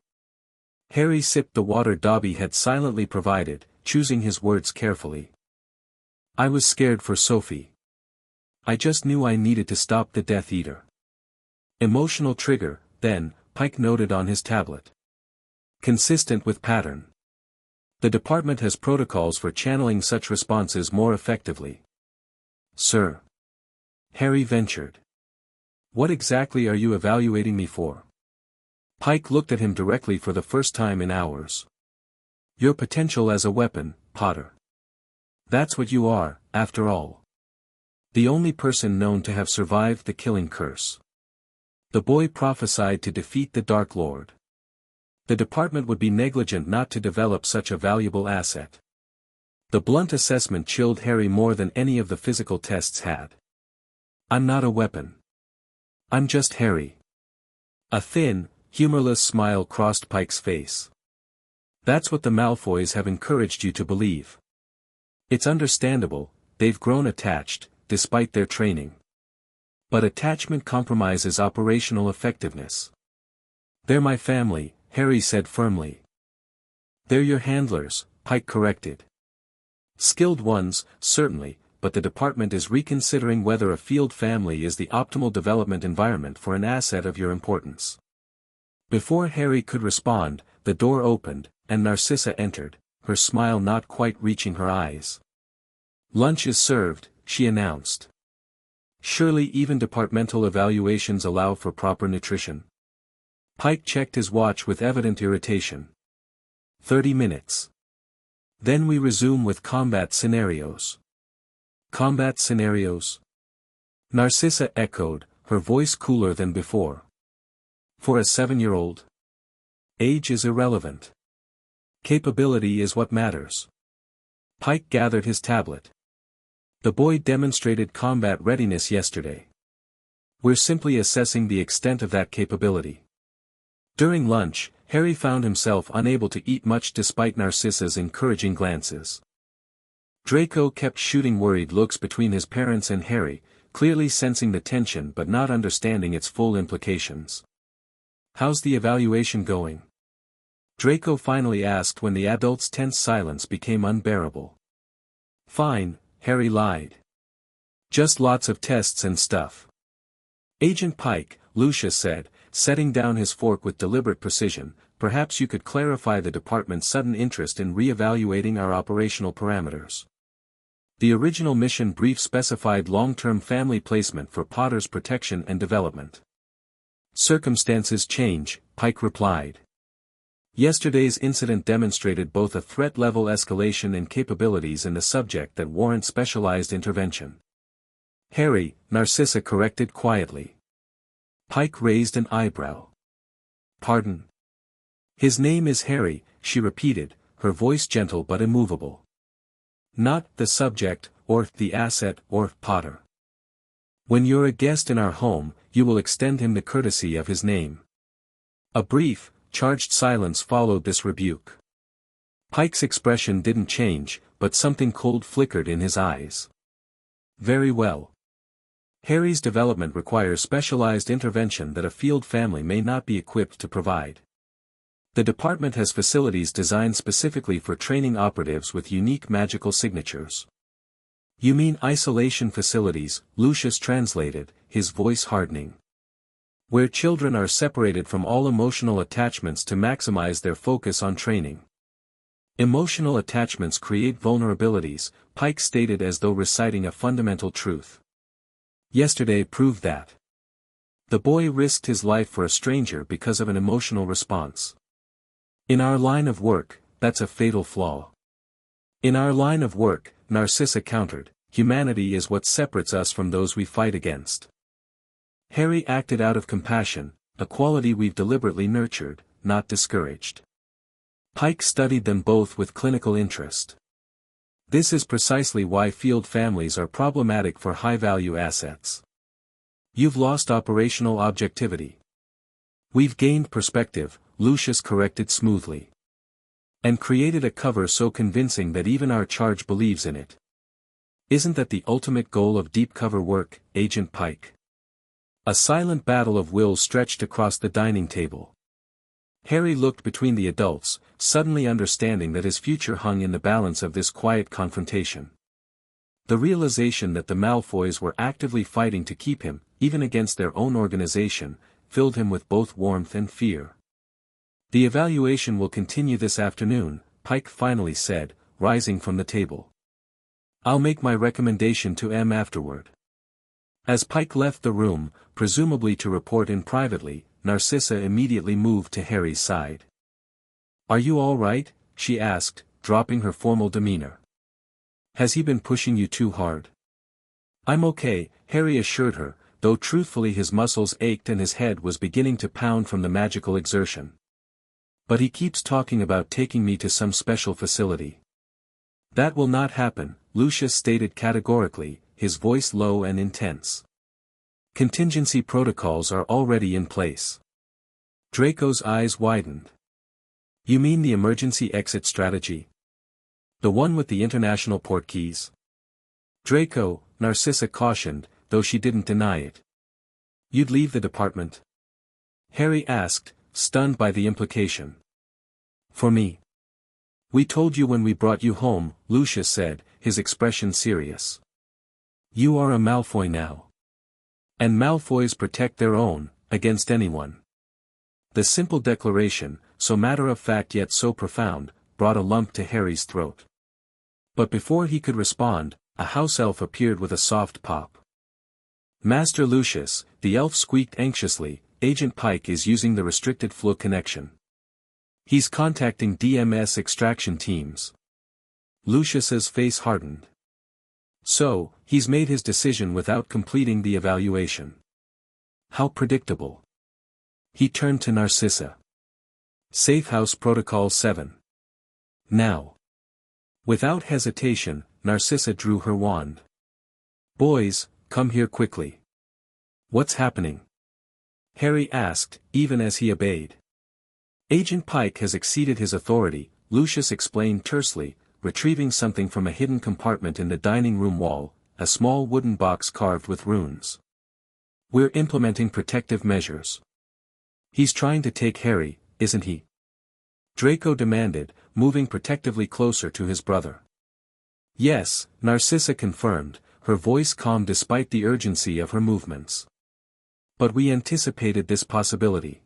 S1: Harry sipped the water Dobby had silently provided, choosing his words carefully. "I was scared for Sophie. I just knew I needed to stop the Death Eater." Emotional trigger, then, Pike noted on his tablet. "Consistent with pattern. The department has protocols for channeling such responses more effectively." "Sir." Harry ventured. "What exactly are you evaluating me for?" Pike looked at him directly for the first time in hours. "Your potential as a weapon, Potter. That's what you are, after all. The only person known to have survived the killing curse. The boy prophesied to defeat the Dark Lord. The department would be negligent not to develop such a valuable asset." The blunt assessment chilled Harry more than any of the physical tests had. "I'm not a weapon. I'm just Harry." A thin, humorless smile crossed Pike's face. "That's what the Malfoys have encouraged you to believe. It's understandable, they've grown attached, despite their training. But attachment compromises operational effectiveness. They're my family, Harry said firmly. They're your handlers, Pike corrected. Skilled ones, certainly, but the department is reconsidering whether a field family is the optimal development environment for an asset of your importance. Before Harry could respond, the door opened, and Narcissa entered, her smile not quite reaching her eyes. Lunch is served, she announced. Surely even departmental evaluations allow for proper nutrition. Pike checked his watch with evident irritation. 30 minutes. Then we resume with combat scenarios. Combat scenarios? Narcissa echoed, her voice cooler than before. For a 7-year-old? Age is irrelevant. Capability is what matters. Pike gathered his tablet. The boy demonstrated combat readiness yesterday. We're simply assessing the extent of that capability. During lunch, Harry found himself unable to eat much despite Narcissa's encouraging glances. Draco kept shooting worried looks between his parents and Harry, clearly sensing the tension but not understanding its full implications. How's the evaluation going? Draco finally asked when the adults' tense silence became unbearable. Fine, Harry lied. Just lots of tests and stuff. Agent Pike, Lucius said, setting down his fork with deliberate precision, perhaps you could clarify the department's sudden interest in re-evaluating our operational parameters. The original mission brief specified long-term family placement for Potter's protection and development. Circumstances change, Pike replied. Yesterday's incident demonstrated both a threat-level escalation and capabilities in the subject that warrant specialized intervention. Harry, Narcissa corrected quietly. Pike raised an eyebrow. Pardon? His name is Harry, she repeated, her voice gentle but immovable. Not the subject, or the asset, or Potter. When you're a guest in our home, you will extend him the courtesy of his name. A brief, charged silence followed this rebuke. Pike's expression didn't change, but something cold flickered in his eyes. Very well. Harry's development requires specialized intervention that a field family may not be equipped to provide. The department has facilities designed specifically for training operatives with unique magical signatures. You mean isolation facilities, Lucius translated, his voice hardening. Where children are separated from all emotional attachments to maximize their focus on training. Emotional attachments create vulnerabilities, Pike stated as though reciting a fundamental truth. Yesterday proved that. The boy risked his life for a stranger because of an emotional response. In our line of work, that's a fatal flaw. In our line of work, Narcissa countered, humanity is what separates us from those we fight against. Harry acted out of compassion, a quality we've deliberately nurtured, not discouraged. Pike studied them both with clinical interest. This is precisely why field families are problematic for high-value assets. You've lost operational objectivity. We've gained perspective, Lucius corrected smoothly. And created a cover so convincing that even our charge believes in it. Isn't that the ultimate goal of deep cover work, Agent Pike? A silent battle of wills stretched across the dining table. Harry looked between the adults, suddenly understanding that his future hung in the balance of this quiet confrontation. The realization that the Malfoys were actively fighting to keep him, even against their own organization, filled him with both warmth and fear. The evaluation will continue this afternoon, Pike finally said, rising from the table. I'll make my recommendation to M afterward. As Pike left the room, presumably to report in privately, Narcissa immediately moved to Harry's side. Are you all right? She asked, dropping her formal demeanor. Has he been pushing you too hard? I'm okay, Harry assured her, though truthfully his muscles ached and his head was beginning to pound from the magical exertion. But he keeps talking about taking me to some special facility. That will not happen, Lucius stated categorically, his voice low and intense. Contingency protocols are already in place. Draco's eyes widened. You mean the emergency exit strategy? The one with the international port keys? Draco, Narcissa cautioned, though she didn't deny it. You'd leave the department? Harry asked, stunned by the implication. For me. We told you when we brought you home, Lucius said, his expression serious. You are a Malfoy now. And Malfoys protect their own, against anyone. The simple declaration, so matter-of-fact yet so profound, brought a lump to Harry's throat. But before he could respond, a house elf appeared with a soft pop. Master Lucius, the elf squeaked anxiously, Agent Pike is using the restricted flow connection. He's contacting DMS extraction teams. Lucius's face hardened. So, he's made his decision without completing the evaluation. How predictable. He turned to Narcissa. Safe House Protocol 7. Now. Without hesitation, Narcissa drew her wand. Boys, come here quickly. What's happening? Harry asked, even as he obeyed. Agent Pike has exceeded his authority, Lucius explained tersely, retrieving something from a hidden compartment in the dining room wall, a small wooden box carved with runes. We're implementing protective measures. He's trying to take Harry, isn't he? Draco demanded, moving protectively closer to his brother. Yes, Narcissa confirmed, her voice calm despite the urgency of her movements. But we anticipated this possibility.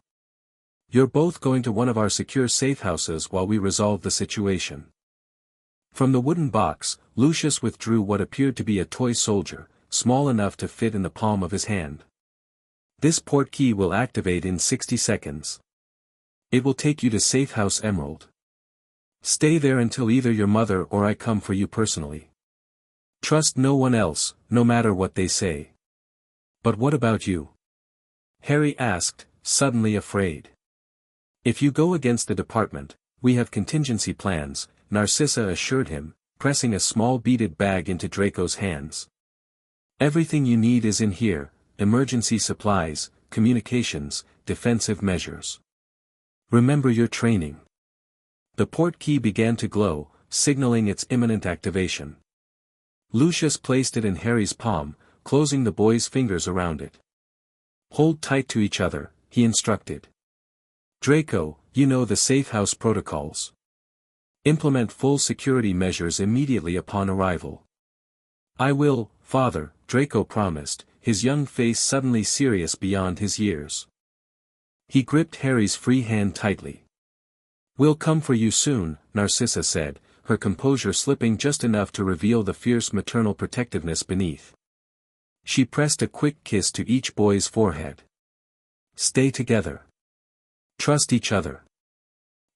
S1: You're both going to one of our secure safe houses while we resolve the situation. From the wooden box, Lucius withdrew what appeared to be a toy soldier, small enough to fit in the palm of his hand. This port key will activate in 60 seconds. It will take you to Safe House Emerald. Stay there until either your mother or I come for you personally. Trust no one else, no matter what they say. But what about you? Harry asked, suddenly afraid. If you go against the department, we have contingency plans, Narcissa assured him, pressing a small beaded bag into Draco's hands. Everything you need is in here, emergency supplies, communications, defensive measures. Remember your training. The port key began to glow, signaling its imminent activation. Lucius placed it in Harry's palm, closing the boy's fingers around it. Hold tight to each other, he instructed. Draco, you know the safe house protocols. Implement full security measures immediately upon arrival. I will, Father, Draco promised, his young face suddenly serious beyond his years. He gripped Harry's free hand tightly. We'll come for you soon, Narcissa said, her composure slipping just enough to reveal the fierce maternal protectiveness beneath. She pressed a quick kiss to each boy's forehead. Stay together. Trust each other.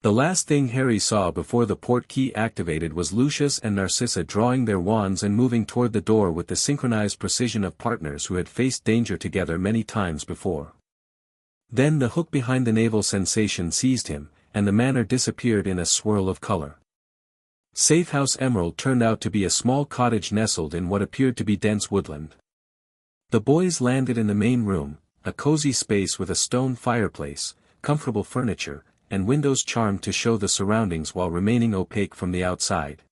S1: The last thing Harry saw before the port key activated was Lucius and Narcissa drawing their wands and moving toward the door with the synchronized precision of partners who had faced danger together many times before. Then the hook behind the navel sensation seized him, and the manor disappeared in a swirl of color. Safe House Emerald turned out to be a small cottage nestled in what appeared to be dense woodland. The boys landed in the main room, a cozy space with a stone fireplace, comfortable furniture, and windows charmed to show the surroundings while remaining opaque from the outside.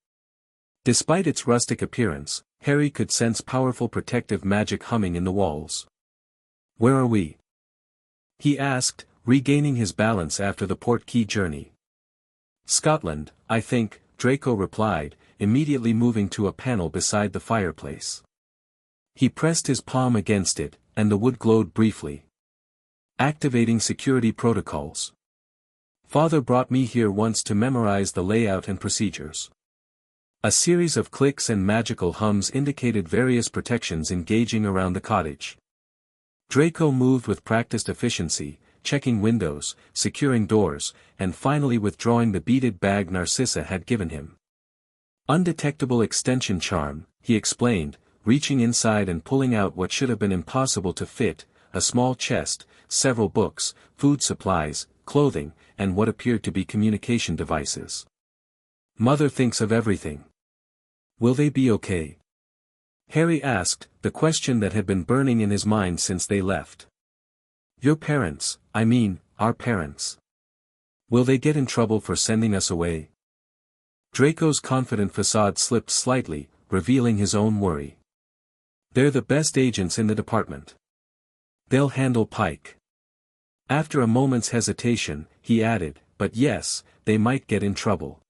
S1: Despite its rustic appearance, Harry could sense powerful protective magic humming in the walls. Where are we? He asked, regaining his balance after the port key journey. Scotland, I think, Draco replied, immediately moving to a panel beside the fireplace. He pressed his palm against it, and the wood glowed briefly. Activating security protocols. Father brought me here once to memorize the layout and procedures. A series of clicks and magical hums indicated various protections engaging around the cottage. Draco moved with practiced efficiency, checking windows, securing doors, and finally withdrawing the beaded bag Narcissa had given him. Undetectable extension charm, he explained, reaching inside and pulling out what should have been impossible to fit, a small chest, several books, food supplies, clothing, and what appeared to be communication devices. Mother thinks of everything. Will they be okay? Harry asked, the question that had been burning in his mind since they left. Your parents, I mean, our parents. Will they get in trouble for sending us away? Draco's confident facade slipped slightly, revealing his own worry. They're the best agents in the department. They'll handle Pike. After a moment's hesitation, he added, but yes, they might get in trouble.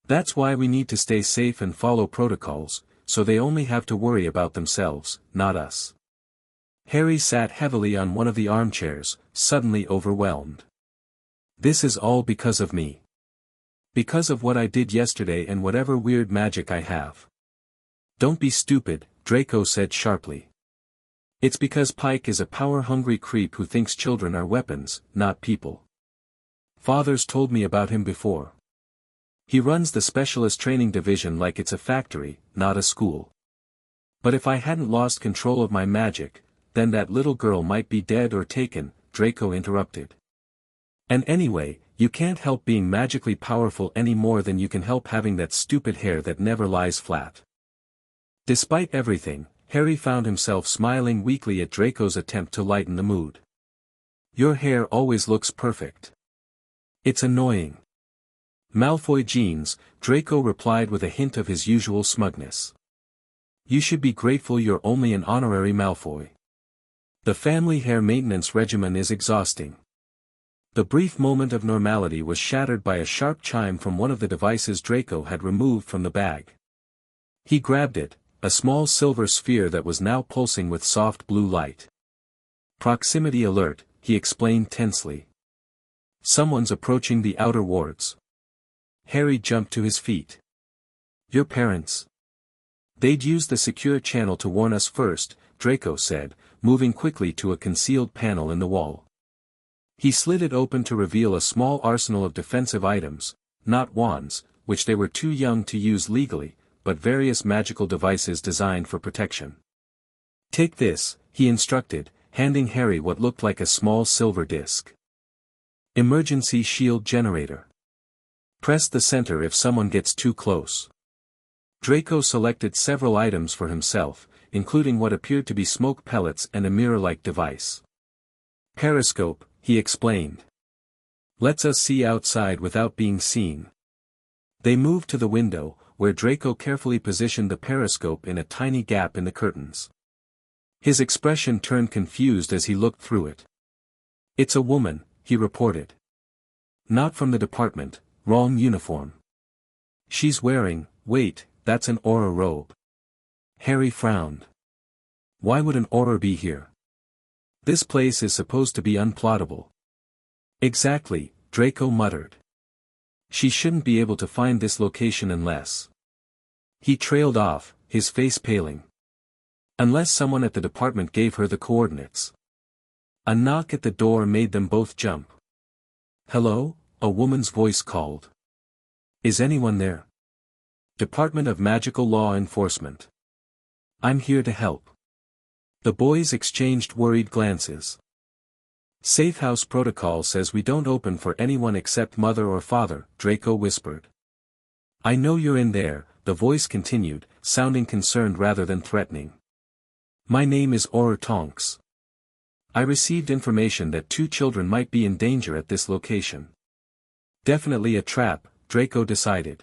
S1: That's why we need to stay safe and follow protocols, so they only have to worry about themselves, not us. Harry sat heavily on one of the armchairs, suddenly overwhelmed. This is all because of me. Because of what I did yesterday and whatever weird magic I have. Don't be stupid, Draco said sharply. It's because Pike is a power-hungry creep who thinks children are weapons, not people. Father's told me about him before. He runs the specialist training division like it's a factory, not a school. But if I hadn't lost control of my magic, then that little girl might be dead or taken, Draco interrupted. And anyway, you can't help being magically powerful any more than you can help having that stupid hair that never lies flat. Despite everything, Harry found himself smiling weakly at Draco's attempt to lighten the mood. Your hair always looks perfect. It's annoying. Malfoy genes, Draco replied with a hint of his usual smugness. You should be grateful you're only an honorary Malfoy. The family hair maintenance regimen is exhausting. The brief moment of normality was shattered by a sharp chime from one of the devices Draco had removed from the bag. He grabbed it, a small silver sphere that was now pulsing with soft blue light. Proximity alert, he explained tensely. Someone's approaching the outer wards. Harry jumped to his feet. Your parents. They'd used the secure channel to warn us first, Draco said, moving quickly to a concealed panel in the wall. He slid it open to reveal a small arsenal of defensive items, not wands, which they were too young to use legally, but various magical devices designed for protection. Take this, he instructed, handing Harry what looked like a small silver disc. Emergency shield generator. Press the center if someone gets too close. Draco selected several items for himself, including what appeared to be smoke pellets and a mirror-like device. Periscope, he explained. Lets us see outside without being seen. They moved to the window, where Draco carefully positioned the periscope in a tiny gap in the curtains. His expression turned confused as he looked through it. It's a woman, he reported. Not from the department, wrong uniform. She's wearing, wait, that's an aura robe. Harry frowned. Why would an aura be here? This place is supposed to be unplottable. Exactly, Draco muttered. She shouldn't be able to find this location unless. He trailed off, his face paling. Unless someone at the department gave her the coordinates. A knock at the door made them both jump. Hello? A woman's voice called. Is anyone there? Department of Magical Law Enforcement. I'm here to help. The boys exchanged worried glances. Safe house protocol says we don't open for anyone except mother or father, Draco whispered. I know you're in there, the voice continued, sounding concerned rather than threatening. My name is Aura Tonks. I received information that 2 children might be in danger at this location. Definitely a trap, Draco decided.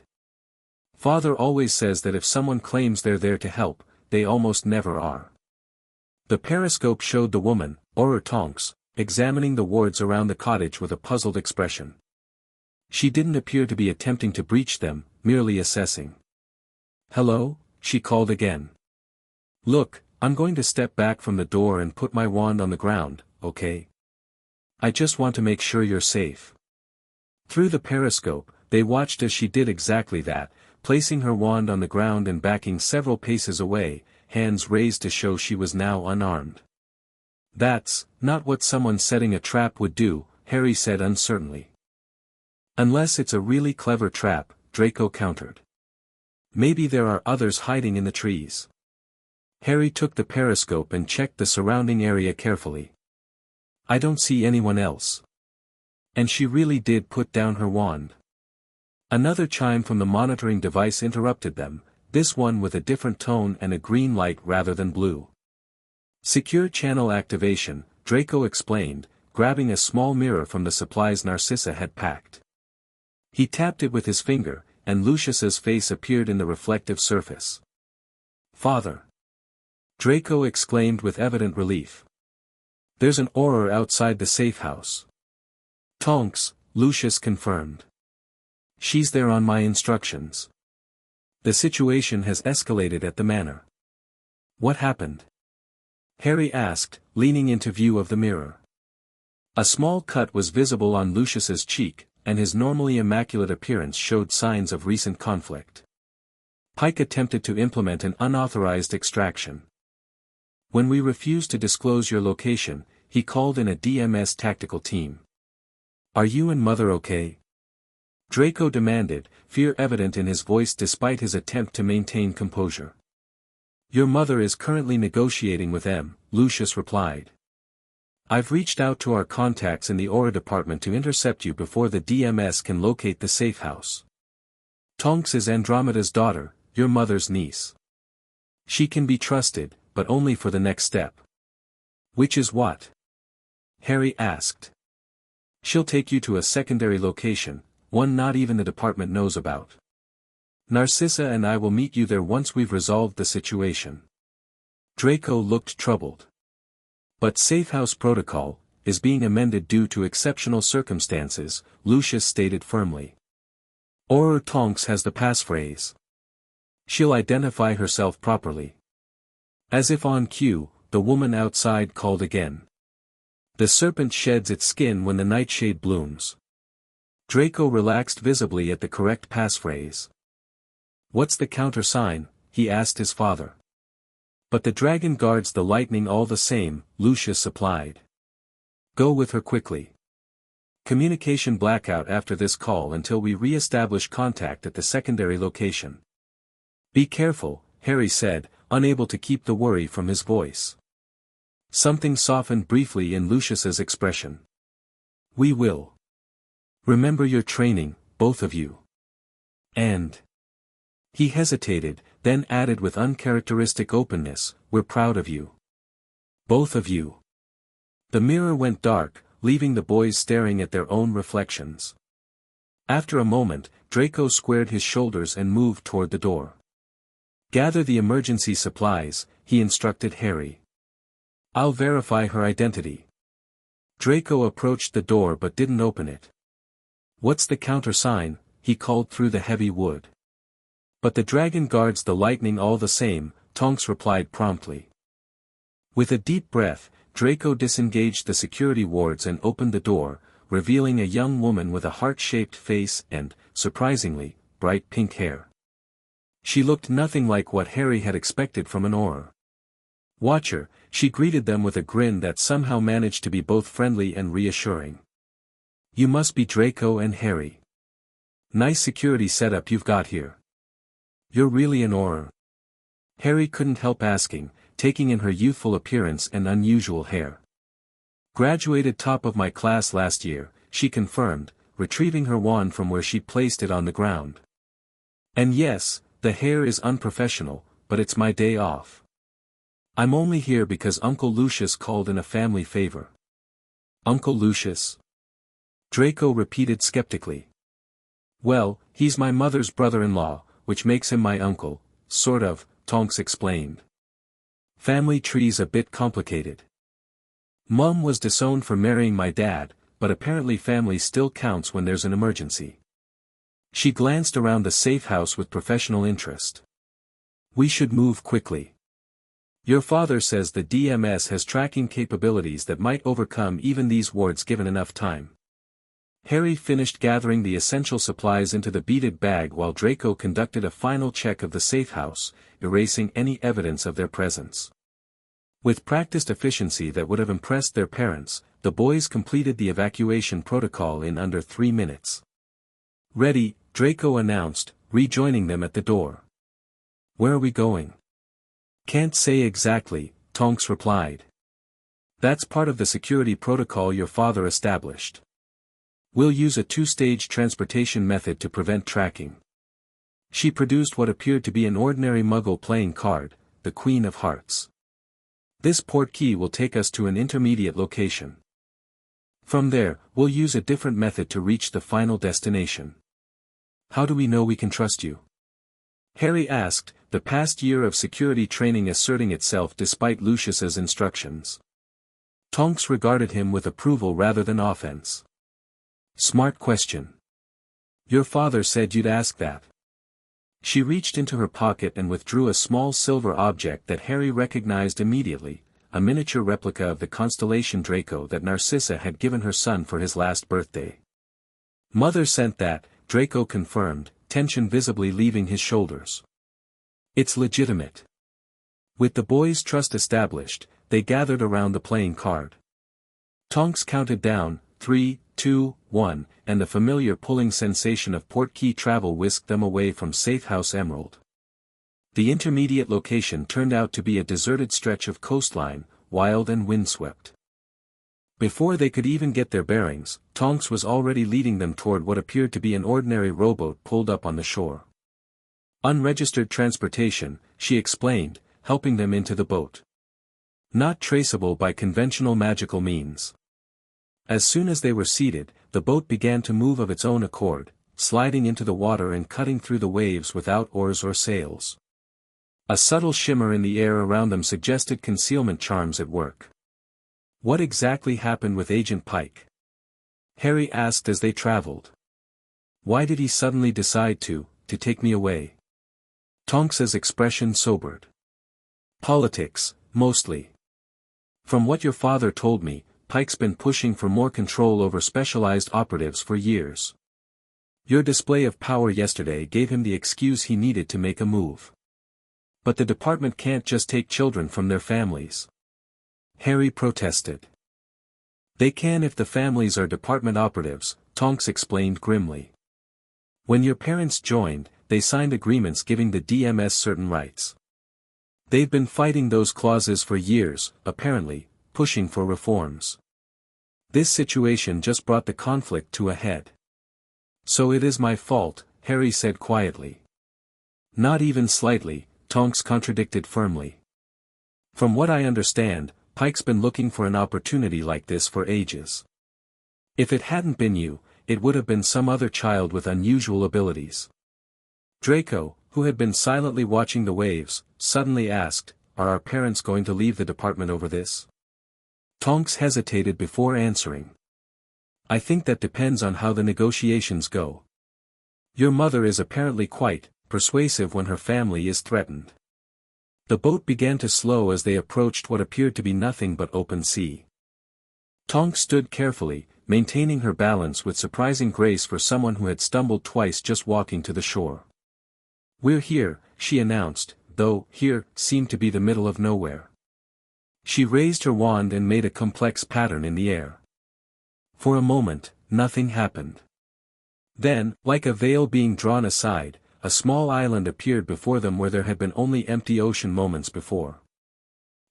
S1: Father always says that if someone claims they're there to help, they almost never are. The periscope showed the woman, Aura Tonks, examining the wards around the cottage with a puzzled expression. She didn't appear to be attempting to breach them, merely assessing. Hello, she called again. Look, I'm going to step back from the door and put my wand on the ground, okay? I just want to make sure you're safe. Through the periscope, they watched as she did exactly that, placing her wand on the ground and backing several paces away, hands raised to show she was now unarmed. That's not what someone setting a trap would do, Harry said uncertainly. Unless it's a really clever trap, Draco countered. Maybe there are others hiding in the trees. Harry took the periscope and checked the surrounding area carefully. I don't see anyone else. And she really did put down her wand. Another chime from the monitoring device interrupted them, this one with a different tone and a green light rather than blue. Secure channel activation, Draco explained, grabbing a small mirror from the supplies Narcissa had packed. He tapped it with his finger, and Lucius's face appeared in the reflective surface. Father. Draco exclaimed with evident relief. There's an Auror outside the safe house. Tonks, Lucius confirmed. She's there on my instructions. The situation has escalated at the manor. What happened? Harry asked, leaning into view of the mirror. A small cut was visible on Lucius's cheek, and his normally immaculate appearance showed signs of recent conflict. Pike attempted to implement an unauthorized extraction. When we refused to disclose your location, he called in a DMS tactical team. Are you and Mother okay? Draco demanded, fear evident in his voice despite his attempt to maintain composure. Your mother is currently negotiating with M, Lucius replied. I've reached out to our contacts in the Aura department to intercept you before the DMS can locate the safe house. Tonks is Andromeda's daughter, your mother's niece. She can be trusted, but only for the next step. Which is what? Harry asked. She'll take you to a secondary location, one not even the department knows about. Narcissa and I will meet you there once we've resolved the situation. Draco looked troubled. But Safehouse Protocol is being amended due to exceptional circumstances, Lucius stated firmly. Auror Tonks has the passphrase. She'll identify herself properly. As if on cue, the woman outside called again. The serpent sheds its skin when the nightshade blooms. Draco relaxed visibly at the correct passphrase. What's the countersign? He asked his father. But the dragon guards the lightning all the same, Lucius supplied. Go with her quickly. Communication blackout after this call until we re-establish contact at the secondary location. Be careful, Harry said, unable to keep the worry from his voice. Something softened briefly in Lucius's expression. We will. Remember your training, both of you. And. He hesitated, then added with uncharacteristic openness, we're proud of you. Both of you. The mirror went dark, leaving the boys staring at their own reflections. After a moment, Draco squared his shoulders and moved toward the door. Gather the emergency supplies, he instructed Harry. I'll verify her identity. Draco approached the door but didn't open it. What's the countersign? He called through the heavy wood. But the dragon guards the lightning all the same, Tonks replied promptly. With a deep breath, Draco disengaged the security wards and opened the door, revealing a young woman with a heart-shaped face and, surprisingly, bright pink hair. She looked nothing like what Harry had expected from an Auror. Watcher, she greeted them with a grin that somehow managed to be both friendly and reassuring. You must be Draco and Harry. Nice security setup you've got here. You're really an Auror. Harry couldn't help asking, taking in her youthful appearance and unusual hair. Graduated top of my class last year, she confirmed, retrieving her wand from where she placed it on the ground. And yes, the hair is unprofessional, but it's my day off. I'm only here because Uncle Lucius called in a family favor. Uncle Lucius? Draco repeated skeptically. Well, he's my mother's brother-in-law, which makes him my uncle, sort of, Tonks explained. Family tree's a bit complicated. Mum was disowned for marrying my dad, but apparently family still counts when there's an emergency. She glanced around the safe house with professional interest. We should move quickly. Your father says the DMS has tracking capabilities that might overcome even these wards given enough time. Harry finished gathering the essential supplies into the beaded bag while Draco conducted a final check of the safe house, erasing any evidence of their presence. With practiced efficiency that would have impressed their parents, the boys completed the evacuation protocol in under 3 minutes. Ready, Draco announced, rejoining them at the door. Where are we going? Can't say exactly, Tonks replied. That's part of the security protocol your father established. We'll use a 2-stage transportation method to prevent tracking. She produced what appeared to be an ordinary Muggle playing card, the Queen of Hearts. This port key will take us to an intermediate location. From there, we'll use a different method to reach the final destination. How do we know we can trust you? Harry asked, the past year of security training asserting itself despite Lucius's instructions. Tonks regarded him with approval rather than offense. Smart question. Your father said you'd ask that. She reached into her pocket and withdrew a small silver object that Harry recognized immediately, a miniature replica of the constellation Draco that Narcissa had given her son for his last birthday. Mother sent that, Draco confirmed, tension visibly leaving his shoulders. It's legitimate. With the boys' trust established, they gathered around the playing card. Tonks counted down, 3, 2, 1, and the familiar pulling sensation of portkey travel whisked them away from Safe House Emerald. The intermediate location turned out to be a deserted stretch of coastline, wild and windswept. Before they could even get their bearings, Tonks was already leading them toward what appeared to be an ordinary rowboat pulled up on the shore. Unregistered transportation, she explained, helping them into the boat. Not traceable by conventional magical means. As soon as they were seated, the boat began to move of its own accord, sliding into the water and cutting through the waves without oars or sails. A subtle shimmer in the air around them suggested concealment charms at work. What exactly happened with Agent Pike? Harry asked as they traveled. Why did he suddenly decide to take me away? Tonks's expression sobered. Politics, mostly. From what your father told me, Pike's been pushing for more control over specialized operatives for years. Your display of power yesterday gave him the excuse he needed to make a move. But the department can't just take children from their families. Harry protested. They can if the families are department operatives, Tonks explained grimly. When your parents joined, they signed agreements giving the DMS certain rights. They've been fighting those clauses for years, apparently, pushing for reforms. This situation just brought the conflict to a head. So it is my fault, Harry said quietly. Not even slightly, Tonks contradicted firmly. From what I understand, Pike's been looking for an opportunity like this for ages. If it hadn't been you, it would have been some other child with unusual abilities. Draco, who had been silently watching the waves, suddenly asked, Are our parents going to leave the department over this? Tonks hesitated before answering. I think that depends on how the negotiations go. Your mother is apparently quite persuasive when her family is threatened. The boat began to slow as they approached what appeared to be nothing but open sea. Tonks stood carefully, maintaining her balance with surprising grace for someone who had stumbled twice just walking to the shore. We're here, she announced, though here seemed to be the middle of nowhere. She raised her wand and made a complex pattern in the air. For a moment, nothing happened. Then, like a veil being drawn aside, a small island appeared before them where there had been only empty ocean moments before.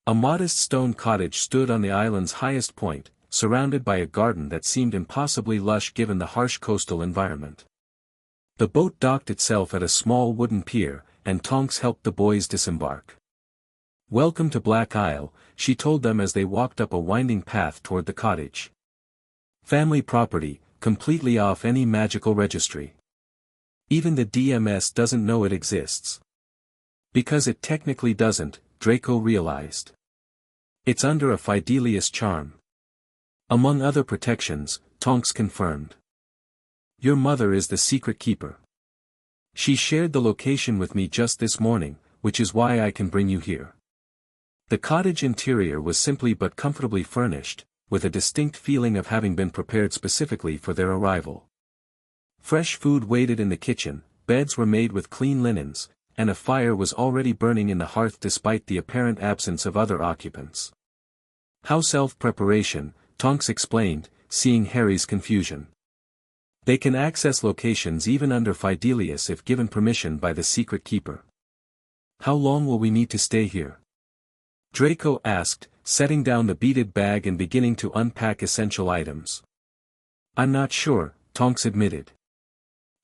S1: A modest stone cottage stood on the island's highest point, surrounded by a garden that seemed impossibly lush given the harsh coastal environment. The boat docked itself at a small wooden pier, and Tonks helped the boys disembark. Welcome to Black Isle, she told them as they walked up a winding path toward the cottage. Family property, completely off any magical registry. Even the DMS doesn't know it exists. Because it technically doesn't, Draco realized. It's under a Fidelius charm. Among other protections, Tonks confirmed. Your mother is the secret keeper. She shared the location with me just this morning, which is why I can bring you here. The cottage interior was simply but comfortably furnished, with a distinct feeling of having been prepared specifically for their arrival. Fresh food waited in the kitchen, beds were made with clean linens, and a fire was already burning in the hearth despite the apparent absence of other occupants. House elf preparation, Tonks explained, seeing Harry's confusion. They can access locations even under Fidelius if given permission by the secret keeper. How long will we need to stay here? Draco asked, setting down the beaded bag and beginning to unpack essential items. I'm not sure, Tonks admitted.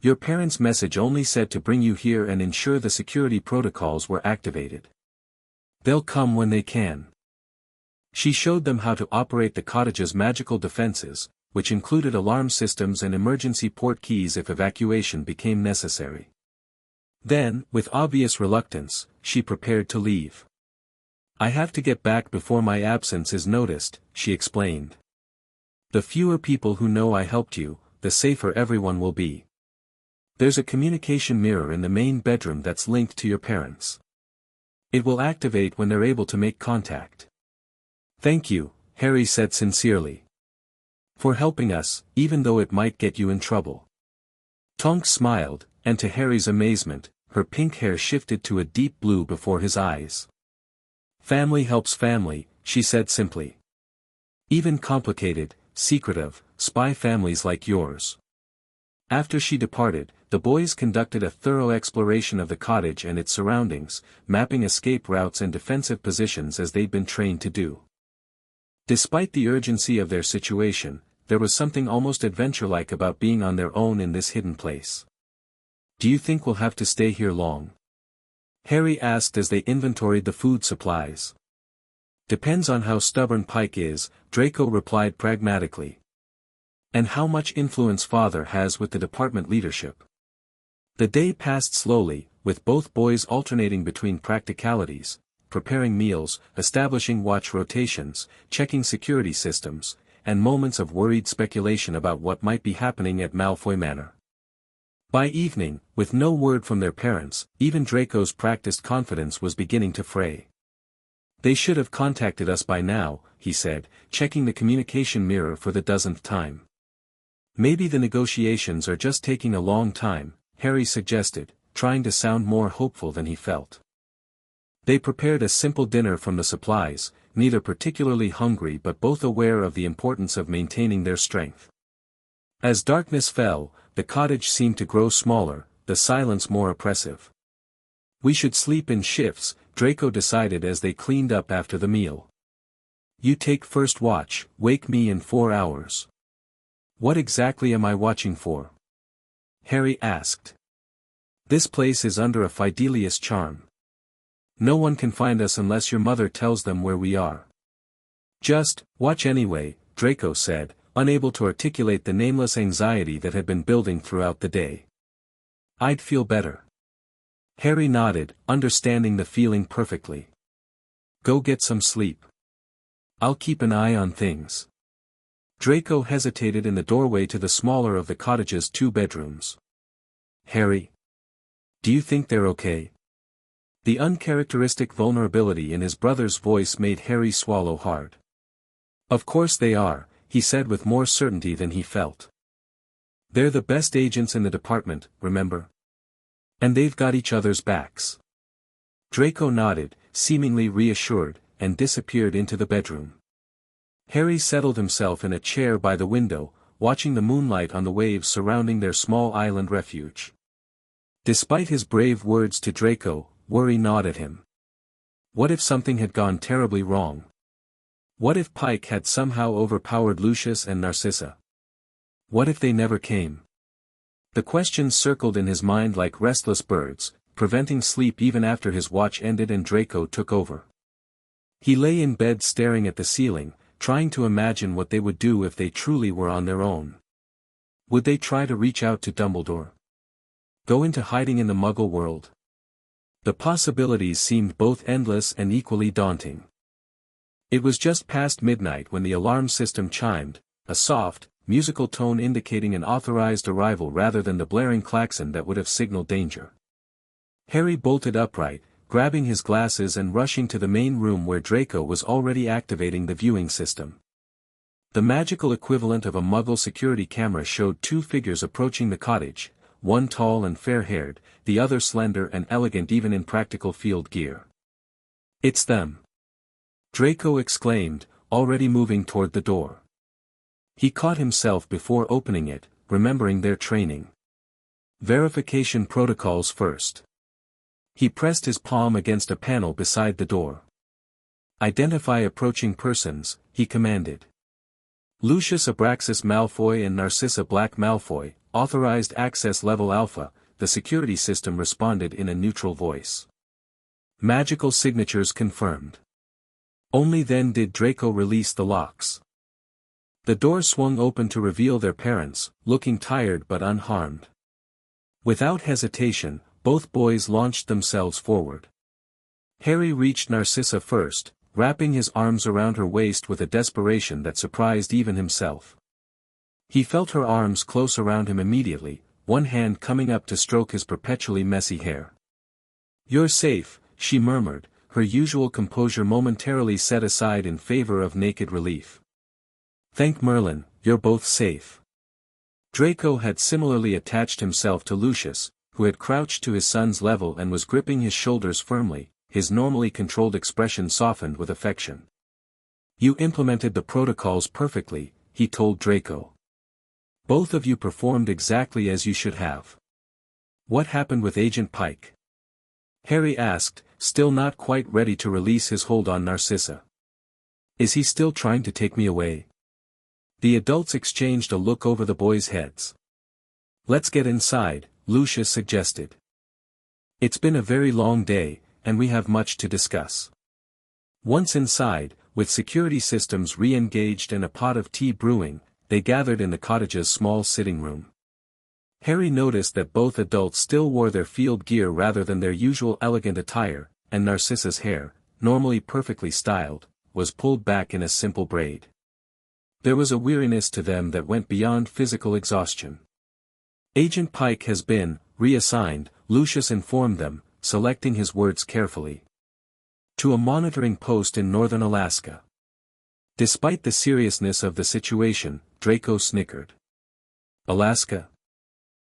S1: Your parents' message only said to bring you here and ensure the security protocols were activated. They'll come when they can. She showed them how to operate the cottage's magical defenses, which included alarm systems and emergency port keys if evacuation became necessary. Then, with obvious reluctance, she prepared to leave. "I have to get back before my absence is noticed," she explained. "The fewer people who know I helped you, the safer everyone will be. There's a communication mirror in the main bedroom that's linked to your parents. It will activate when they're able to make contact." "Thank you," Harry said sincerely, "for helping us, even though it might get you in trouble." Tonks smiled, and to Harry's amazement, her pink hair shifted to a deep blue before his eyes. "Family helps family," she said simply. "Even complicated, secretive, spy families like yours." After she departed, the boys conducted a thorough exploration of the cottage and its surroundings, mapping escape routes and defensive positions as they'd been trained to do. Despite the urgency of their situation, there was something almost adventure-like about being on their own in this hidden place. "Do you think we'll have to stay here long?" Harry asked as they inventoried the food supplies. "Depends on how stubborn Pike is," Draco replied pragmatically. "And how much influence Father has with the department leadership." The day passed slowly, with both boys alternating between practicalities, preparing meals, establishing watch rotations, checking security systems, and moments of worried speculation about what might be happening at Malfoy Manor. By evening, with no word from their parents, even Draco's practiced confidence was beginning to fray. "They should have contacted us by now," he said, checking the communication mirror for the dozenth time. "Maybe the negotiations are just taking a long time," Harry suggested, trying to sound more hopeful than he felt. They prepared a simple dinner from the supplies, neither particularly hungry but both aware of the importance of maintaining their strength. As darkness fell, the cottage seemed to grow smaller, the silence more oppressive. "We should sleep in shifts," Draco decided as they cleaned up after the meal. "You take first watch, wake me in 4 hours." "What exactly am I watching for?" Harry asked. "This place is under a Fidelius charm. No one can find us unless your mother tells them where we are." "Just watch anyway," Draco said, unable to articulate the nameless anxiety that had been building throughout the day. "I'd feel better." Harry nodded, understanding the feeling perfectly. "Go get some sleep. I'll keep an eye on things." Draco hesitated in the doorway to the smaller of the cottage's 2 bedrooms. "Harry? Do you think they're okay?" The uncharacteristic vulnerability in his brother's voice made Harry swallow hard. "Of course they are," he said with more certainty than he felt. "They're the best agents in the department, remember? And they've got each other's backs." Draco nodded, seemingly reassured, and disappeared into the bedroom. Harry settled himself in a chair by the window, watching the moonlight on the waves surrounding their small island refuge. Despite his brave words to Draco, worry gnawed at him. What if something had gone terribly wrong? What if Pike had somehow overpowered Lucius and Narcissa? What if they never came? The questions circled in his mind like restless birds, preventing sleep even after his watch ended and Draco took over. He lay in bed staring at the ceiling, trying to imagine what they would do if they truly were on their own. Would they try to reach out to Dumbledore? Go into hiding in the Muggle world? The possibilities seemed both endless and equally daunting. It was just past midnight when the alarm system chimed, a soft, musical tone indicating an authorized arrival rather than the blaring klaxon that would have signaled danger. Harry bolted upright, grabbing his glasses and rushing to the main room where Draco was already activating the viewing system. The magical equivalent of a Muggle security camera showed 2 figures approaching the cottage, one tall and fair-haired, the other slender and elegant even in practical field gear. "It's them!" Draco exclaimed, already moving toward the door. He caught himself before opening it, remembering their training. Verification protocols first. He pressed his palm against a panel beside the door. "Identify approaching persons," he commanded. "Lucius Abraxas Malfoy and Narcissa Black Malfoy, authorized access level Alpha," the security system responded in a neutral voice. Magical signatures confirmed. Only then did Draco release the locks. The door swung open to reveal their parents, looking tired but unharmed. Without hesitation, both boys launched themselves forward. Harry reached Narcissa first, wrapping his arms around her waist with a desperation that surprised even himself. He felt her arms close around him immediately, one hand coming up to stroke his perpetually messy hair. "You're safe," she murmured, her usual composure momentarily set aside in favor of naked relief. "Thank Merlin, you're both safe." Draco had similarly attached himself to Lucius, who had crouched to his son's level and was gripping his shoulders firmly, his normally controlled expression softened with affection. "You implemented the protocols perfectly," he told Draco. "Both of you performed exactly as you should have." "What happened with Agent Pike?" Harry asked, still not quite ready to release his hold on Narcissa. "Is he still trying to take me away?" The adults exchanged a look over the boys' heads. "Let's get inside," Lucius suggested. "It's been a very long day, and we have much to discuss." Once inside, with security systems re-engaged and a pot of tea brewing, they gathered in the cottage's small sitting room. Harry noticed that both adults still wore their field gear rather than their usual elegant attire, and Narcissa's hair, normally perfectly styled, was pulled back in a simple braid. There was a weariness to them that went beyond physical exhaustion. "Agent Pike has been reassigned," Lucius informed them, selecting his words carefully. "To a monitoring post in northern Alaska." Despite the seriousness of the situation, Draco snickered. "Alaska?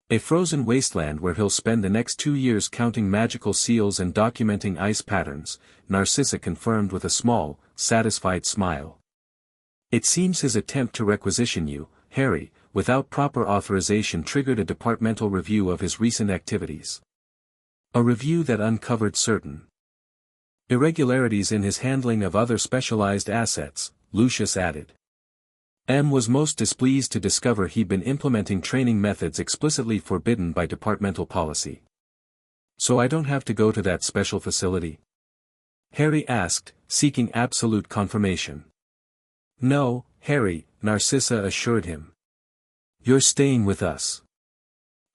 S1: A frozen wasteland where he'll spend the next 2 years counting magical seals and documenting ice patterns," Narcissa confirmed with a small, satisfied smile. "It seems his attempt to requisition you, Harry, without proper authorization triggered a departmental review of his recent activities. A review that uncovered certain irregularities in his handling of other specialized assets," Lucius added. M was most displeased to discover he'd been implementing training methods explicitly forbidden by departmental policy. "So I don't have to go to that special facility?" Harry asked, seeking absolute confirmation. "No, Harry," Narcissa assured him. "You're staying with us.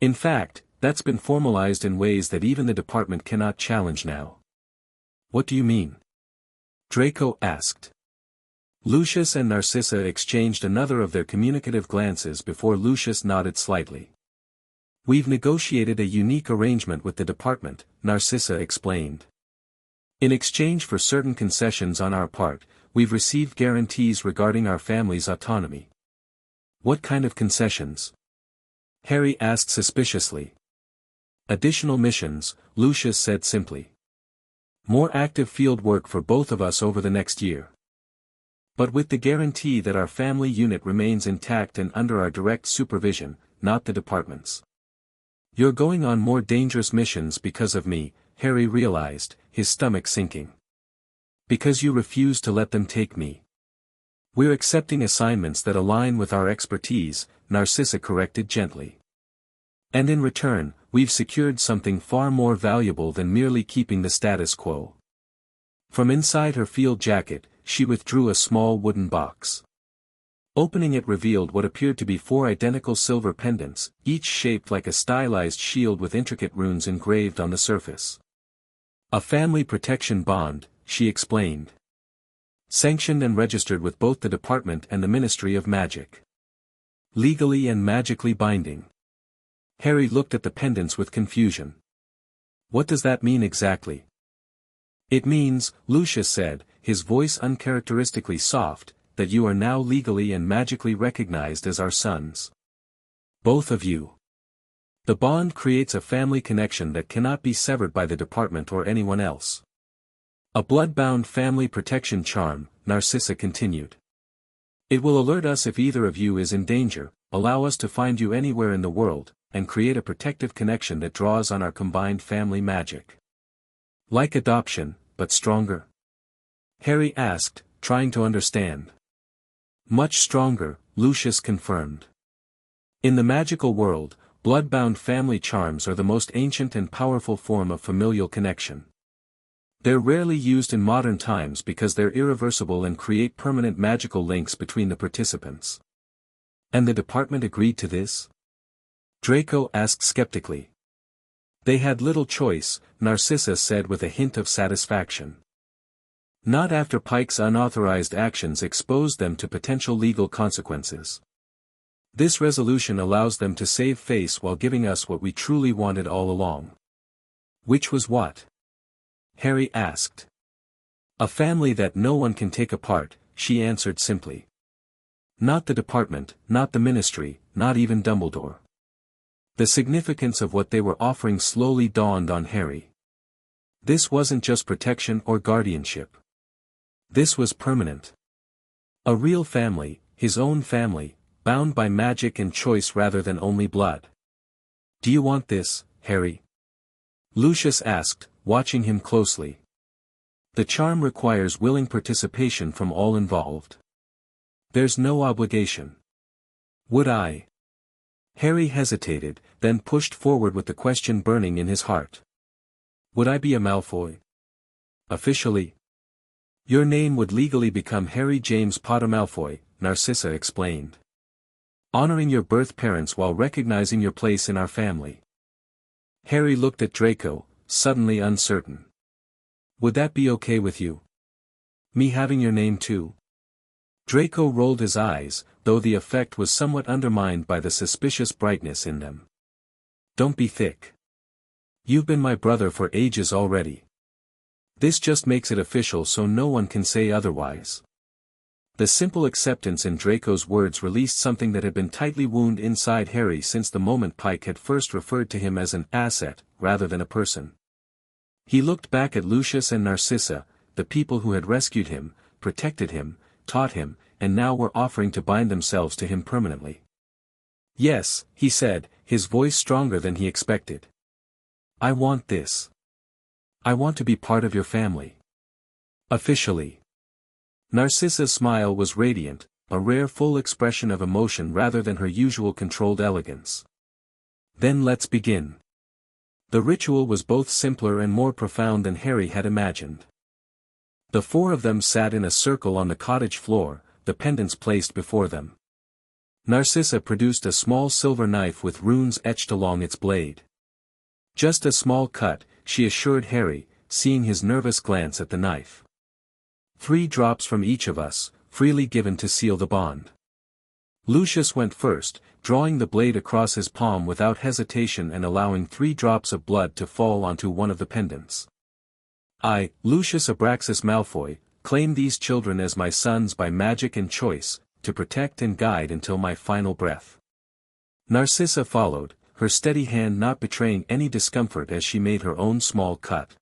S1: In fact, that's been formalized in ways that even the department cannot challenge now." "What do you mean?" Draco asked. Lucius and Narcissa exchanged another of their communicative glances before Lucius nodded slightly. "We've negotiated a unique arrangement with the department," Narcissa explained. "In exchange for certain concessions on our part, we've received guarantees regarding our family's autonomy." "What kind of concessions?" Harry asked suspiciously. "Additional missions," Lucius said simply. "More active field work for both of us over the next year. But with the guarantee that our family unit remains intact and under our direct supervision, not the department's." "You're going on more dangerous missions because of me," Harry realized, his stomach sinking. "Because you refuse to let them take me." "We're accepting assignments that align with our expertise," Narcissa corrected gently. "And in return, we've secured something far more valuable than merely keeping the status quo." From inside her field jacket, she withdrew a small wooden box. Opening it revealed what appeared to be 4 identical silver pendants, each shaped like a stylized shield with intricate runes engraved on the surface. "A family protection bond," she explained. "Sanctioned and registered with both the department and the Ministry of Magic. Legally and magically binding." Harry looked at the pendants with confusion. "What does that mean exactly?" "It means," Lucius said, his voice uncharacteristically soft, "that you are now legally and magically recognized as our sons. Both of you. The bond creates a family connection that cannot be severed by the department or anyone else. A blood-bound family protection charm," Narcissa continued. "It will alert us if either of you is in danger, allow us to find you anywhere in the world, and create a protective connection that draws on our combined family magic." "Like adoption, but stronger?" Harry asked, trying to understand. "Much stronger," Lucius confirmed. "In the magical world, blood-bound family charms are the most ancient and powerful form of familial connection. They're rarely used in modern times because they're irreversible and create permanent magical links between the participants." "And the department agreed to this?" Draco asked skeptically. They had little choice, Narcissa said with a hint of satisfaction. Not after Pike's unauthorized actions exposed them to potential legal consequences. This resolution allows them to save face while giving us what we truly wanted all along. Which was what? Harry asked. A family that no one can take apart, she answered simply. Not the department, not the ministry, not even Dumbledore. The significance of what they were offering slowly dawned on Harry. This wasn't just protection or guardianship. This was permanent. A real family, his own family, bound by magic and choice rather than only blood. Do you want this, Harry? Lucius asked, watching him closely. The charm requires willing participation from all involved. There's no obligation. Would I? Harry hesitated, then pushed forward with the question burning in his heart. Would I be a Malfoy? Officially? Your name would legally become Harry James Potter Malfoy, Narcissa explained. Honoring your birth parents while recognizing your place in our family. Harry looked at Draco, suddenly uncertain. Would that be okay with you? Me having your name too? Draco rolled his eyes, though the effect was somewhat undermined by the suspicious brightness in them. Don't be thick. You've been my brother for ages already. This just makes it official so no one can say otherwise. The simple acceptance in Draco's words released something that had been tightly wound inside Harry since the moment Pike had first referred to him as an asset, rather than a person. He looked back at Lucius and Narcissa, the people who had rescued him, protected him, taught him, and now were offering to bind themselves to him permanently. Yes, he said, his voice stronger than he expected. I want this. I want to be part of your family. Officially. Narcissa's smile was radiant, a rare full expression of emotion rather than her usual controlled elegance. Then let's begin. The ritual was both simpler and more profound than Harry had imagined. The four of them sat in a circle on the cottage floor, the pendants placed before them. Narcissa produced a small silver knife with runes etched along its blade. Just a small cut, she assured Harry, seeing his nervous glance at the knife. 3 drops from each of us, freely given to seal the bond. Lucius went first, drawing the blade across his palm without hesitation and allowing 3 drops of blood to fall onto one of the pendants. I, Lucius Abraxas Malfoy, claim these children as my sons by magic and choice, to protect and guide until my final breath. Narcissa followed, her steady hand not betraying any discomfort as she made her own small cut.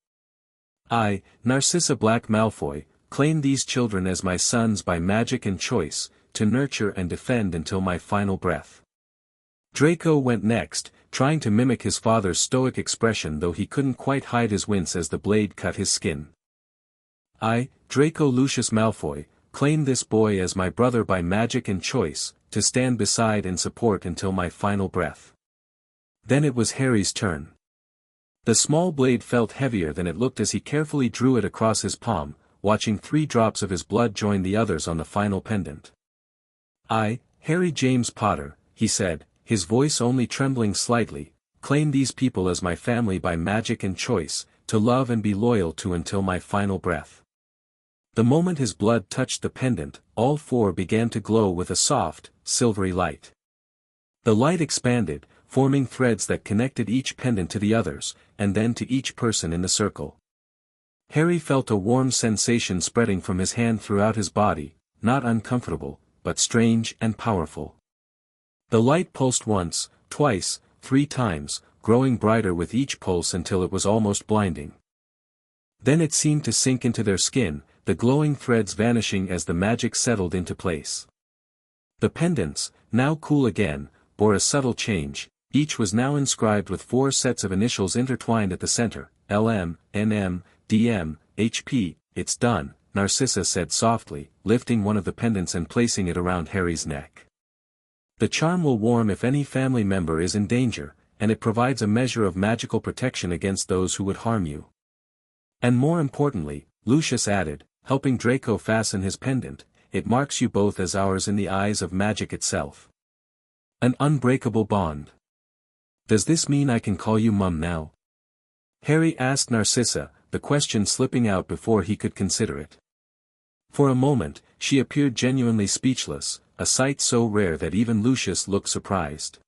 S1: I, Narcissa Black Malfoy, claim these children as my sons by magic and choice, to nurture and defend until my final breath. Draco went next, trying to mimic his father's stoic expression though he couldn't quite hide his wince as the blade cut his skin. I, Draco Lucius Malfoy, claim this boy as my brother by magic and choice, to stand beside and support until my final breath. Then it was Harry's turn. The small blade felt heavier than it looked as he carefully drew it across his palm, watching 3 drops of his blood join the others on the final pendant. I, Harry James Potter, he said, his voice only trembling slightly, claim these people as my family by magic and choice, to love and be loyal to until my final breath. The moment his blood touched the pendant, all 4 began to glow with a soft, silvery light. The light expanded, forming threads that connected each pendant to the others, and then to each person in the circle. Harry felt a warm sensation spreading from his hand throughout his body, not uncomfortable, but strange and powerful. The light pulsed once, twice, 3 times, growing brighter with each pulse until it was almost blinding. Then it seemed to sink into their skin, the glowing threads vanishing as the magic settled into place. The pendants, now cool again, bore a subtle change. Each was now inscribed with 4 sets of initials intertwined at the center, LM, NM, DM, HP, it's done, Narcissa said softly, lifting one of the pendants and placing it around Harry's neck. The charm will warm if any family member is in danger, and it provides a measure of magical protection against those who would harm you. And more importantly, Lucius added, helping Draco fasten his pendant, it marks you both as ours in the eyes of magic itself. An unbreakable bond. Does this mean I can call you Mum now? Harry asked Narcissa, the question slipping out before he could consider it. For a moment, she appeared genuinely speechless, a sight so rare that even Lucius looked surprised.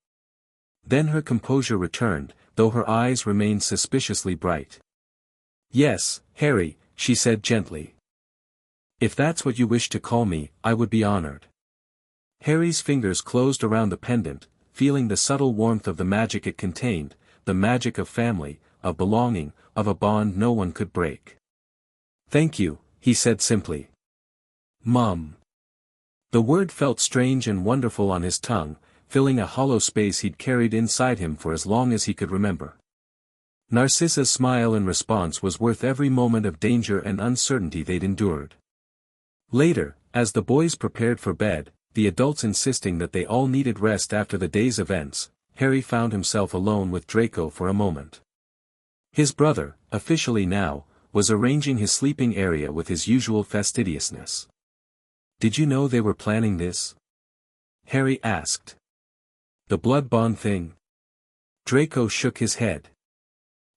S1: Then her composure returned, though her eyes remained suspiciously bright. "Yes, Harry," she said gently. "If that's what you wish to call me, I would be honored." Harry's fingers closed around the pendant, feeling the subtle warmth of the magic it contained, the magic of family, of belonging, of a bond no one could break. "Thank you," he said simply. "Mum." The word felt strange and wonderful on his tongue, filling a hollow space he'd carried inside him for as long as he could remember. Narcissa's smile in response was worth every moment of danger and uncertainty they'd endured. Later, as the boys prepared for bed, the adults insisting that they all needed rest after the day's events, Harry found himself alone with Draco for a moment. His brother, officially now, was arranging his sleeping area with his usual fastidiousness. "Did you know they were planning this?" Harry asked. "The blood bond thing?" Draco shook his head.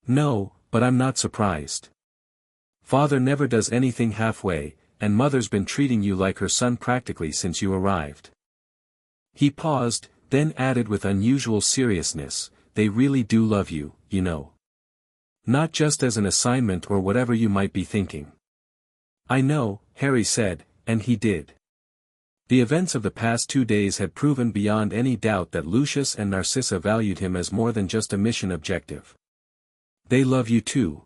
S1: "No, but I'm not surprised. Father never does anything halfway, and Mother's been treating you like her son practically since you arrived." He paused, then added with unusual seriousness, "They really do love you, you know. Not just as an assignment or whatever you might be thinking." "I know," Harry said, and he did. The events of the past 2 days had proven beyond any doubt that Lucius and Narcissa valued him as more than just a mission objective. "They love you too.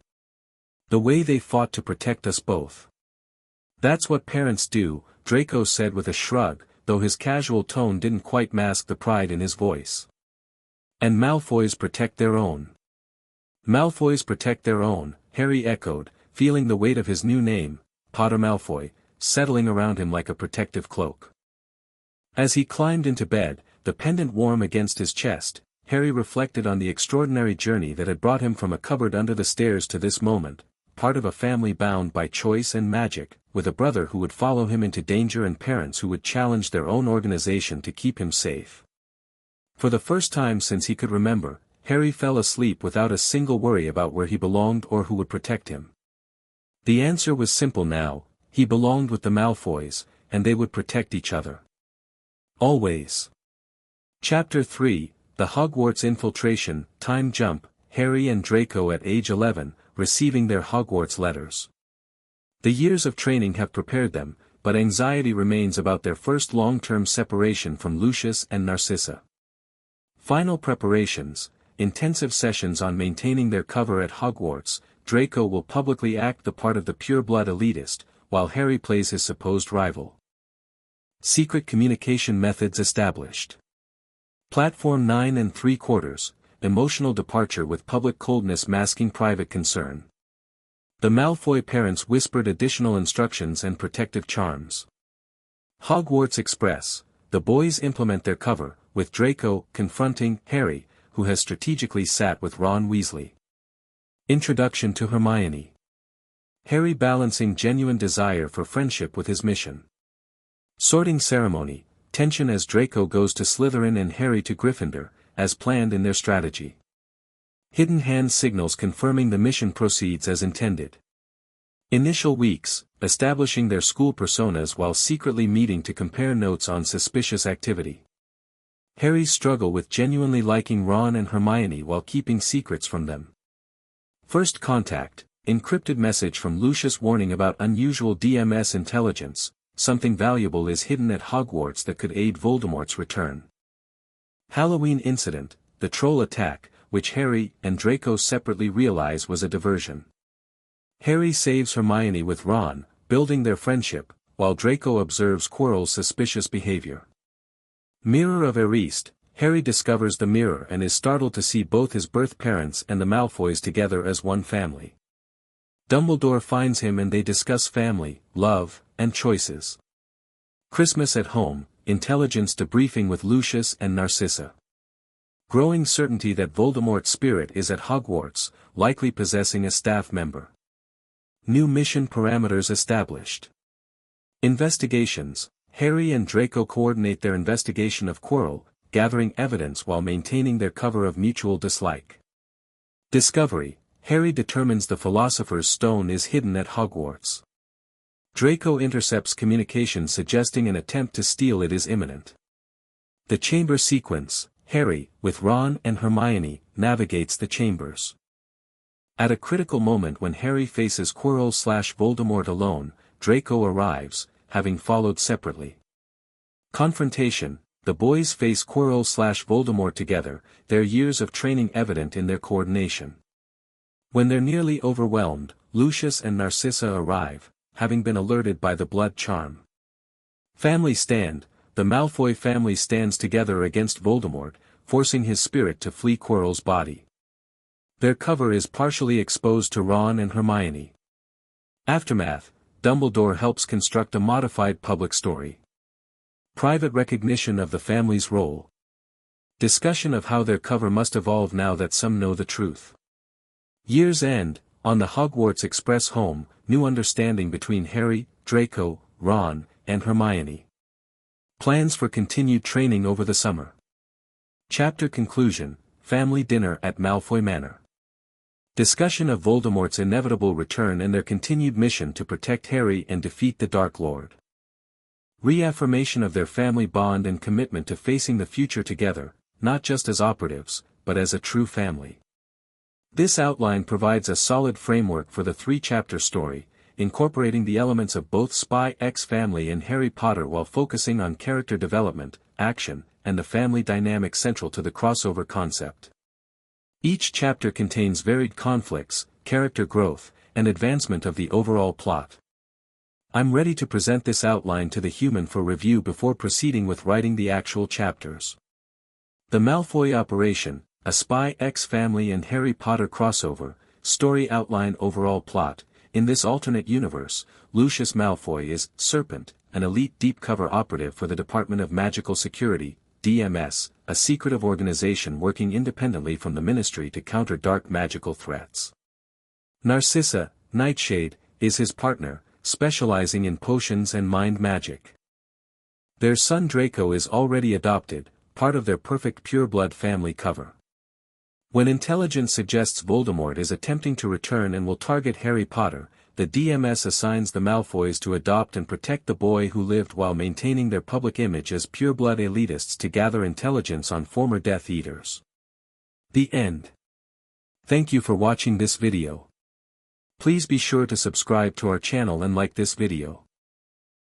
S1: The way they fought to protect us both." "That's what parents do," Draco said with a shrug, though his casual tone didn't quite mask the pride in his voice. "And Malfoys protect their own." "Malfoys protect their own," Harry echoed, feeling the weight of his new name, Potter Malfoy, settling around him like a protective cloak. As he climbed into bed, the pendant warm against his chest, Harry reflected on the extraordinary journey that had brought him from a cupboard under the stairs to this moment, part of a family bound by choice and magic, with a brother who would follow him into danger and parents who would challenge their own organization to keep him safe. For the first time since he could remember, Harry fell asleep without a single worry about where he belonged or who would protect him. The answer was simple now: he belonged with the Malfoys, and they would protect each other. Always. Chapter 3, The Hogwarts Infiltration, Time Jump, Harry and Draco at age 11, receiving their Hogwarts letters. The years of training have prepared them, but anxiety remains about their first long-term separation from Lucius and Narcissa. Final preparations, intensive sessions on maintaining their cover at Hogwarts. Draco will publicly act the part of the pure-blood elitist, while Harry plays his supposed rival. Secret communication methods established. Platform 9 3/4, emotional departure with public coldness masking private concern. The Malfoy parents whispered additional instructions and protective charms. Hogwarts Express, the boys implement their cover, with Draco confronting Harry, who has strategically sat with Ron Weasley. Introduction to Hermione. Harry balancing genuine desire for friendship with his mission. Sorting ceremony, tension as Draco goes to Slytherin and Harry to Gryffindor, as planned in their strategy. Hidden hand signals confirming the mission proceeds as intended. Initial weeks, establishing their school personas while secretly meeting to compare notes on suspicious activity. Harry's struggle with genuinely liking Ron and Hermione while keeping secrets from them. First contact, encrypted message from Lucius warning about unusual DMS intelligence, something valuable is hidden at Hogwarts that could aid Voldemort's return. Halloween incident, the troll attack, which Harry and Draco separately realize was a diversion. Harry saves Hermione with Ron, building their friendship, while Draco observes Quirrell's suspicious behavior. Mirror of Erised, Harry discovers the mirror and is startled to see both his birth parents and the Malfoys together as one family. Dumbledore finds him and they discuss family, love, and choices. Christmas at home, intelligence debriefing with Lucius and Narcissa. Growing certainty that Voldemort's spirit is at Hogwarts, likely possessing a staff member. New mission parameters established. Investigations, Harry and Draco coordinate their investigation of Quirrell, gathering evidence while maintaining their cover of mutual dislike. Discovery, Harry determines the Philosopher's Stone is hidden at Hogwarts. Draco intercepts communication suggesting an attempt to steal it is imminent. The chamber sequence, Harry, with Ron and Hermione, navigates the chambers. At a critical moment when Harry faces Quirrell/Voldemort alone, Draco arrives, having followed separately. Confrontation, the boys face Quirrell/Voldemort together, their years of training evident in their coordination. When they're nearly overwhelmed, Lucius and Narcissa arrive, having been alerted by the blood charm. Family stand, the Malfoy family stands together against Voldemort, forcing his spirit to flee Quirrell's body. Their cover is partially exposed to Ron and Hermione. Aftermath, Dumbledore helps construct a modified public story. Private recognition of the family's role. Discussion of how their cover must evolve now that some know the truth. Year's End, on the Hogwarts Express home, new understanding between Harry, Draco, Ron, and Hermione. Plans for continued training over the summer. Chapter conclusion, family dinner at Malfoy Manor. Discussion of Voldemort's inevitable return and their continued mission to protect Harry and defeat the Dark Lord. Reaffirmation of their family bond and commitment to facing the future together, not just as operatives, but as a true family. This outline provides a solid framework for the three-chapter story, incorporating the elements of both Spy X Family and Harry Potter while focusing on character development, action, and the family dynamic central to the crossover concept. Each chapter contains varied conflicts, character growth, and advancement of the overall plot. I'm ready to present this outline to the human for review before proceeding with writing the actual chapters. The Malfoy Operation, a Spy X Family and Harry Potter crossover, story outline overall plot. In this alternate universe, Lucius Malfoy is Serpent, an elite deep-cover operative for the Department of Magical Security, DMS, a secretive organization working independently from the Ministry to counter dark magical threats. Narcissa, Nightshade, is his partner, specializing in potions and mind magic. Their son Draco is already adopted, part of their perfect pureblood family cover. When intelligence suggests Voldemort is attempting to return and will target Harry Potter, the DMS assigns the Malfoys to adopt and protect the boy who lived while maintaining their public image as pureblood elitists to gather intelligence on former Death Eaters. The end. Thank you for watching this video. Please be sure to subscribe to our channel and like this video.